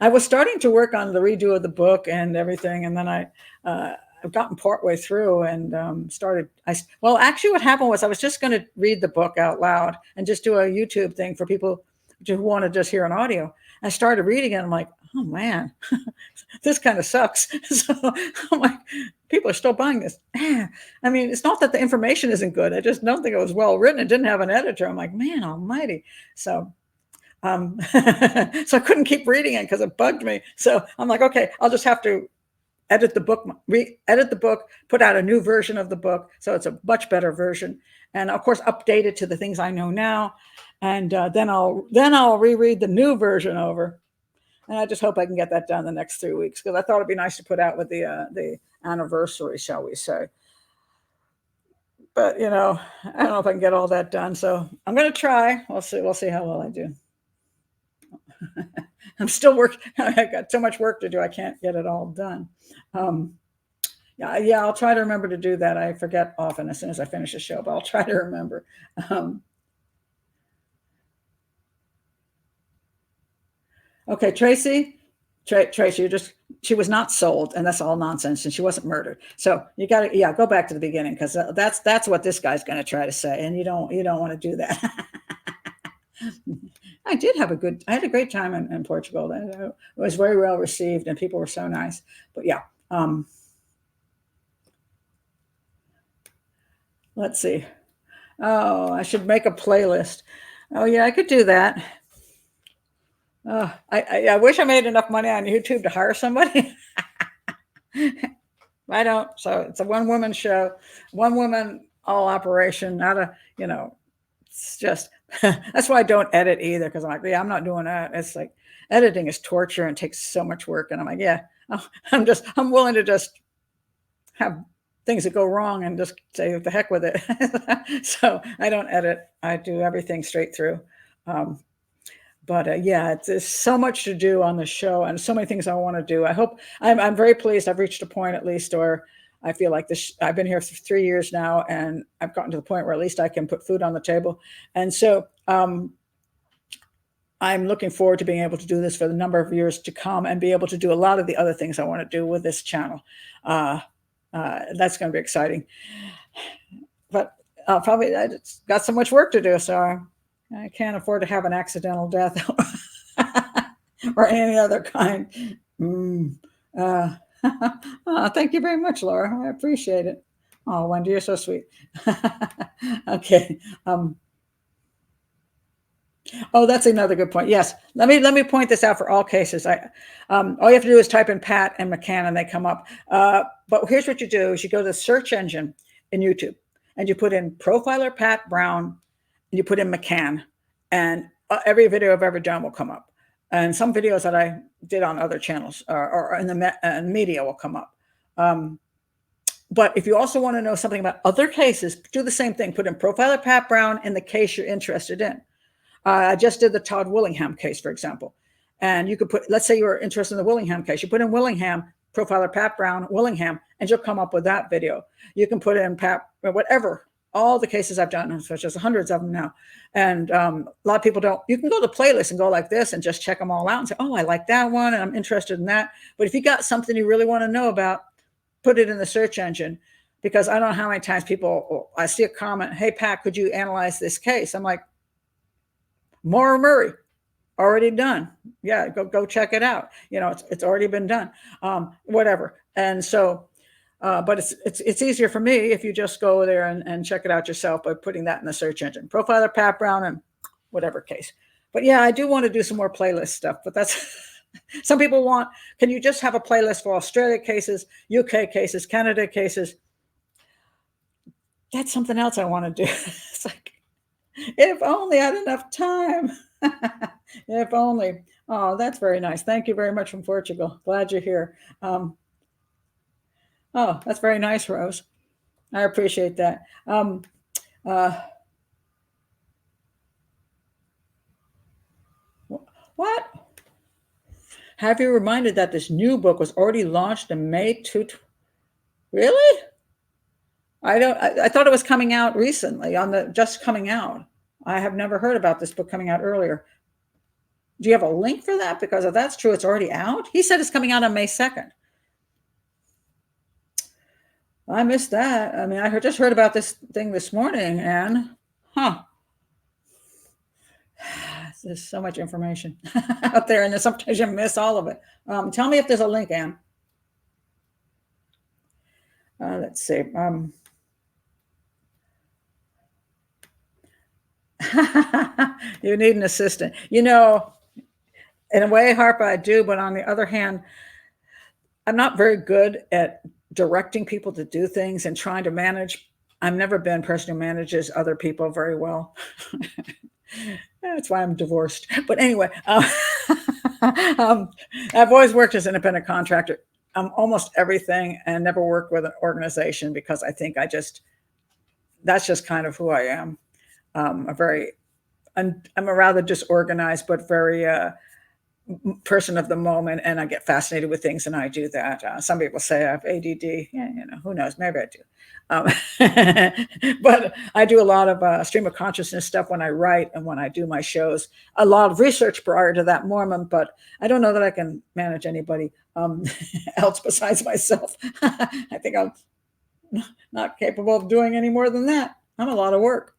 I was starting to work on the redo of the book and everything, and then I've gotten partway through and started. Actually, what happened was I was just going to read the book out loud and just do a YouTube thing for people who want to just hear an audio. I started reading it, and I'm like, oh man, this kind of sucks. So I'm like, people are still buying this. I mean, it's not that the information isn't good. I just don't think it was well written. It didn't have an editor. I'm like, man almighty. So so I couldn't keep reading it because it bugged me. So I'm like, okay, I'll just have to edit the book, edit the book, put out a new version of the book. So it's a much better version. And of course, update it to the things I know now. And then I'll reread the new version over. And I just hope I can get that done the next 3 weeks, because I thought it'd be nice to put out with the anniversary, shall we say. But, I don't know if I can get all that done. So I'm going to try. We'll see how well I do. I'm still working. I got so much work to do. I can't get it all done. Yeah, I'll try to remember to do that. I forget often as soon as I finish a show, but I'll try to remember. Okay, Tracy, she was not sold, and that's all nonsense, and she wasn't murdered. So you got to, go back to the beginning, because that's what this guy's going to try to say, and you don't want to do that. I had a great time in Portugal. It was very well received, and people were so nice. But yeah, let's see. Oh, I should make a playlist. Oh yeah, I could do that. I wish I made enough money on YouTube to hire somebody. I don't. So it's a one-woman show, one-woman all operation, not a, it's just, that's why I don't edit either. Cause I'm like, yeah, I'm not doing that. It's like editing is torture and takes so much work. And I'm like, yeah, I'm willing to just have things that go wrong and just say, what the heck with it. So I don't edit. I do everything straight through. But yeah, there's so much to do on the show and so many things I want to do. I hope I'm very pleased. I've reached a point, at least, where I feel like this. I've been here for 3 years now, and I've gotten to the point where at least I can put food on the table. And so I'm looking forward to being able to do this for the number of years to come and be able to do a lot of the other things I want to do with this channel. That's going to be exciting. But probably I got so much work to do, so I can't afford to have an accidental death or any other kind. Thank you very much, Laura. I appreciate it. Oh, Wendy, you're so sweet. Okay. Oh, that's another good point. Yes, let me point this out for all cases. All you have to do is type in Pat and McCann, and they come up. But here's what you do: is you go to the search engine in YouTube, and you put in Profiler Pat Brown, and you put in McCann, and every video I've ever done will come up, and some videos that I did on other channels or in the media will come up. But if you also want to know something about other cases, do the same thing. Put in Profiler Pat Brown in the case you're interested in. I just did the Todd Willingham case, for example. And you could put, let's say you're interested in the Willingham case. You put in Willingham, Profiler Pat Brown, Willingham, and you'll come up with that video. You can put in Pat, whatever, all the cases I've done, such as hundreds of them now. And a lot of people don't, you can go to the playlist and go like this and just check them all out and say, oh, I like that one and I'm interested in that. But if you got something you really want to know about, put it in the search engine, because I don't know how many times I see a comment, hey, Pat, could you analyze this case? I'm like, Maura Murray, already done. Yeah, go check it out. It's already been done. Whatever. And so, but it's easier for me if you just go there and check it out yourself by putting that in the search engine. Profiler Pat Brown and whatever case. But yeah, I do want to do some more playlist stuff. But that's some people want. Can you just have a playlist for Australia cases, UK cases, Canada cases? That's something else I want to do. It's like, if only I had enough time. If only. Oh, that's very nice. Thank you very much from Portugal. Glad you're here. Oh, that's very nice, Rose. I appreciate that. What? Have you reminded that this new book was already launched in May 2? Really? I thought it was coming out recently just coming out. I have never heard about this book coming out earlier. Do you have a link for that? Because if that's true, it's already out. He said it's coming out on May 2nd. I missed that. I mean, I just heard about this thing this morning, and there's so much information out there, and sometimes you miss all of it. Tell me if there's a link, Anne. Let's see. You need an assistant. In a way, Harper, I do, but on the other hand, I'm not very good at directing people to do things and trying to manage. I've never been a person who manages other people very well. That's why I'm divorced. But anyway, I've always worked as an independent contractor. Almost everything, and never worked with an organization because I think that's just kind of who I am. I'm a rather disorganized, but very person of the moment, and I get fascinated with things, and I do that. Some people say I have ADD. Yeah, who knows? Maybe I do. But I do a lot of stream of consciousness stuff when I write and when I do my shows. A lot of research prior to that moment, but I don't know that I can manage anybody else besides myself. I think I'm not capable of doing any more than that. I'm a lot of work.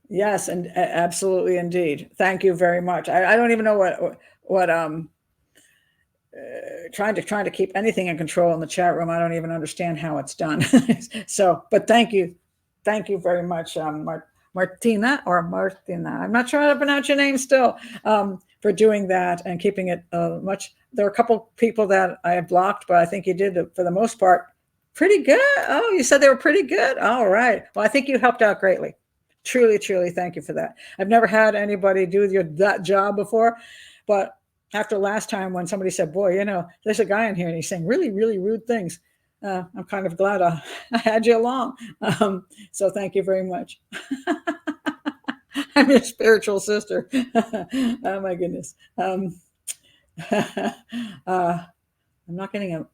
Yes, and absolutely, indeed. Thank you very much. I don't even know what trying to keep anything in control in the chat room. I don't even understand how it's done. So, but thank you very much, Martina or Martina. I'm not sure how to pronounce your name still, for doing that and keeping it much. There are a couple people that I have blocked, but I think you did, for the most part, pretty good. Oh, you said they were pretty good. All right. Well, I think you helped out greatly. Truly, truly, thank you for that. I've never had anybody do that job before, but after last time when somebody said, boy, there's a guy in here and he's saying really, really rude things. I'm kind of glad I had you along. So thank you very much. I'm your spiritual sister. Oh my goodness. I'm not getting an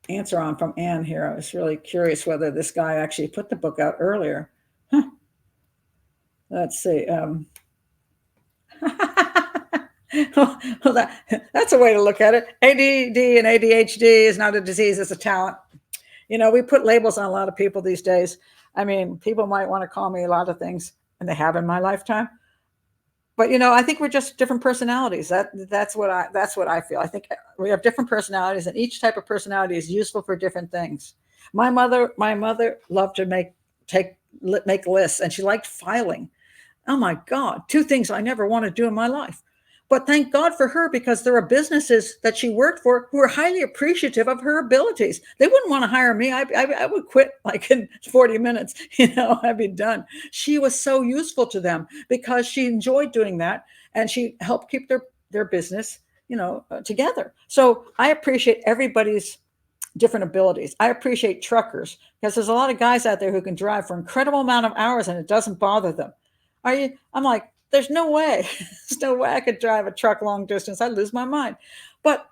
answer on from Anne here. I was really curious whether this guy actually put the book out earlier. Huh. Let's see. Well, that's a way to look at it. ADD and ADHD is not a disease, it's a talent. We put labels on a lot of people these days. I mean, people might want to call me a lot of things, and they have in my lifetime. But I think we're just different personalities. That's what I feel. I think we have different personalities, and each type of personality is useful for different things. My mother loved to make lists, and she liked filing. Oh my God, two things I never want to do in my life. But thank God for her, because there are businesses that she worked for who are highly appreciative of her abilities. They wouldn't want to hire me. I would quit like in 40 minutes. I'd be done. She was so useful to them because she enjoyed doing that, and she helped keep their business, together. So I appreciate everybody's different abilities. I appreciate truckers, because there's a lot of guys out there who can drive for an incredible amount of hours and it doesn't bother them. I'm like, there's no way. There's no way I could drive a truck long distance. I'd lose my mind. But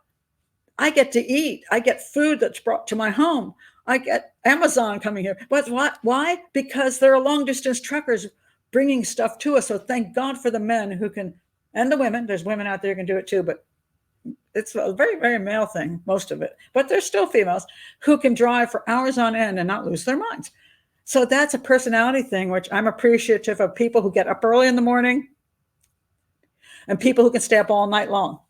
I get to eat. I get food that's brought to my home. I get Amazon coming here. But why? Because there are long distance truckers bringing stuff to us. So thank God for the men who can, and the women. There's women out there who can do it too, but it's a very, very male thing, most of it. But there's still females who can drive for hours on end and not lose their minds. So that's a personality thing, which I'm appreciative of people who get up early in the morning and people who can stay up all night long.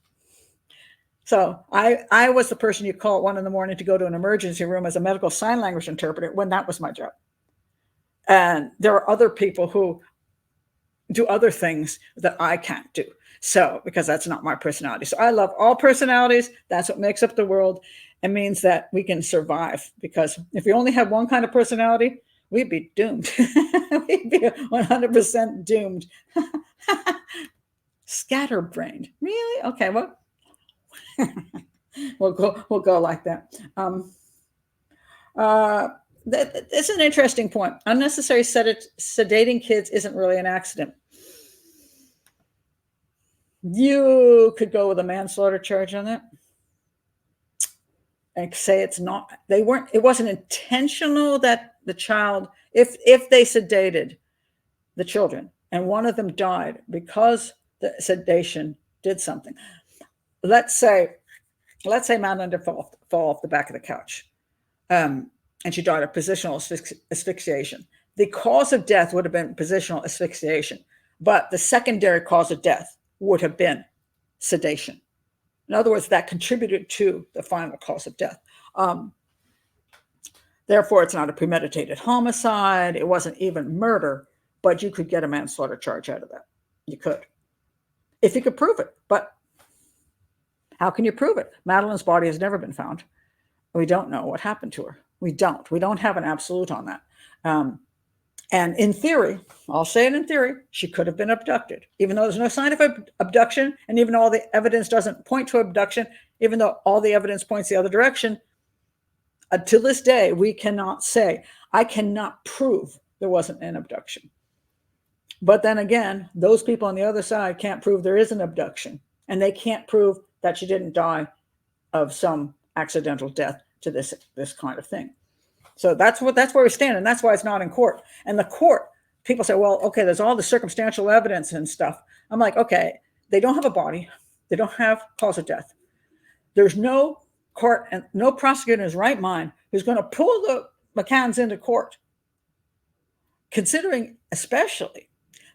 So I was the person you call at 1 a.m. to go to an emergency room as a medical sign language interpreter when that was my job. And there are other people who do other things that I can't do. So, because that's not my personality. So I love all personalities. That's what makes up the world. It means that we can survive, because if we only had one kind of personality, we'd be doomed. We'd be 100% doomed. Scatterbrained. Really? Okay, well, we'll go like that. It's an interesting point. Unnecessary sedating kids isn't really an accident. You could go with a manslaughter charge on that and say it's not. It wasn't intentional that the child, if they sedated the children and one of them died because the sedation did something. Let's say Madeline did fall off the back of the couch, and she died of positional asphyxiation. The cause of death would have been positional asphyxiation, but the secondary cause of death would have been sedation. In other words, that contributed to the final cause of death. Therefore, it's not a premeditated homicide. It wasn't even murder, but you could get a manslaughter charge out of that. You could, if you could prove it. But how can you prove it? Madeleine's body has never been found. We don't know what happened to her. We don't have an absolute on that. And in theory, I'll say it in theory, she could have been abducted, even though there's no sign of abduction, and even though all the evidence doesn't point to abduction, even though all the evidence points the other direction. To this day, we cannot say, I cannot prove there wasn't an abduction. But then again, those people on the other side can't prove there is an abduction, and they can't prove that she didn't die of some accidental death to this kind of thing. So that's where we stand, and that's why it's not in court. And the court, people say, well, okay, there's all the circumstantial evidence and stuff. I'm like, okay, they don't have a body. They don't have cause of death. There's no court and no prosecutor in his right mind who's going to pull the McCanns into court, considering especially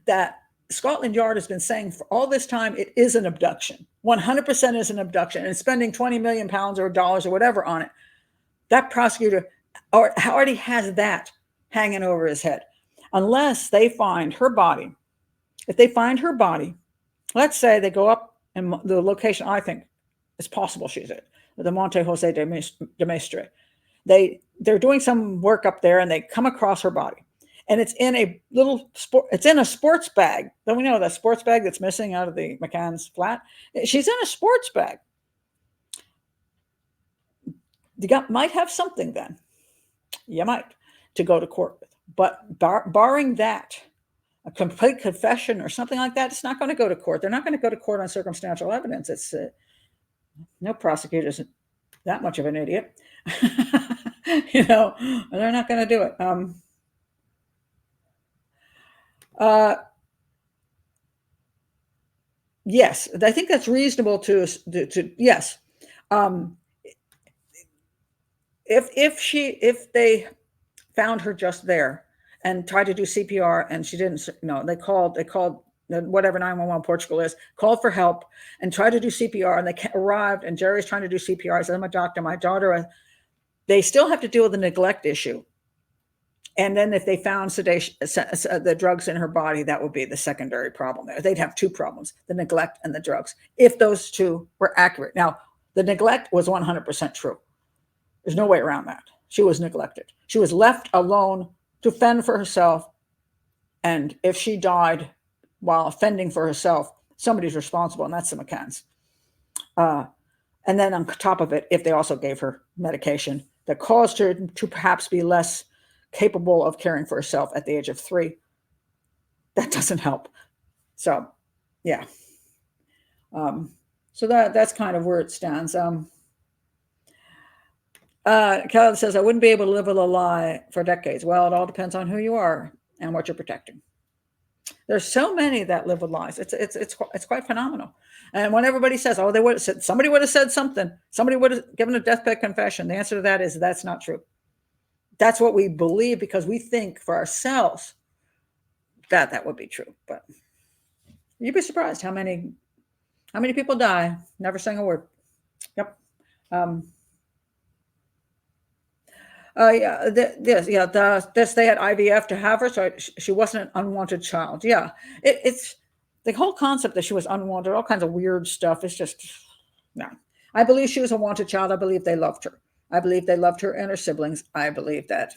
that Scotland Yard has been saying for all this time it is an abduction. 100% is an abduction, and spending 20 million pounds or dollars or whatever on it. That prosecutor already has that hanging over his head. Unless they find her body. If they find her body, let's say they go up in the location I think is possible she's at, the Monte Jose de Mestre. They're doing some work up there and they come across her body. And it's in a sports bag. Don't we know that sports bag that's missing out of the McCann's flat? She's in a sports bag. You might have something then. You might, to go to court with. But barring that, a complete confession or something like that, it's not going to go to court. They're not going to go to court on circumstantial evidence. No prosecutor's that much of an idiot. You know, they're not going to do it. Uh, yes, I think that's reasonable to yes. Um, if they found her just there and tried to do CPR and she didn't, they called whatever 911 Portugal is, called for help and tried to do CPR, and they arrived and Jerry's trying to do CPR. I said, I'm a doctor, my daughter, they still have to deal with the neglect issue. And then if they found sedation, the drugs in her body, that would be the secondary problem there. They'd have two problems, the neglect and the drugs, if those two were accurate. Now, the neglect was 100% true. There's no way around that. She was neglected. She was left alone to fend for herself. And if she died while fending for herself, somebody's responsible, and that's the McCanns. And then on top of it, if they also gave her medication that caused her to perhaps be less capable of caring for herself at the age of 3, that doesn't help. So, yeah. So that's kind of where it stands. Kelly says, I wouldn't be able to live with a lie for decades. Well, it all depends on who you are and what you're protecting. There's so many that live with lies. It's quite phenomenal. And when everybody says, oh, they would have said, somebody would have said something, somebody would have given a deathbed confession, the answer to that is that's not true. That's what we believe because we think for ourselves that would be true. But you'd be surprised how many people die never saying a word. Yep. Yeah, they had IVF to have her, so she wasn't an unwanted child. Yeah, it's the whole concept that she was unwanted, all kinds of weird stuff. It's just, no. I believe she was a wanted child. I believe they loved her. I believe they loved her and her siblings. I believe that,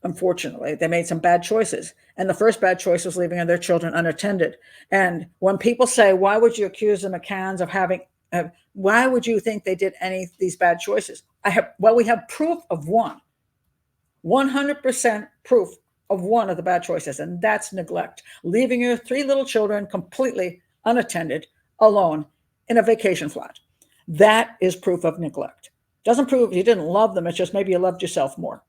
unfortunately, they made some bad choices. And the first bad choice was leaving their children unattended. And when people say, why would you accuse the McCanns of having, why would you think they did any of these bad choices? We have proof of one, 100% proof of one of the bad choices, and that's neglect. Leaving your 3 little children completely unattended, alone, in a vacation flat. That is proof of neglect. Doesn't prove you didn't love them, it's just maybe you loved yourself more.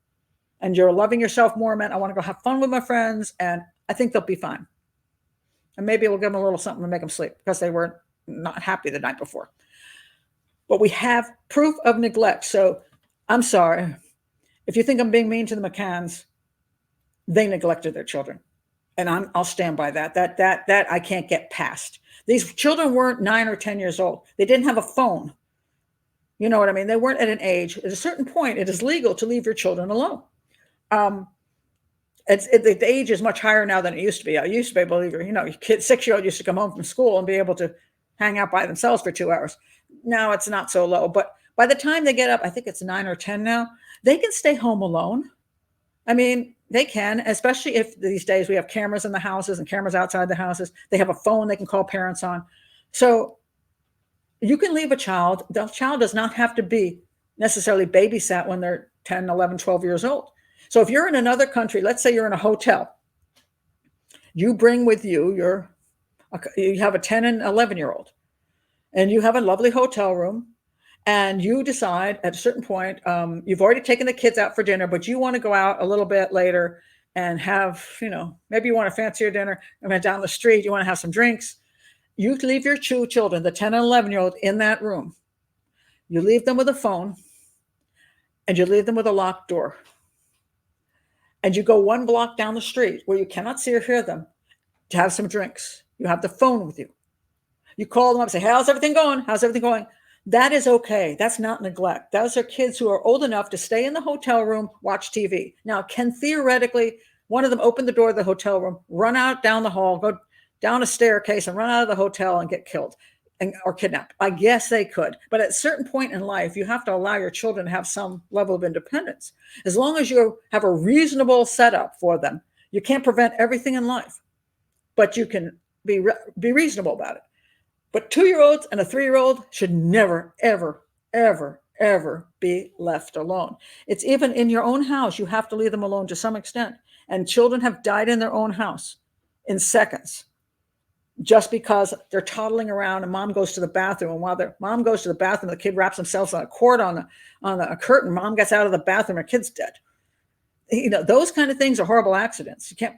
And you're loving yourself more meant I want to go have fun with my friends, and I think they'll be fine. And maybe we'll give them a little something to make them sleep because they were not happy the night before. But we have proof of neglect. So I'm sorry. If you think I'm being mean to the McCanns, they neglected their children. And I'll stand by that. That I can't get past. These children weren't 9 or 10 years old. They didn't have a phone. You know what I mean? They weren't at an age. At a certain point, it is legal to leave your children alone. The age is much higher now than it used to be. I used to be able to leave your 6-year-old used to come home from school and be able to hang out by themselves for 2 hours. Now it's not so low, but by the time they get up, I think it's 9 or 10 now, they can stay home alone. I mean, they can, especially if these days we have cameras in the houses and cameras outside the houses. They have a phone they can call parents on. So you can leave a child. The child does not have to be necessarily babysat when they're 10, 11, 12 years old. So if you're in another country, let's say you're in a hotel, you bring with you you have a 10 and 11-year-old. And you have a lovely hotel room, and you decide at a certain point, you've already taken the kids out for dinner, but you want to go out a little bit later and have, maybe you want a fancier dinner, and down the street, you want to have some drinks. You leave your 2 children, the 10 and 11-year-old, in that room. You leave them with a phone, and you leave them with a locked door. And you go 1 block down the street where you cannot see or hear them to have some drinks. You have the phone with you. You call them up and say, how's everything going? How's everything going? That is okay. That's not neglect. Those are kids who are old enough to stay in the hotel room, watch TV. Now, can theoretically one of them open the door of the hotel room, run out down the hall, go down a staircase and run out of the hotel and get killed or kidnapped? I guess they could. But at a certain point in life, you have to allow your children to have some level of independence. As long as you have a reasonable setup for them, you can't prevent everything in life, but you can be reasonable about it. But 2-year-olds and a 3-year-old should never, ever, ever, ever be left alone. It's even in your own house. You have to leave them alone to some extent. And children have died in their own house in seconds. just because they're toddling around and mom goes to the bathroom, and while their mom goes to the bathroom, the kid wraps themselves on a cord on a curtain. Mom gets out of the bathroom, her kid's dead. Those kind of things are horrible accidents. You can't.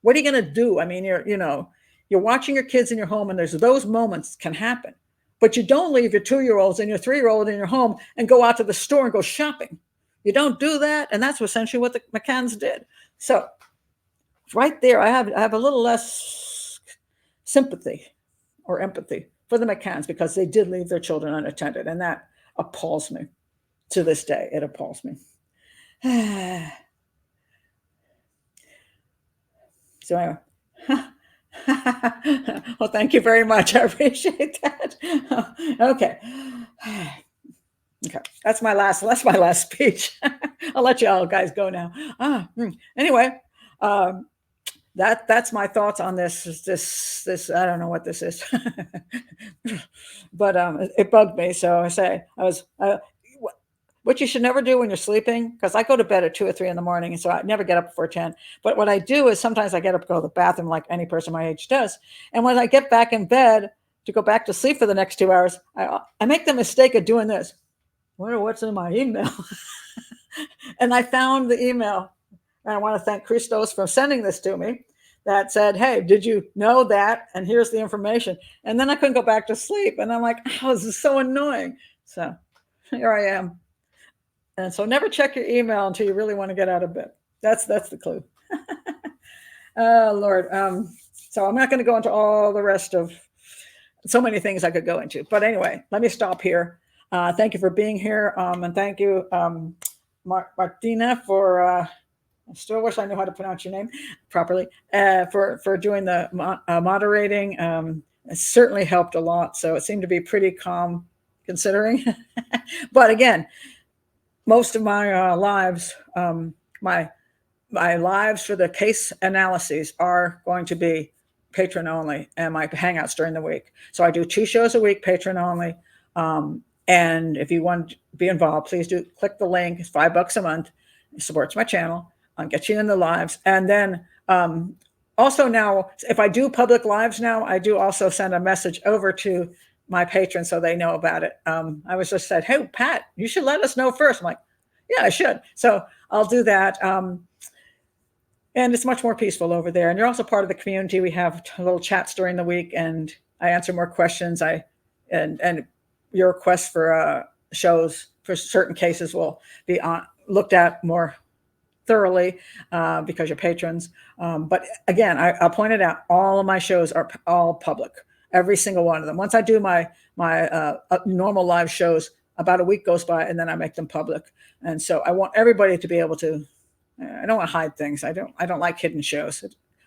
What are you going to do? I mean, you're watching your kids in your home, and there's those moments can happen, but you don't leave your 2-year-olds and your 3-year-old in your home and go out to the store and go shopping. You don't do that, and that's essentially what the McCanns did. So, right there, I have a little less sympathy or empathy for the McCanns, because they did leave their children unattended, and that appalls me to this day. It appalls me. So anyway. Well, thank you very much. I appreciate that. Okay. Okay. That's my last speech. I'll let you all guys go now. Anyway, that's my thoughts on this. I don't know what this is, but it bugged me. So what you should never do when you're sleeping, because I go to bed at 2 or 3 in the morning, and so I never get up before 10. But what I do is sometimes I get up to go to the bathroom like any person my age does. And when I get back in bed to go back to sleep for the next 2 hours, I make the mistake of doing this. I wonder what's in my email. And I found the email, and I want to thank Christos for sending this to me, that said, hey, did you know that? And here's the information. And then I couldn't go back to sleep. And I'm like, oh, this is so annoying. So here I am. And so never check your email until you really want to get out of bed. That's the clue. Oh, Lord. So I'm not going to go into all the rest of so many things I could go into. But anyway, let me stop here. Thank you for being here. And thank you, Martina, for, I still wish I knew how to pronounce your name properly, for doing the moderating. It certainly helped a lot. So it seemed to be pretty calm considering. But again, most of my lives, my lives for the case analyses are going to be patron only, and my hangouts during the week. So I do 2 shows a week, patron only. And if you want to be involved, please do click the link. It's $5 a month. It supports my channel. I'll get you in the lives. And then also now, if I do public lives now, I do also send a message over to my patrons so they know about it. I was just said, hey, Pat, you should let us know first. I'm like, yeah, I should. So I'll do that. And it's much more peaceful over there. And you're also part of the community. We have little chats during the week, and I answer more questions. And your requests for shows for certain cases will be looked at more thoroughly because you're patrons. But again, I'll point it out. All of my shows are all public. Every single one of them. Once I do my normal live shows, about a week goes by, and then I make them public. And so I want everybody to be able to. I don't want to hide things. I don't like hidden shows.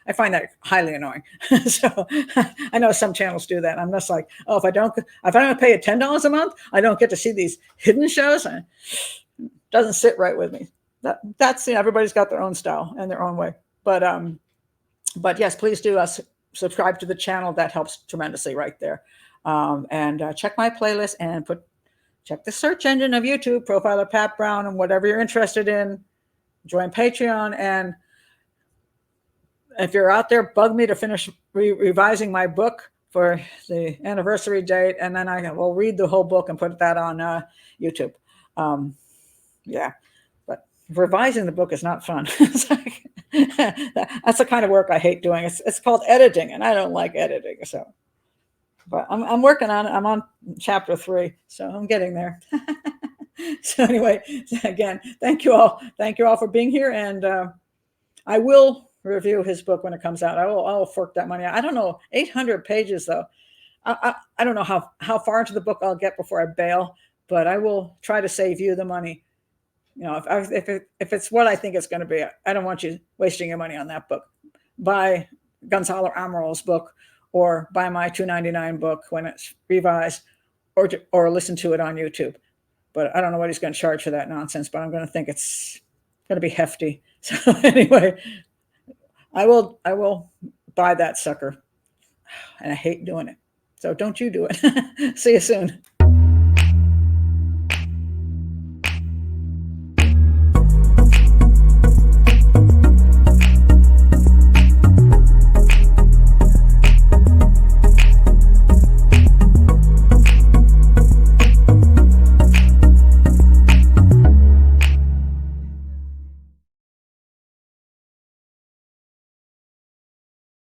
I find that highly annoying. So I know some channels do that. I'm just like, oh, if I don't pay it $10 a month, I don't get to see these hidden shows. It doesn't sit right with me. That's everybody's got their own style and their own way. But yes, please do subscribe to the channel. That helps tremendously right there. And check my playlist and check the search engine of YouTube, Profiler Pat Brown, and whatever you're interested in. Join Patreon. And if you're out there, bug me to finish revising my book for the anniversary date. And then I will read the whole book and put that on YouTube. Yeah. But revising the book is not fun. That's the kind of work I hate doing. It's called editing, and I don't like editing. So, but I'm working on it. I'm on chapter 3, so I'm getting there. So anyway, again, thank you all for being here, and I will review his book when it comes out. I'll fork that money out. I don't know, 800 pages though. I don't know how far into the book I'll get before I bail, but I will try to save you the money. If it's what I think it's going to be, I don't want you wasting your money on that book. Buy Gonzalo Amaral's book, or buy my $2.99 book when it's revised, or listen to it on YouTube. But I don't know what he's going to charge for that nonsense, but I'm going to think it's going to be hefty. So anyway, I will buy that sucker, and I hate doing it. So don't you do it. See you soon.